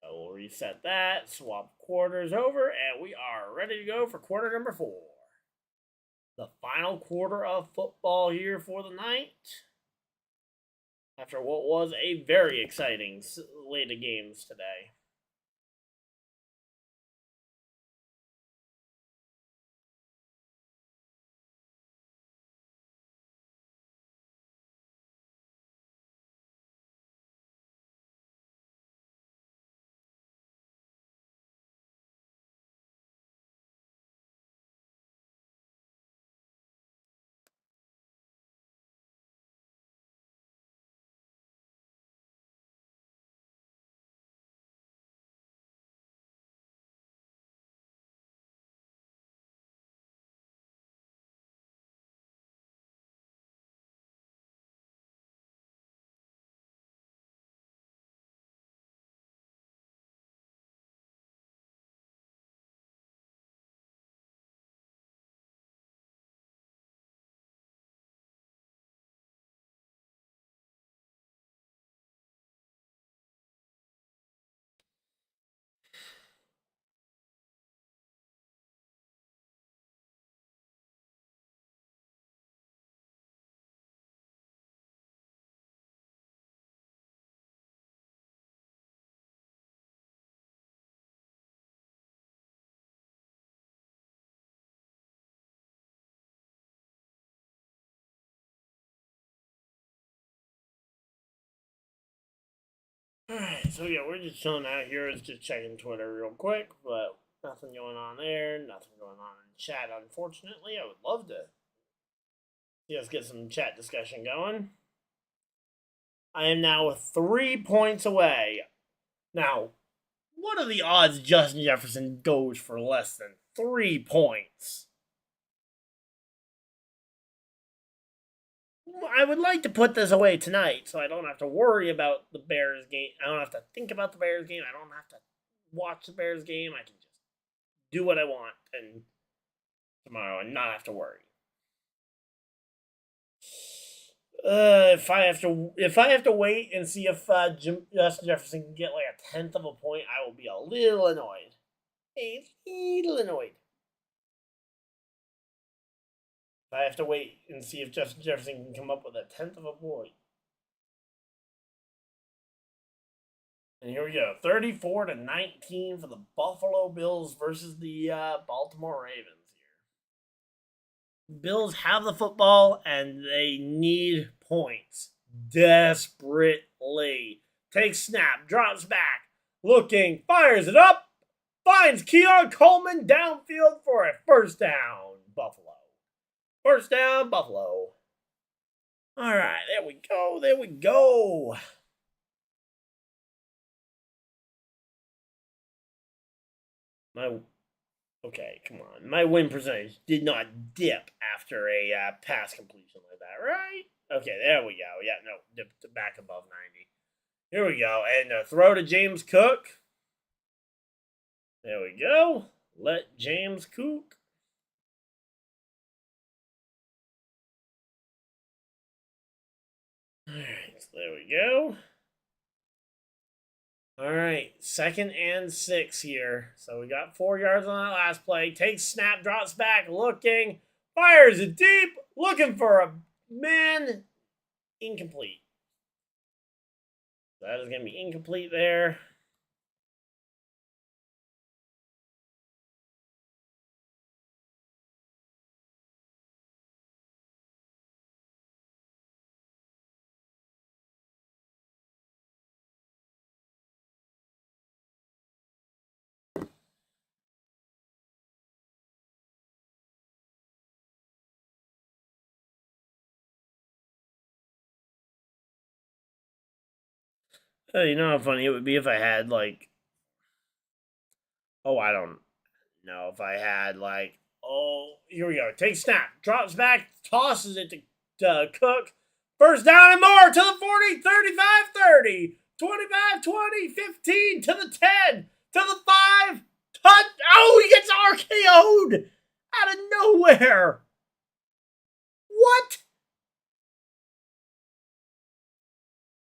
So we'll reset that, swap quarters over, and we are ready to go for quarter number 4. The final quarter of football here for the night. After what was a very exciting slate of games today. Alright, so yeah, we're just chilling out here. It's just checking Twitter real quick, but nothing going on there. Nothing going on in chat, unfortunately. I would love to see us get some chat discussion going. I am now 3 points away. Now, what are the odds Justin Jefferson goes for less than 3 points? I would like to put this away tonight so I don't have to worry about the Bears game. I don't have to think about the Bears game. I don't have to watch the Bears game. I can just do what I want and tomorrow and not have to worry. If I have to wait and see if Justin Jefferson can get like a tenth of a point, I will be a little annoyed. A little annoyed. If I have to wait and see if Justin Jefferson can come up with a tenth of a point. And here we go, 34-19 for the Buffalo Bills versus the Baltimore Ravens. Bills have the football and they need points desperately. Takes snap, drops back, looking, fires it up, finds Keon Coleman downfield for a first down, Buffalo. First down, Buffalo. All right, there we go. There we go. Okay, come on. My win percentage did not dip after a pass completion like that, right? Okay, there we go. Yeah, no, dipped back above 90. Here we go. And throw to James Cook. There we go. Let James Cook. All right, so there we go. All right, 2nd and 6 here. So we got 4 yards on that last play. Takes snap, drops back, looking, fires it deep, looking for a man. Incomplete. That is going to be incomplete there. You know how funny it would be if I had like, I don't know if I had like, here we go. Takes snap, drops back, tosses it to Cook. First down and more to the 40, 35, 30, 25, 20, 15, to the 10, to the 5. He gets RKO'd out of nowhere. What?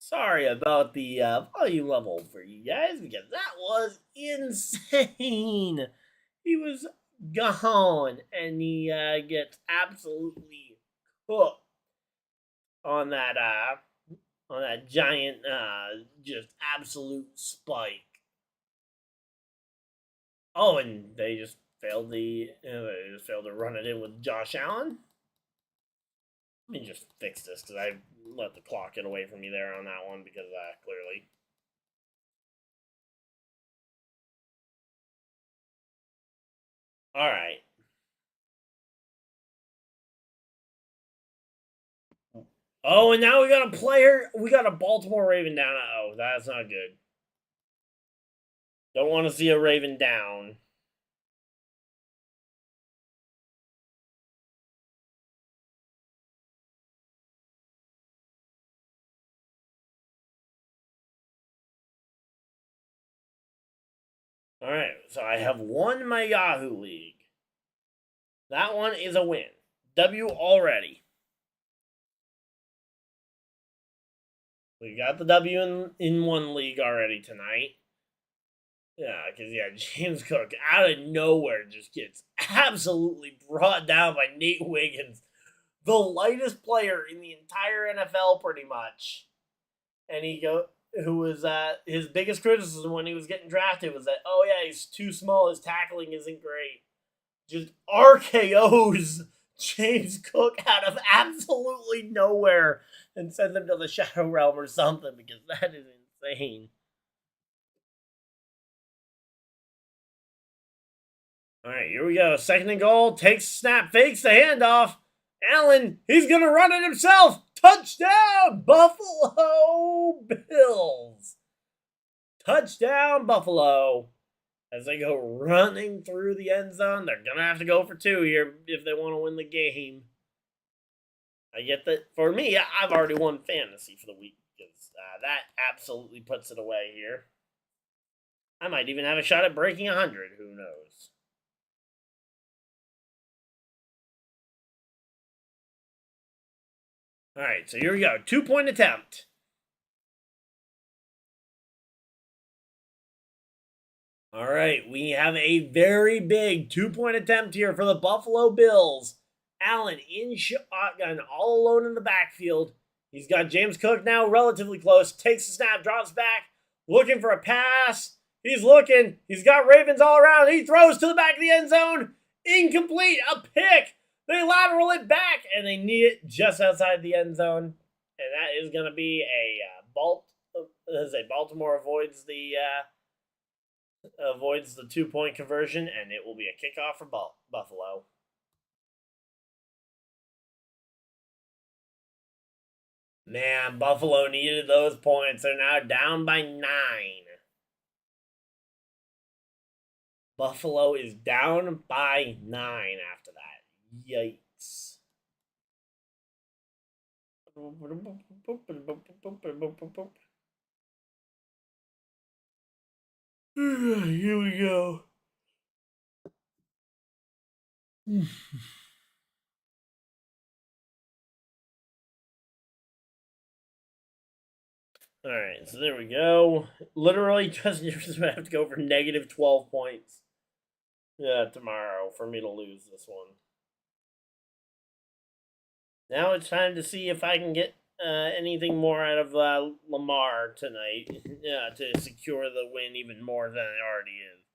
Sorry about the volume level for you guys because that was insane. He was gone and he gets absolutely cooked on that giant just absolute spike. Oh, and they just failed to run it in with Josh Allen. Let me just fix this because I let the clock get away from me there on that one because clearly. All right. Oh, and now we got a player. We got a Baltimore Raven down. Oh, that's not good. Don't want to see a Raven down. All right, so I have won my Yahoo League. That one is a win. W already. We got the W in one league already tonight. Yeah, because, James Cook out of nowhere just gets absolutely brought down by Nate Wiggins, the lightest player in the entire NFL, pretty much. And who was his biggest criticism when he was getting drafted was that, he's too small, his tackling isn't great. Just RKO's James Cook out of absolutely nowhere and sends him to the Shadow Realm or something because that is insane. All right, here we go. 2nd and goal. Takes snap, fakes the handoff. Allen, he's going to run it himself. Touchdown, Buffalo Bills. Touchdown, Buffalo. As they go running through the end zone, they're going to have to go for 2 here if they want to win the game. I get that. For me, I've already won fantasy for the week because that absolutely puts it away here. I might even have a shot at breaking 100. Who knows? All right, so here we go. 2-point attempt. All right, we have a very big 2-point attempt here for the Buffalo Bills. Allen in shotgun, all alone in the backfield. He's got James Cook now relatively close. Takes the snap, drops back, looking for a pass. He's looking. He's got Ravens all around. He throws to the back of the end zone. Incomplete. A pick. They lateral it back, and they need it just outside the end zone. And that is going to be Baltimore avoids the 2-point conversion, and it will be a kickoff for Buffalo. Man, Buffalo needed those points. They're now down by 9. Buffalo is down by 9 after that. Yikes. Here we go. All right, so there we go. Literally, Justin Jefferson would have to go for negative 12 points tomorrow for me to lose this one. Now it's time to see if I can get anything more out of Lamar tonight to secure the win even more than it already is.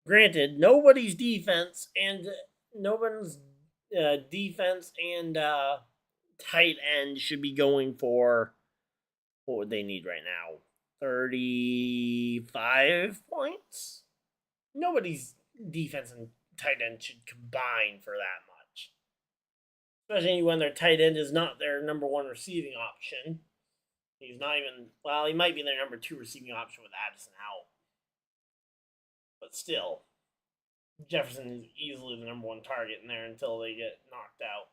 Granted, nobody's defense and tight end should be going for what would they need right now? 35 points? Nobody's defense and tight end should combine for that much. Especially when their tight end is not their number one receiving option. He's not even, well, he might be their number two receiving option with Addison out. But still, Jefferson is easily the number one target in there until they get knocked out.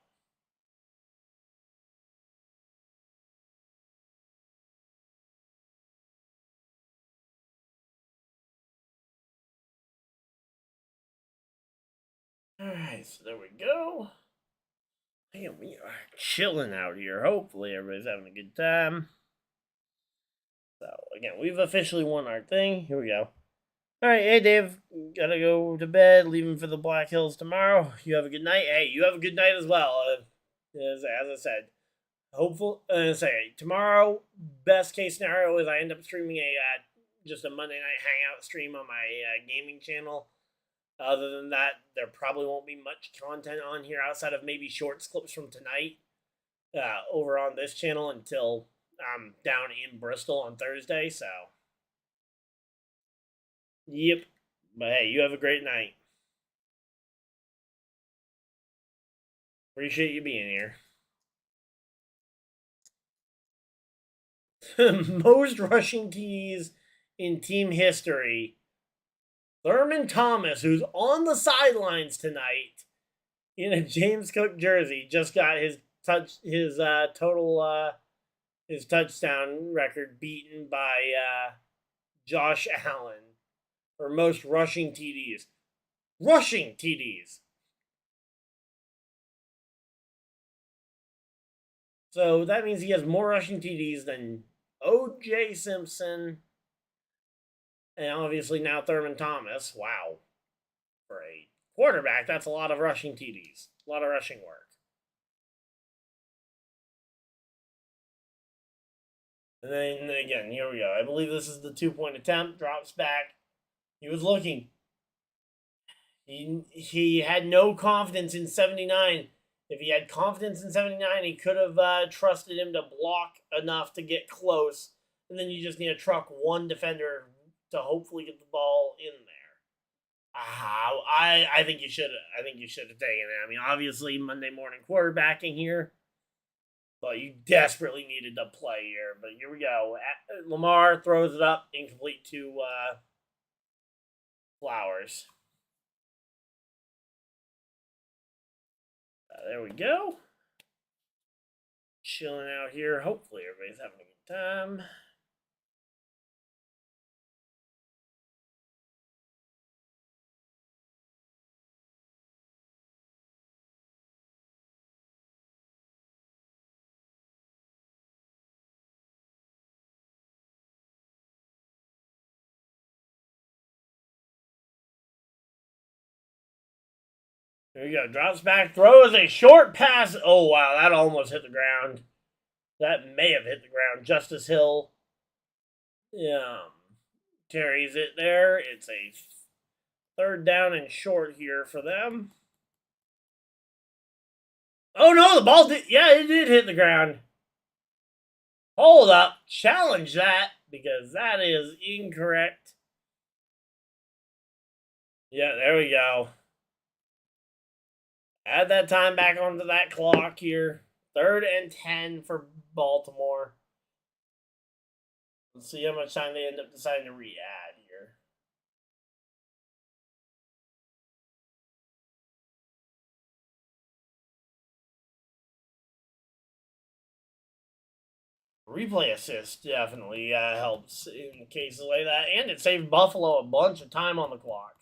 Alright, so there we go. Man, we are chilling out here. Hopefully, everybody's having a good time. So, again, we've officially won our thing. Here we go. Alright, hey, Dave. Gotta go to bed. Leaving for the Black Hills tomorrow. You have a good night. Hey, you have a good night as well. As I said, hopeful. Tomorrow, best case scenario is I end up streaming just a Monday night hangout stream on my gaming channel. Other than that, there probably won't be much content on here outside of maybe shorts clips from tonight over on this channel until I'm down in Bristol on Thursday. So, yep. But hey, you have a great night. Appreciate you being here. Most rushing TDs in team history. Thurman Thomas, who's on the sidelines tonight in a James Cook jersey, just got his touchdown record beaten by Josh Allen for most rushing TDs. Rushing TDs. So that means he has more rushing TDs than O.J. Simpson. And obviously now Thurman Thomas. Wow. For a quarterback, that's a lot of rushing TDs. A lot of rushing work. And then again, here we go. I believe this is the 2-point attempt. Drops back. He was looking. He had no confidence in 79. If he had confidence in 79, he could have trusted him to block enough to get close. And then you just need to truck one defender to hopefully get the ball in there. I think you should. I think you should have taken it. I mean, obviously Monday morning quarterbacking here, but you desperately needed to play here. But here we go. Lamar throws it up, incomplete to Flowers. There we go. Chilling out here. Hopefully everybody's having a good time. There you go. Drops back, throws a short pass. Oh, wow. That almost hit the ground. That may have hit the ground. Justice Hill carries it there. It's a third down and short here for them. Oh, no. The ball did. Yeah, it did hit the ground. Hold up. Challenge that because that is incorrect. Yeah, there we go. Add that time back onto that clock here. 3rd and 10 for Baltimore. Let's see how much time they end up deciding to re-add here. Replay assist definitely helps in cases like that, and it saved Buffalo a bunch of time on the clock.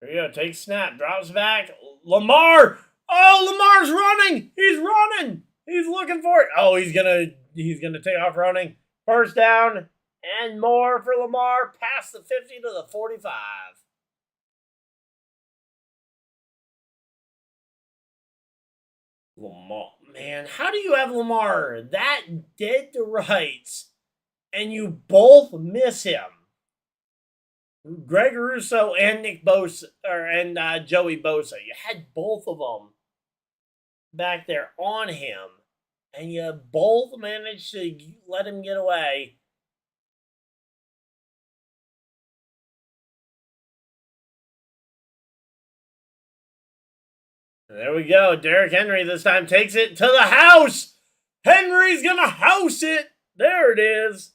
Here you go, takes snap, drops back. Lamar! Oh, Lamar's running! He's running! He's looking for it. Oh, he's gonna take off running. First down and more for Lamar, past the 50 to the 45. Lamar, man, how do you have Lamar that dead to rights and you both miss him? Greg Russo and Nick Bosa, and Joey Bosa. You had both of them back there on him, and you both managed to let him get away. There we go. Derrick Henry this time takes it to the house. Henry's gonna house it. There it is.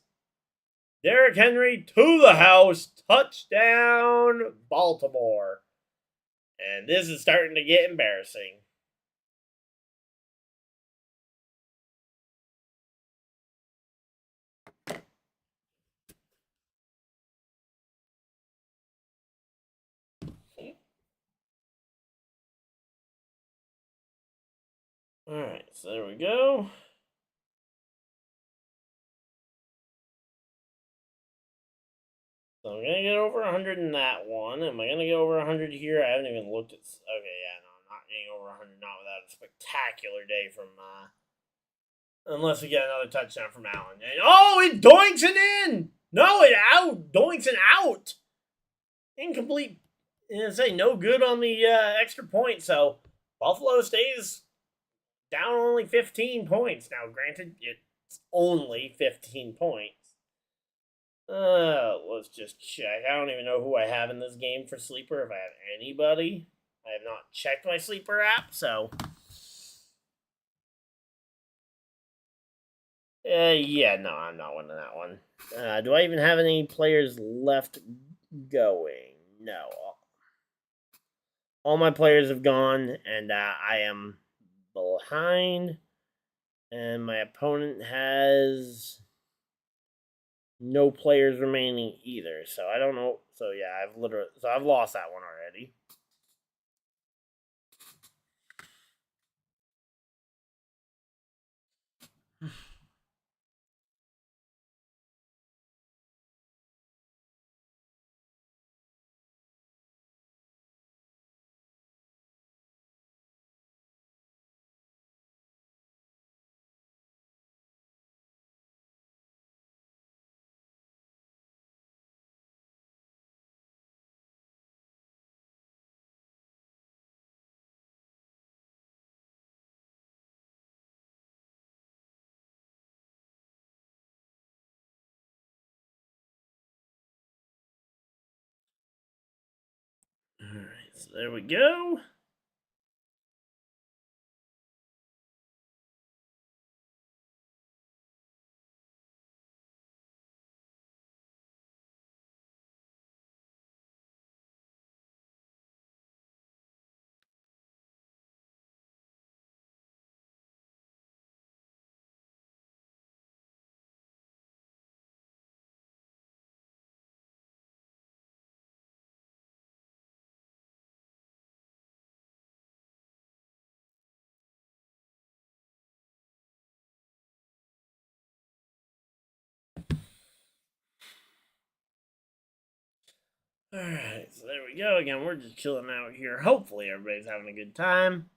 Derrick Henry to the house. Touchdown, Baltimore. And this is starting to get embarrassing. Alright, so there we go. So I'm going to get over 100 in that one. Am I going to get over 100 here? I haven't even looked at... Okay, yeah, no, I'm not getting over 100. Not without a spectacular day from... unless we get another touchdown from Allen. And, oh, it doinks it in! No, it out! Doinks it out! Incomplete. Say no good on the extra point, so Buffalo stays down only 15 points. Now, granted, it's only 15 points. Let's just check. I don't even know who I have in this game for sleeper. If I have anybody, I have not checked my sleeper app. So, yeah, no, I'm not winning that one. Do I even have any players left going? No, all my players have gone, and I am behind. And my opponent has no players remaining either. So I don't know. So yeah, I've lost that one already. Alright, so there we go. Alright, so there we go. Again, we're just chilling out here. Hopefully, everybody's having a good time.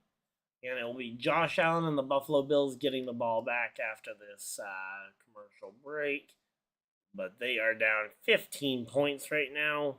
And it'll be Josh Allen and the Buffalo Bills getting the ball back after this commercial break. But they are down 15 points right now.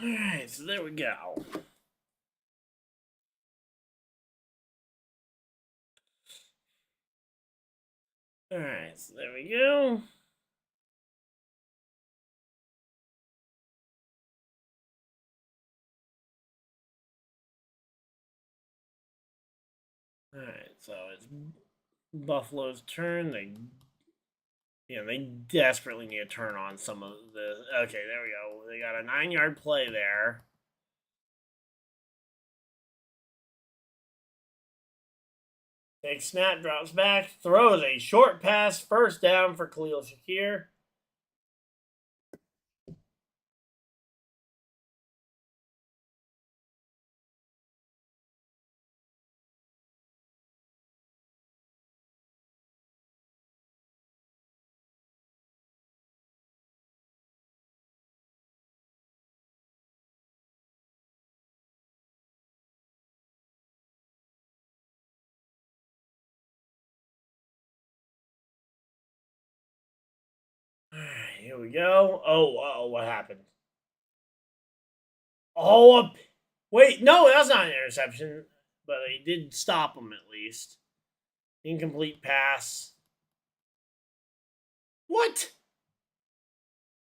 Alright, so there we go. Alright, so there we go. Alright, so it's Buffalo's turn. They desperately need to turn on some of the. Okay, there we go. They got a 9-yard play there. Takes snap, drops back, throws a short pass, first down for Khalil Shakir. Alright, here we go. Oh, what happened? Oh, wait, no, that's not an interception, but they did stop him at least. Incomplete pass. What?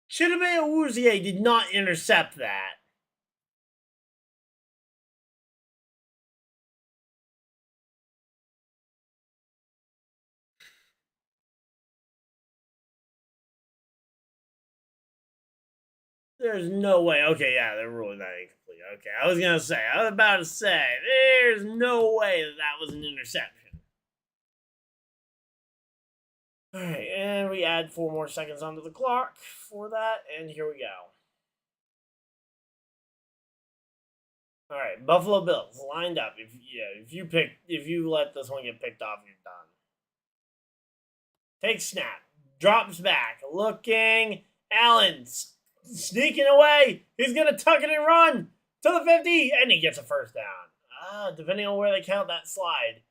Chidobe Awuzie did not intercept that. There's no way. Okay, yeah, they're ruling that incomplete. Okay, I was about to say, there's no way that was an interception. All right, and we add 4 more seconds onto the clock for that, and here we go. All right, Buffalo Bills lined up. If you let this one get picked off, you're done. Takes snap, drops back, looking. Allen's sneaking away. He's gonna tuck it and run to the 50, and he gets a first down. Depending on where they count that slide.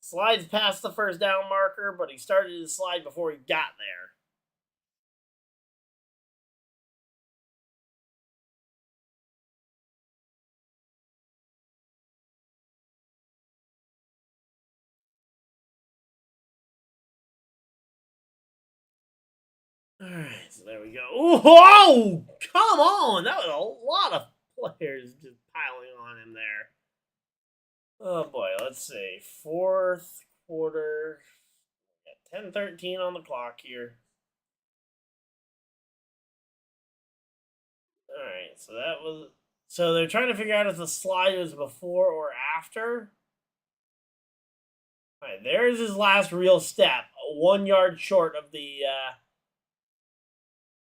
Slides past the first down marker, but he started to slide before he got there. Alright, so there we go. Whoa! Come on! That was a lot of players just piling on him there. Oh boy, let's see. Fourth quarter. 10:13 on the clock here. Alright, so that was. So they're trying to figure out if the slide was before or after. Alright, there's his last real step. 1 yard short of the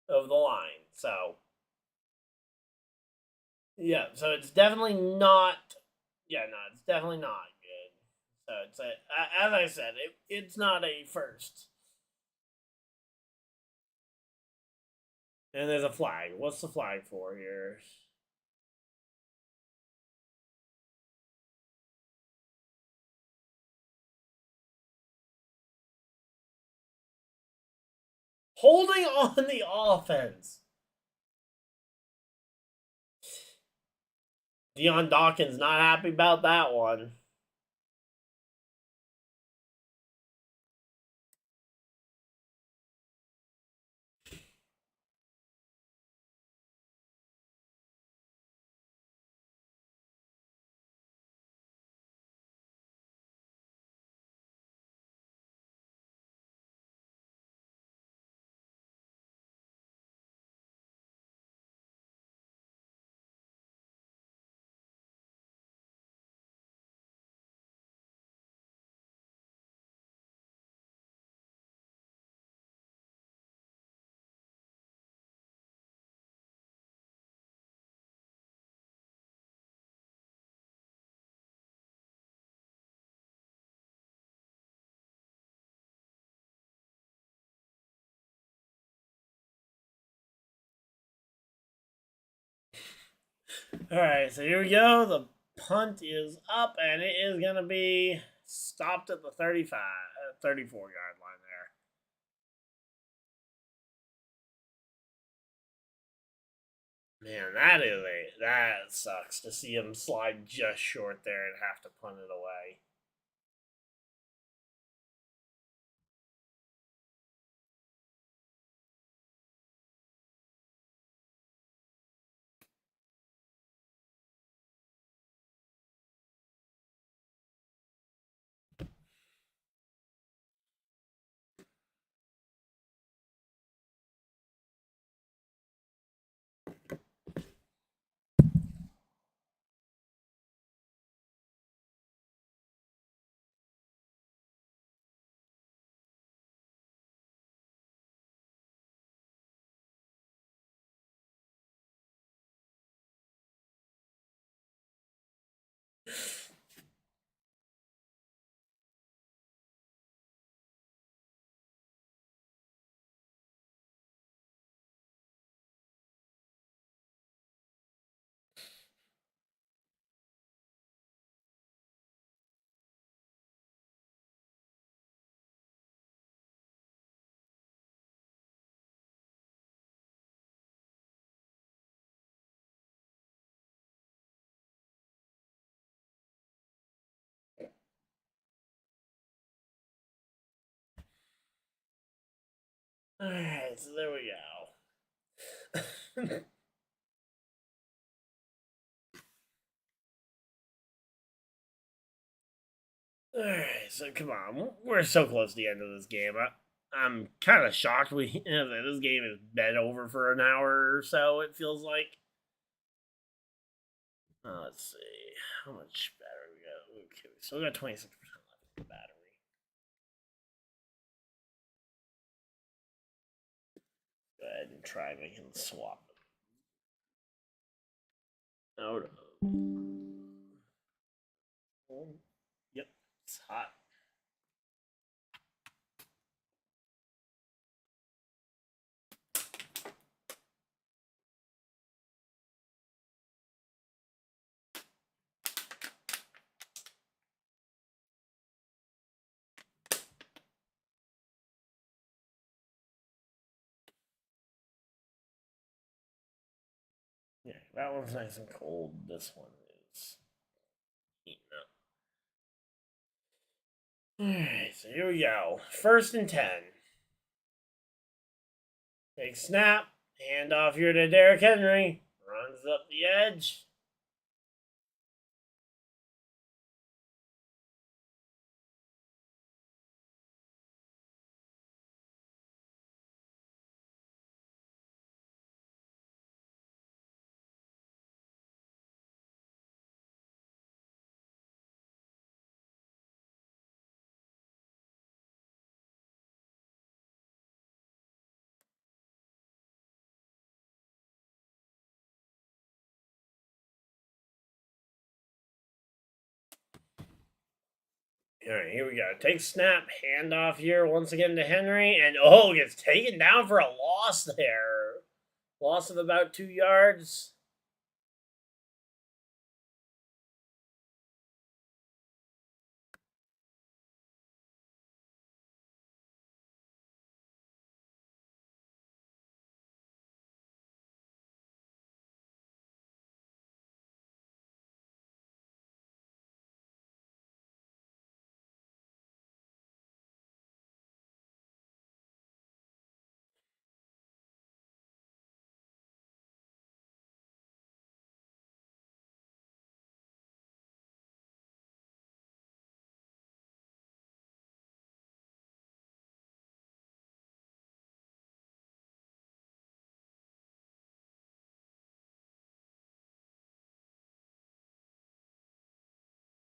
line. So yeah, so it's definitely not. Yeah, no, it's definitely not good. So it's as I said, it's not a first. And there's a flag. What's the flag for here? Holding on the offense. Dion Dawkins not happy about that one. All right, so here we go. The punt is up, and it is going to be stopped at the 34-yard line there. Man, that sucks to see him slide just short there and have to punt it away. Alright, so there we go. Alright, so come on. We're so close to the end of this game. I'm kind of shocked this game has been over for an hour or so, it feels like. Let's see. How much battery we got? Okay, we still got 26% left of the battery. Go ahead and try making the swap. Oh no. Yep, it's hot. Yeah, that one's nice and cold. This one is heating up. Alright, so here we go. 1st and 10. Big snap. Hand off here to Derrick Henry. Runs up the edge. All right, here we go. Take snap, hand off here once again to Henry, and gets taken down for a loss there. Loss of about 2 yards.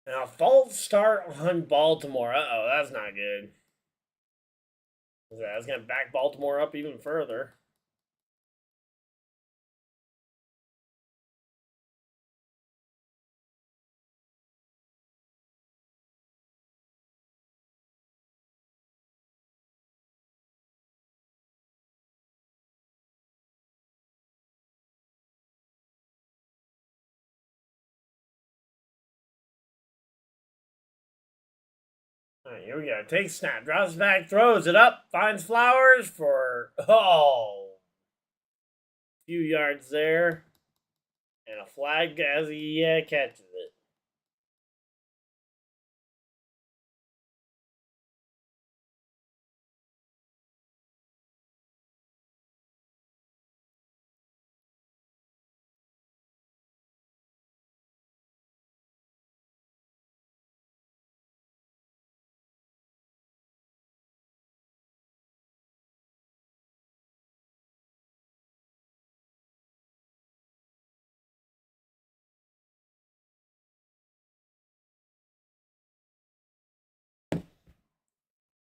Now, false start on Baltimore. That's not good. That's going to back Baltimore up even further. All right, here we go. Takes snap, drops back, throws it up, finds Flowers for few yards there. a flag as he catches it.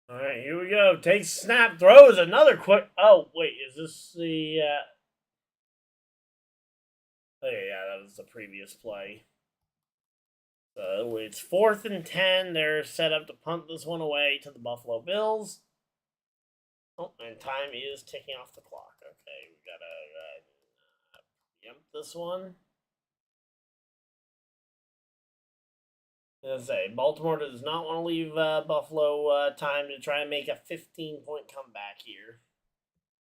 All right, here we go. Takes snap, throws another quick. Oh wait, is this the? Oh yeah, that was the previous play. So it's 4th and 10. They're set up to punt this one away to the Buffalo Bills. Oh, and time is ticking off the clock. Okay, we gotta preempt this one. As I say, Baltimore does not want to leave Buffalo time to try and make a 15-point comeback here.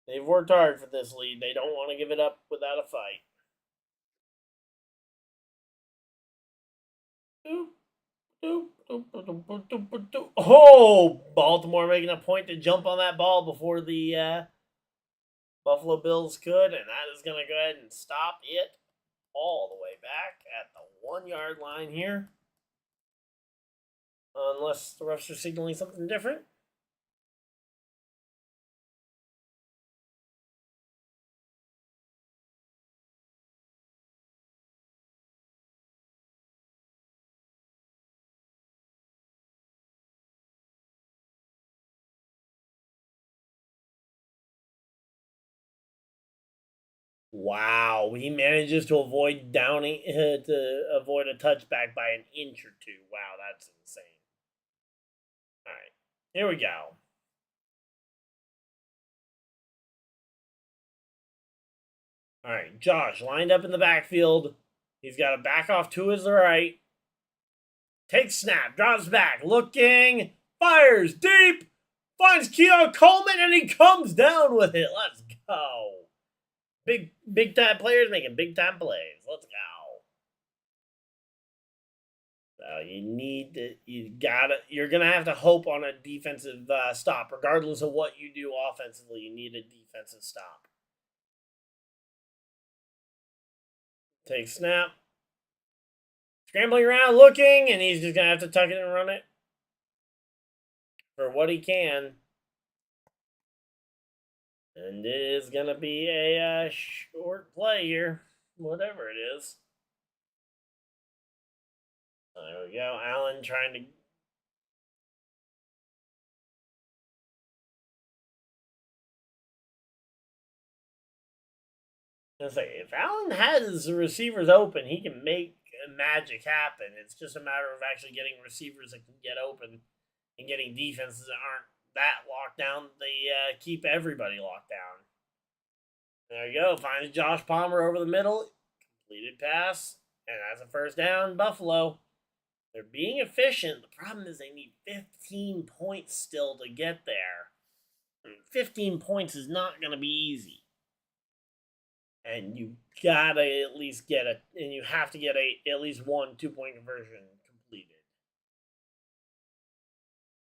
They've worked hard for this lead. They don't want to give it up without a fight. Oh, Baltimore making a point to jump on that ball before the Buffalo Bills could, and that is going to go ahead and stop it all the way back at the 1-yard line here. Unless the refs are signaling something different. Wow, he manages to avoid downing to avoid a touchback by an inch or two. Wow, that's insane. All right, here we go. All right, Josh lined up in the backfield. He's got a back off to his right. Takes snap, drops back, looking, fires deep, finds Keon Coleman, and he comes down with it. Let's go. Big time players making big time plays. Let's go. So you're gonna have to hope on a defensive stop, regardless of what you do offensively. You need a defensive stop. Take snap, scrambling around, looking, and he's just gonna have to tuck it and run it for what he can. And it is gonna be a short play here, whatever it is. There we go. Allen trying to. I say, if Allen has the receivers open, he can make magic happen. It's just a matter of actually getting receivers that can get open and getting defenses that aren't that locked down. They keep everybody locked down. There you go. Finds Josh Palmer over the middle. Completed pass. And that's a first down. Buffalo. They're being efficient. The problem is they need 15 points still to get there. 15 points is not going to be easy. And you gotta at least get and you have to get at least one 2-point conversion completed.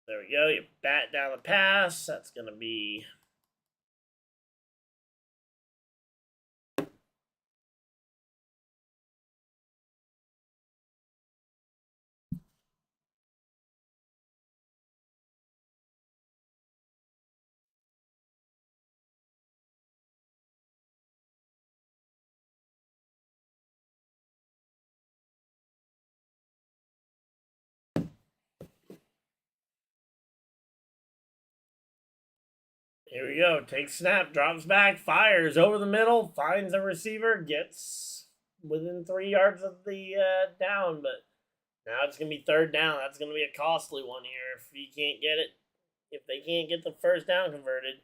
There we go. You bat down the pass. That's going to be. Here we go. Takes snap, drops back, fires over the middle, finds a receiver, gets within 3 yards of the down, but now it's going to be third down. That's going to be a costly one here if he can't get it. If they can't get the first down converted.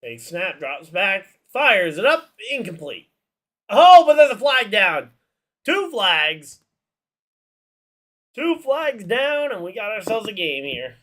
Takes snap, drops back, fires it up, incomplete. Oh, but there's a flag down. Two flags. Two flags down, and we got ourselves a game here.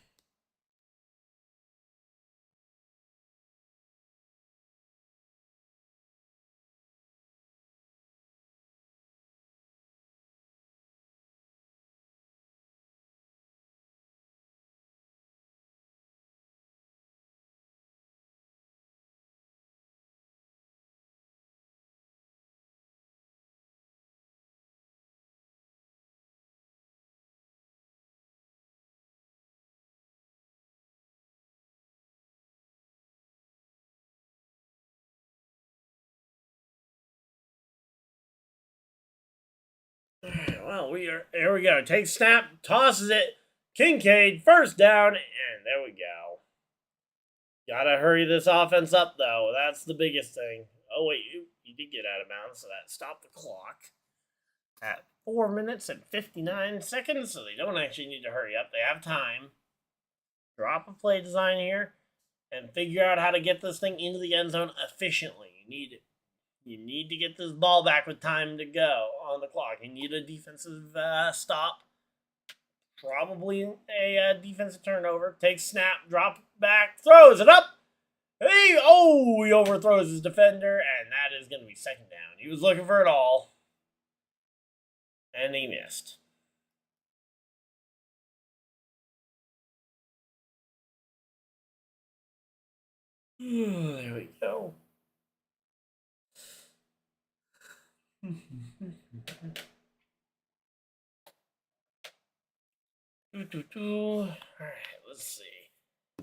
Well, here we go. Takes snap, tosses it. Kincaid, first down, and there we go. Gotta hurry this offense up, though. That's the biggest thing. Oh, wait, you did get out of bounds, so that stopped the clock at 4 minutes and 59 seconds, so they don't actually need to hurry up. They have time. Drop a play design here and figure out how to get this thing into the end zone efficiently. You need to get this ball back with time to go on the clock. You need a defensive stop. Probably a defensive turnover. Takes snap, drop back, throws it up. He overthrows his defender, and that is going to be second down. He was looking for it all, and he missed. There we go. All right, let's see.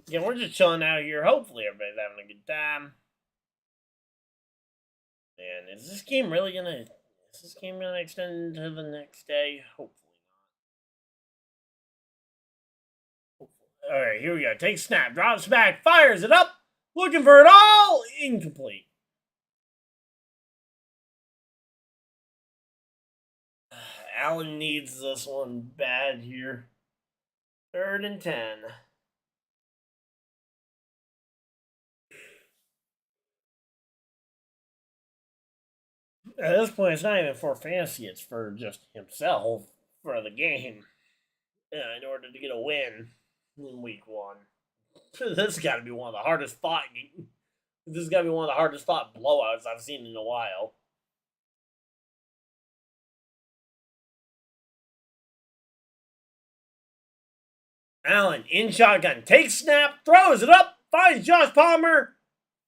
Yeah, we're just chilling out here. Hopefully, everybody's having a good time. And is this game really gonna? Is this game gonna extend to the next day? Hopefully not. All right, here we go. Takes snap, drops back, fires it up, looking for it all, incomplete. Allen needs this one bad here. 3rd and 10. At this point, it's not even for fantasy, it's for just himself for the game in order to get a win in week 1. This has got to be one of the hardest fought. This has got to be one of the hardest fought blowouts I've seen in a while. Allen in shotgun, takes snap, throws it up, finds Josh Palmer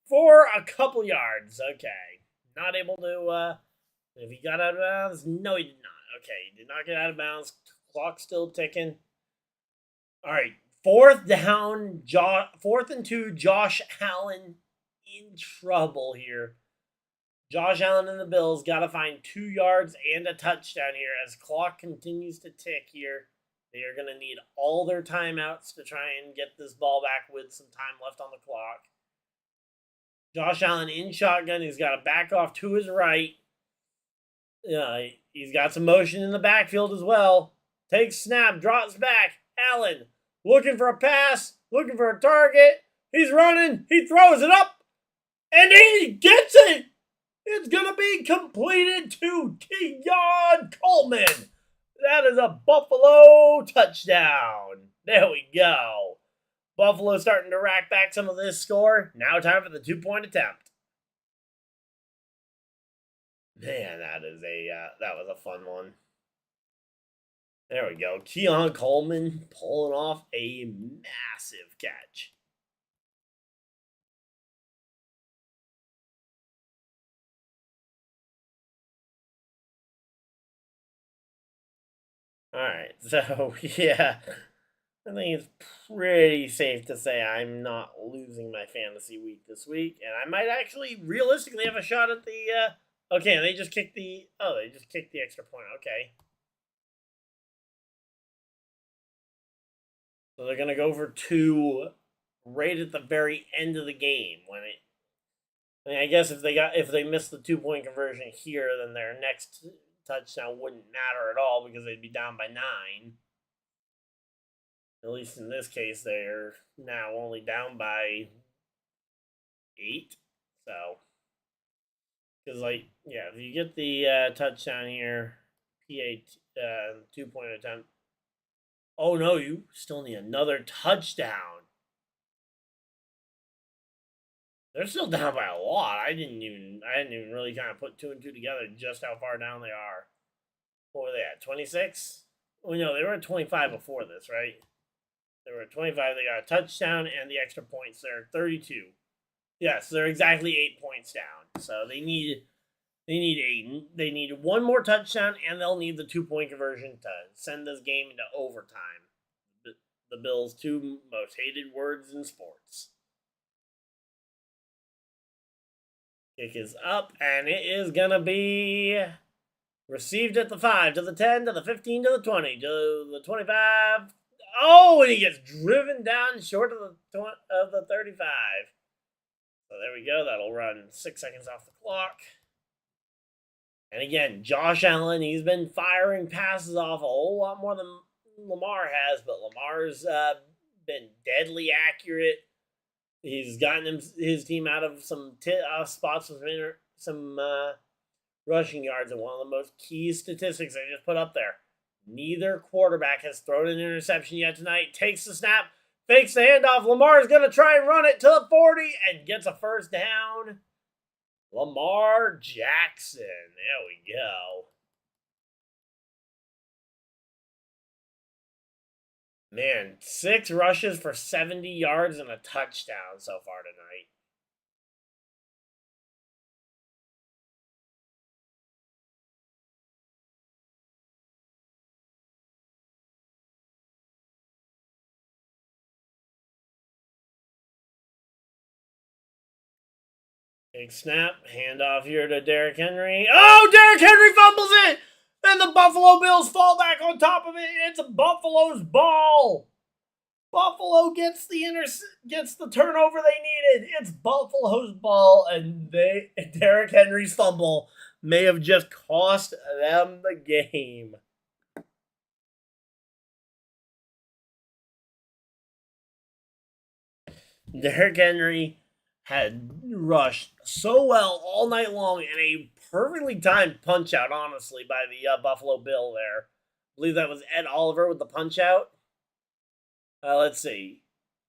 for a couple yards. Okay, not able to. If he got out of bounds, no, he did not. Okay, he did not get out of bounds. Clock still ticking. All right, 4th down. 4th and 2. Josh Allen in trouble here. Josh Allen and the Bills got to find 2 yards and a touchdown here as clock continues to tick here. They are going to need all their timeouts to try and get this ball back with some time left on the clock. Josh Allen in shotgun. He's got to back off to his right. He's got some motion in the backfield as well. Takes snap, drops back. Allen looking for a pass, looking for a target. He's running. He throws it up, and he gets it. It's going to be completed to Keon Coleman. That is a Buffalo touchdown. There we go. Buffalo starting to rack back some of this score. Now time for the 2-point attempt. Man, that was a fun one. There we go. Keon Coleman pulling off a massive catch. Alright, so yeah. I think it's pretty safe to say I'm not losing my fantasy week this week, and I might actually realistically have a shot at the okay, they just kicked the extra point. Okay. So they're gonna go for 2 right at the very end of the game I guess if they missed the 2-point conversion here, then their next touchdown wouldn't matter at all because they'd be down by 9. At least in this case, they're now only down by 8. So, because, like, yeah, if you get the touchdown here, PA 2-point attempt. Oh, no, you still need another touchdown. They're still down by a lot. I didn't even really kind of put 2 and 2 together just how far down they are. What were they at? 26? Well, no, they were at 25 before this, right? They were at 25. They got a touchdown and the extra points. They're 32. Yes, they're exactly 8 points down. So they need one more touchdown, and they'll need the 2-point conversion to send this game into overtime. The Bills' 2 most hated words in sports. Kick is up, and it is gonna be received at the 5, to the 10, to the 15, to the 20, to the 25. Oh, and he gets driven down short of the 35. So there we go. That'll run 6 seconds off the clock. And again, Josh Allen, he's been firing passes off a whole lot more than Lamar has, but Lamar's been deadly accurate. He's gotten his team out of some spots with some rushing yards, and one of the most key statistics I just put up there. Neither quarterback has thrown an interception yet tonight. Takes the snap, fakes the handoff. Lamar's going to try and run it to the 40 and gets a first down. Lamar Jackson. There we go. Man, 6 rushes for 70 yards and a touchdown so far tonight. Big snap, handoff here to Derrick Henry. Oh, Derrick Henry fumbles it! And the Buffalo Bills fall back on top of it. It's Buffalo's ball. Buffalo gets the turnover they needed. It's Buffalo's ball, and Derrick Henry's fumble may have just cost them the game. Derrick Henry had rushed so well all night long, and a perfectly timed punch out, honestly, by the Buffalo Bill there. I believe that was Ed Oliver with the punch out. Let's see.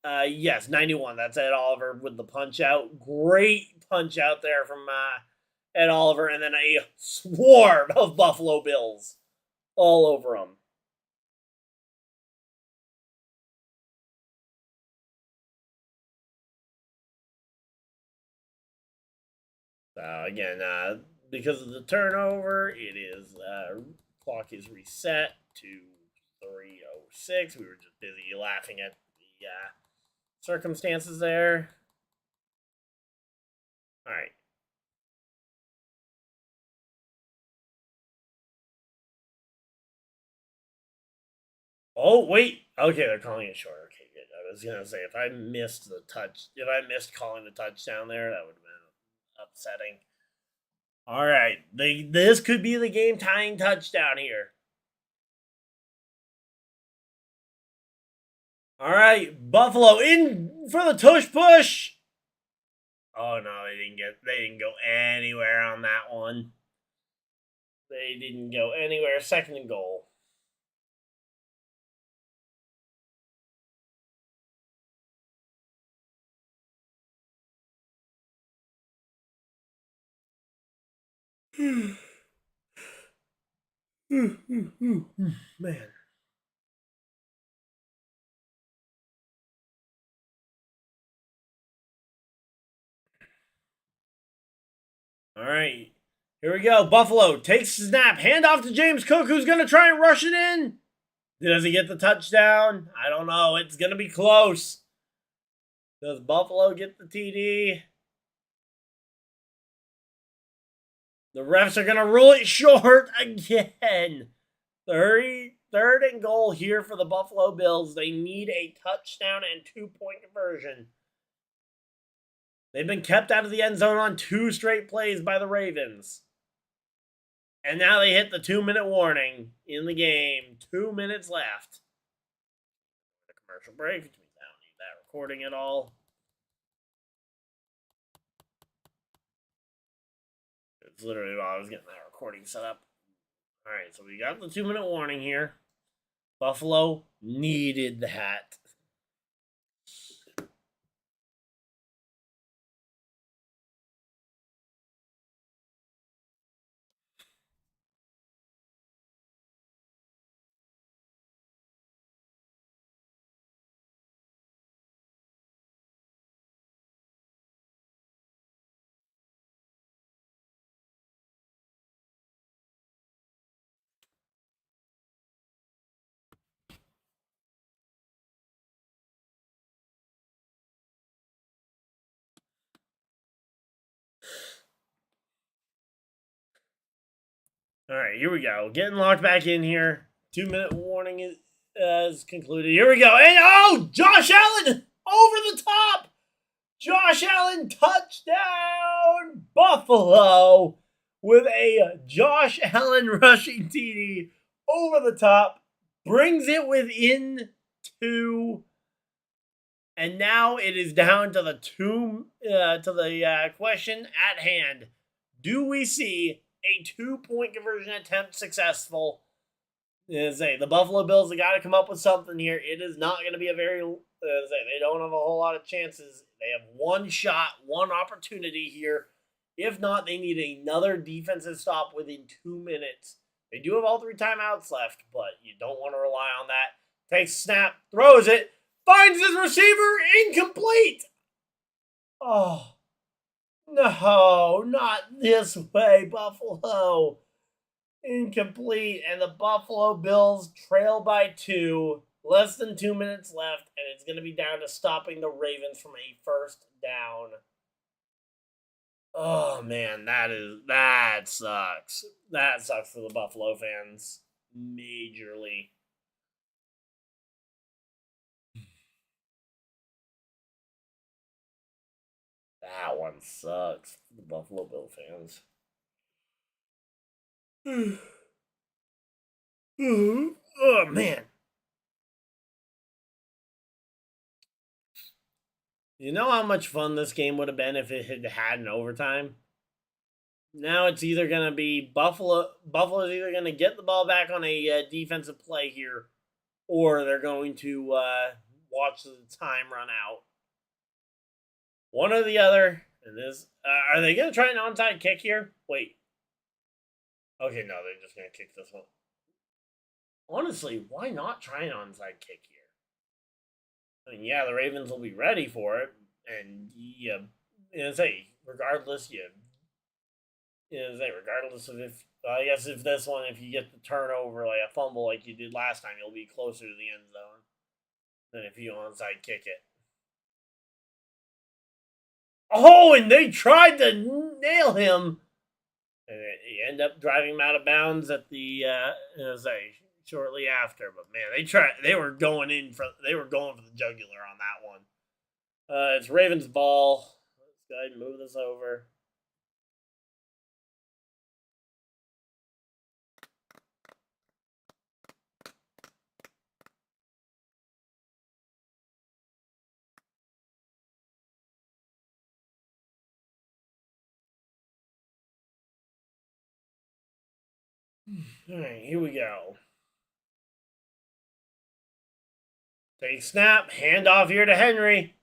Yes, 91. That's Ed Oliver with the punch out. Great punch out there from Ed Oliver, and then a swarm of Buffalo Bills all over him. Again, because of the turnover, it is clock is reset to 3:06. We were just busy laughing at the circumstances there. All right. Oh wait. Okay, they're calling it short. Okay, good. I was gonna say if I missed calling the touchdown there, that would have been upsetting. All right, this could be the game tying touchdown here. All right, Buffalo in for the tush push. Oh no, they didn't go anywhere on that one. They didn't go anywhere. 2nd and goal. Man. All right. Here we go. Buffalo takes the snap. Hand off to James Cook, who's going to try and rush it in. Does he get the touchdown? I don't know. It's going to be close. Does Buffalo get the TD? The refs are going to rule it short again. 3rd and goal here for the Buffalo Bills. They need a touchdown and 2-point conversion. They've been kept out of the end zone on 2 straight plays by the Ravens. And now they hit the 2-minute warning in the game. 2 minutes left. The commercial break, which means I don't need that recording at all. It's literally while I was getting that recording set up. All right, so we got the 2-minute warning here. Buffalo needed that. All right, here we go. Getting locked back in here. 2-minute warning is concluded. Here we go. And oh, Josh Allen over the top. Josh Allen touchdown Buffalo with a Josh Allen rushing TD over the top. Brings it within 2. And now it is down to the question at hand. Do we see a 2-point conversion attempt successful? The Buffalo Bills have got to come up with something here. It is not going to be a very. They don't have a whole lot of chances. They have one shot, one opportunity here. If not, they need another defensive stop within 2 minutes. They do have all 3 timeouts left, but you don't want to rely on that. Takes a snap, throws it, finds his receiver, incomplete. Oh, no, not this way, Buffalo. Incomplete, and the Buffalo Bills trail by 2. Less than 2 minutes left, and it's going to be down to stopping the Ravens from a first down. Oh man, that sucks. That sucks for the Buffalo fans majorly. That one sucks for the Buffalo Bill fans. Oh man. You know how much fun this game would have been if it had had an overtime? Now it's either going to be Buffalo's either going to get the ball back on a defensive play here, or they're going to watch the time run out. One or the other. And this, are they going to try an onside kick here? Wait. Okay, no, they're just going to kick this one. Honestly, why not try an onside kick here? I mean, yeah, the Ravens will be ready for it, and regardless, regardless of if I guess if this one, if you get the turnover like a fumble like you did last time, you'll be closer to the end zone than if you onside kick it. Oh, and they tried to nail him, and he end up driving him out of bounds at the shortly after. But man, they were going for the jugular on that one. It's Ravens ball. Let's go ahead and move this over. All right, here we go. Take snap, hand off here to Henry.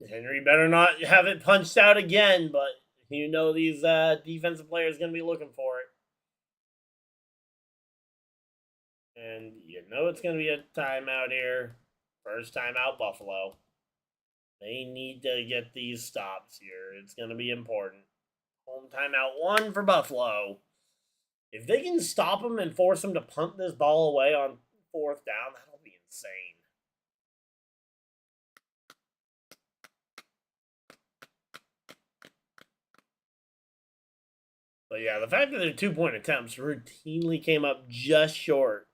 Henry better not have it punched out again, but you know these defensive players going to be looking for it. And you know it's going to be a timeout here. First timeout, Buffalo. They need to get these stops here. It's going to be important. Home timeout 1 for Buffalo. If they can stop them and force them to punt this ball away on 4th down, that'll be insane. But yeah, the fact that their 2-point attempts routinely came up just short.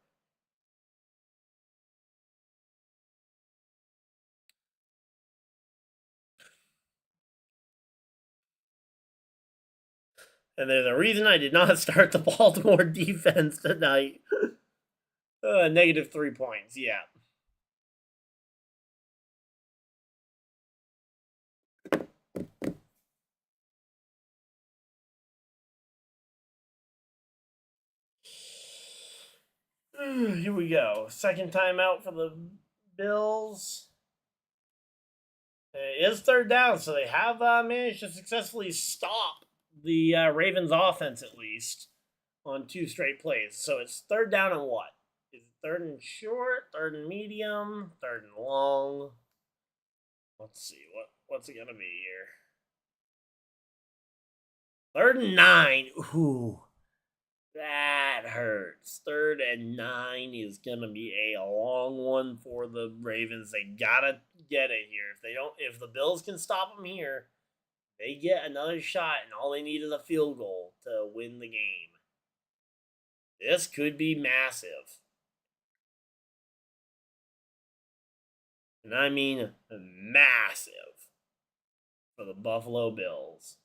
And there's a reason I did not start the Baltimore defense tonight. Negative 3 points, yeah. Here we go. Second timeout for the Bills. It is third down, so they have managed to successfully stop the Ravens offense at least on 2 straight plays. So it's third down and what? Is it third and short, third and medium, third and long? Let's see. What's it gonna be here? Third and 9. Ooh. That hurts. Third and 9 is gonna be a long one for the Ravens. They gotta get it here. If the Bills can stop them here, they get another shot, and all they need is a field goal to win the game. This could be massive. And I mean massive for the Buffalo Bills.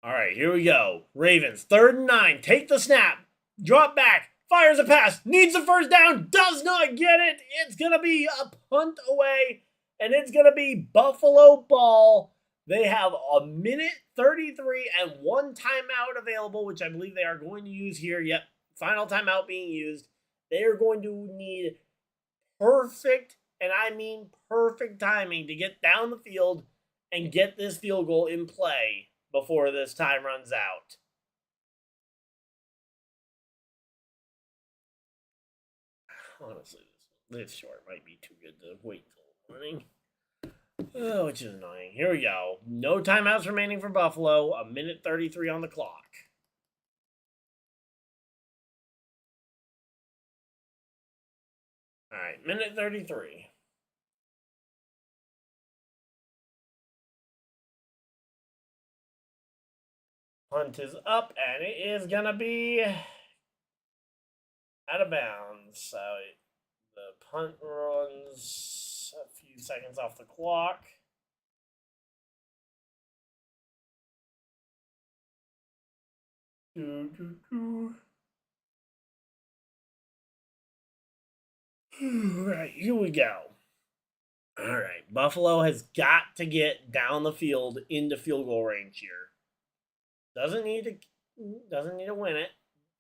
All right, here we go. Ravens, third and 9. Take the snap. Drop back. Fires a pass. Needs a first down. Does not get it. It's going to be a punt away. And it's going to be Buffalo ball. They have a minute 33 and 1 timeout available, which I believe they are going to use here. Yep, final timeout being used. They are going to need perfect, and I mean perfect timing to get down the field and get this field goal in play before this time runs out. Honestly, this short might be too good to wait till the morning. Oh, which is annoying. Here we go. No timeouts remaining for Buffalo. A minute 33 on the clock. All right, minute 33. Punt is up, and it is going to be out of bounds. So the punt runs a few seconds off the clock. Right, here we go. All right, Buffalo has got to get down the field into field goal range here. Doesn't need to win it,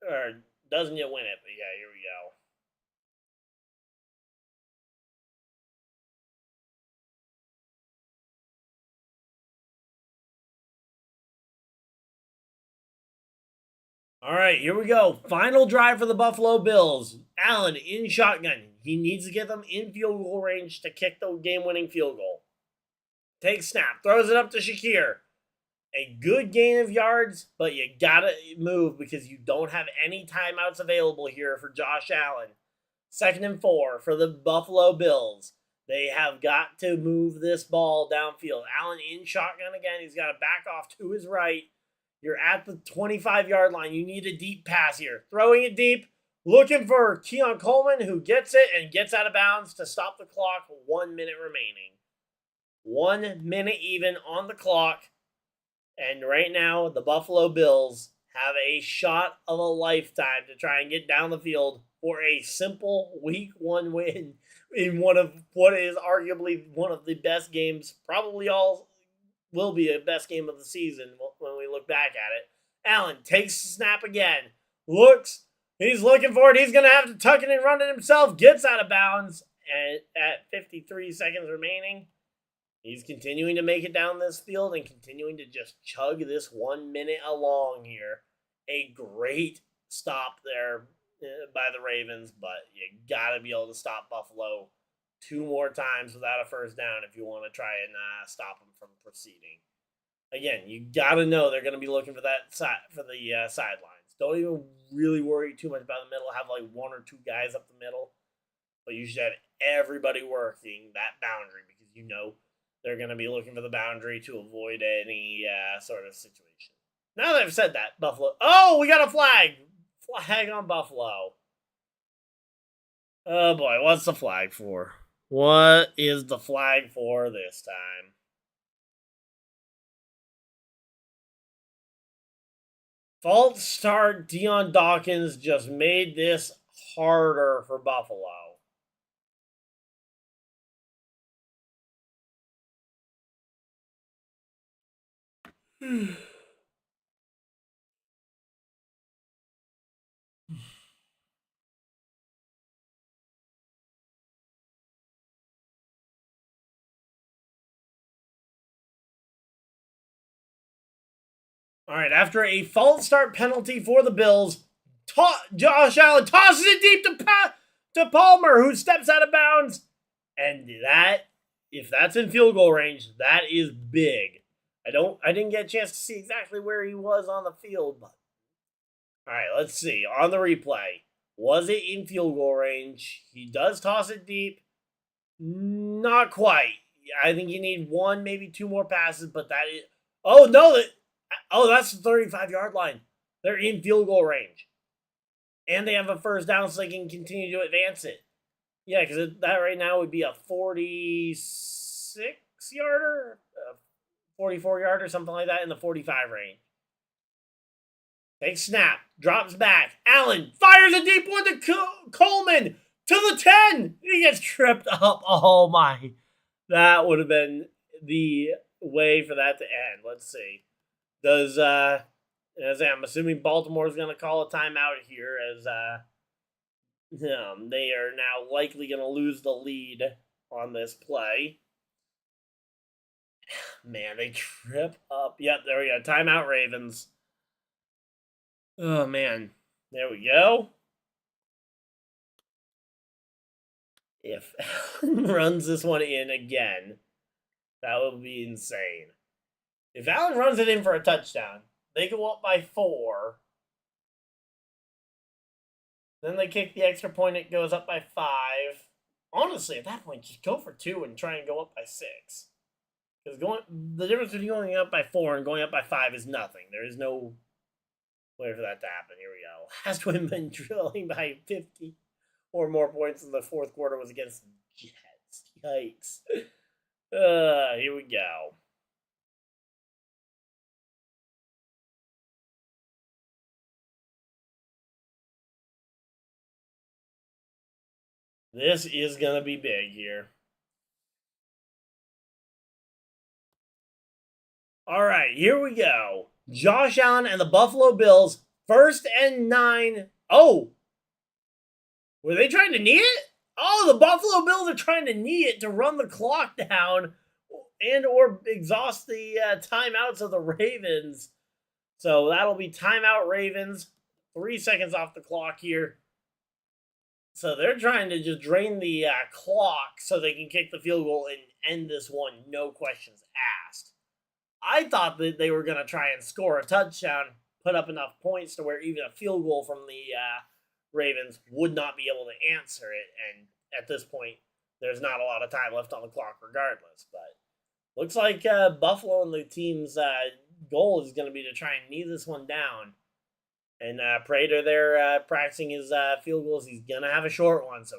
or doesn't need to win it. But yeah, here we go. All right, here we go. Final drive for the Buffalo Bills. Allen in shotgun. He needs to get them in field goal range to kick the game-winning field goal. Takes snap, throws it up to Shakir. A good gain of yards, but you gotta move because you don't have any timeouts available here for Josh Allen. 2nd and 4 for the Buffalo Bills. They have got to move this ball downfield. Allen in shotgun again. He's got to back off to his right. You're at the 25-yard line. You need a deep pass here. Throwing it deep. Looking for Keon Coleman, who gets it and gets out of bounds to stop the clock. 1 minute remaining. 1 minute even on the clock. And right now, the Buffalo Bills have a shot of a lifetime to try and get down the field for a simple Week 1 win in one of what is arguably one of the best games, probably all will be a best game of the season when we look back at it. Allen takes the snap again, looks, he's looking for it, he's going to have to tuck it and run it himself, gets out of bounds, and at 53 seconds remaining, he's continuing to make it down this field and continuing to just chug this 1 minute along here. A great stop there by the Ravens, but you got to be able to stop Buffalo 2 more times without a first down if you want to try and stop them from proceeding. Again, you got to know they're going to be looking for that for the sidelines. Don't even really worry too much about the middle. Have like 1 or 2 guys up the middle, but you should have everybody working that boundary because you know they're going to be looking for the boundary to avoid any sort of situation. Now that I've said that, Buffalo. Oh, we got a flag. Flag on Buffalo. Oh boy, what's the flag for? What is the flag for this time? False start. Dion Dawkins just made this harder for Buffalo. All right, after a false start penalty for the Bills, Josh Allen tosses it deep to Palmer, who steps out of bounds. And that, if that's in field goal range, that is big. I didn't get a chance to see exactly where he was on the field, but all right, let's see. On the replay, was it in field goal range? He does toss it deep. Not quite. I think you need one, maybe two more passes, but that is. Oh, no. That's the 35-yard line. They're in field goal range. And they have a first down so they can continue to advance it. Yeah, because that right now would be a 46-yarder, 44-yarder, something like that in the 45 range. Takes snap, drops back. Allen fires a deep one to Coleman to the 10. He gets tripped up. Oh my. That would have been the way for that to end. Let's see. Does as I'm assuming Baltimore is going to call a timeout here as they are now likely going to lose the lead on this play. Man, they trip up. Yep, there we go. Timeout Ravens. Oh, man. There we go. If Allen runs this one in again, that would be insane. If Allen runs it in for a touchdown, they go up by 4. Then they kick the extra point, it goes up by 5. Honestly, at that point, just go for 2 and try and go up by 6. Because the difference between going up by 4 and going up by 5 is nothing. There is no way for that to happen. Here we go. Last win been drilling by 50 or more points in the fourth quarter was against the Jets. Yikes. Here we go. This is going to be big here. All right, here we go. Josh Allen and the Buffalo Bills, 1st and 9. Oh, were they trying to knee it? Oh, the Buffalo Bills are trying to knee it to run the clock down and or exhaust the timeouts of the Ravens. So that'll be timeout Ravens. 3 seconds off the clock here. So they're trying to just drain the clock so they can kick the field goal and end this one, no questions asked. I thought that they were going to try and score a touchdown, put up enough points to where even a field goal from the Ravens would not be able to answer it. And at this point, there's not a lot of time left on the clock regardless. But looks like Buffalo and the team's goal is going to be to try and knee this one down. And Prater there practicing his field goals. He's going to have a short one, so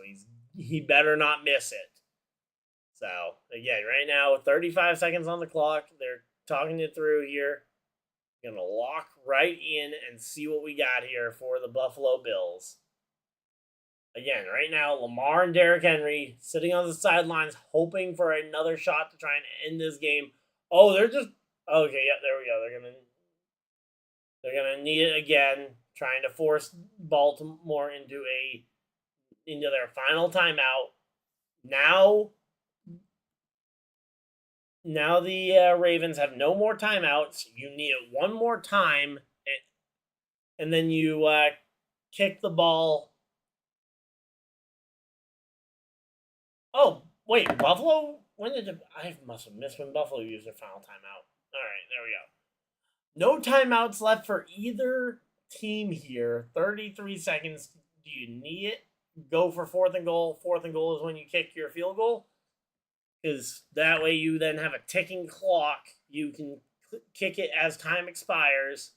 he better not miss it. So, again, right now, 35 seconds on the clock. They're talking it through here. Going to lock right in and see what we got here for the Buffalo Bills. Again, right now, Lamar and Derrick Henry sitting on the sidelines hoping for another shot to try and end this game. Oh, they're just... Okay, yeah, there we go. They're gonna need it again, trying to force Baltimore into their final timeout. Now the Ravens have no more timeouts. You need it one more time, and then you kick the ball. Oh, wait, Buffalo? I must have missed when Buffalo used their final timeout. All right, there we go. No timeouts left for either team here. 33 seconds. Do you need it? Go for 4th and goal. 4th and goal is when you kick your field goal. Because that way you then have a ticking clock. You can kick it as time expires.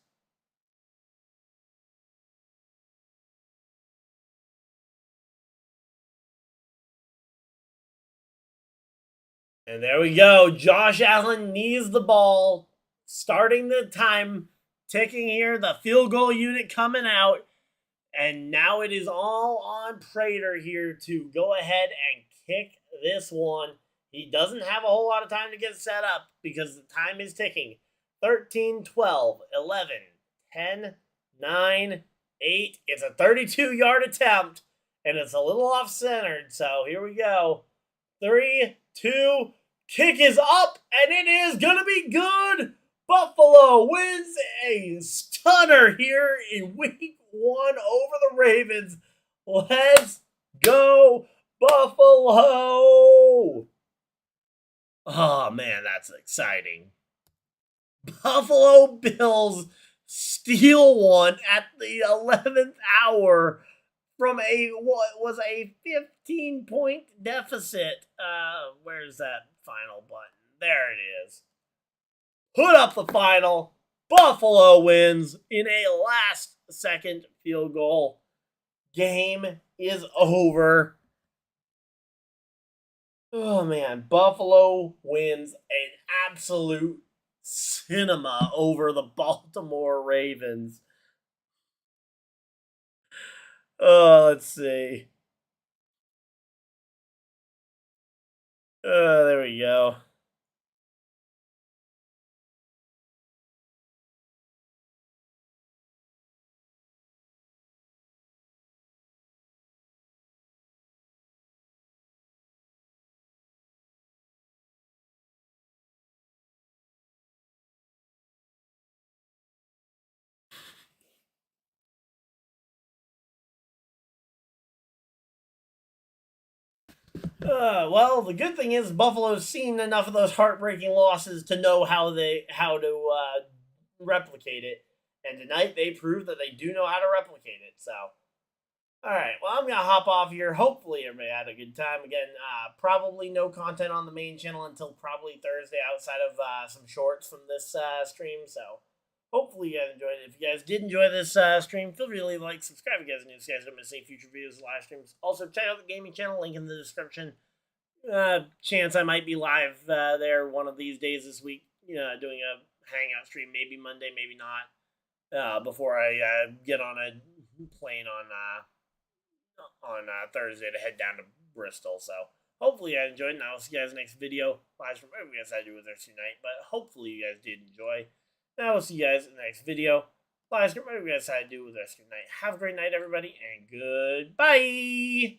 And there we go. Josh Allen knees the ball. Starting the time ticking here. The field goal unit coming out. And now it is all on Prater here to go ahead and kick this one. He doesn't have a whole lot of time to get set up because the time is ticking. 13, 12, 11, 10, 9, 8. It's a 32-yard attempt, and it's a little off-centered. So here we go. 3, 2, kick is up, and it is going to be good. Buffalo wins a stunner here in week 1 over the Ravens. Let's go, Buffalo! Oh, man, that's exciting. Buffalo Bills steal one at the 11th hour from what was a 15-point deficit. Where's that final button? There it is. Put up the final. Buffalo wins in a last-second field goal. Game is over. Oh, man. Buffalo wins an absolute cinema over the Baltimore Ravens. Let's see. There we go. Well, the good thing is Buffalo's seen enough of those heartbreaking losses to know how to replicate it, and tonight they proved that they do know how to replicate it. So, all right, well, I'm gonna hop off here. Hopefully, everybody had a good time. Again, probably no content on the main channel until probably Thursday, outside of some shorts from this stream. So, hopefully, you guys enjoyed it. If you guys did enjoy this stream, feel free to leave a like, subscribe if you guys are new, so you guys don't miss any future videos, live streams. Also, check out the gaming channel, link in the description. Chance I might be live there one of these days this week, doing a hangout stream, maybe Monday, maybe not, before I get on a plane on Thursday to head down to Bristol. So hopefully you guys enjoyed, and I'll see you guys next video. Live from whatever you guys had to do with us tonight, but hopefully you guys did enjoy. And I will see you guys in the next video. Live from whatever you guys had to do with us tonight. Have a great night, everybody, and goodbye.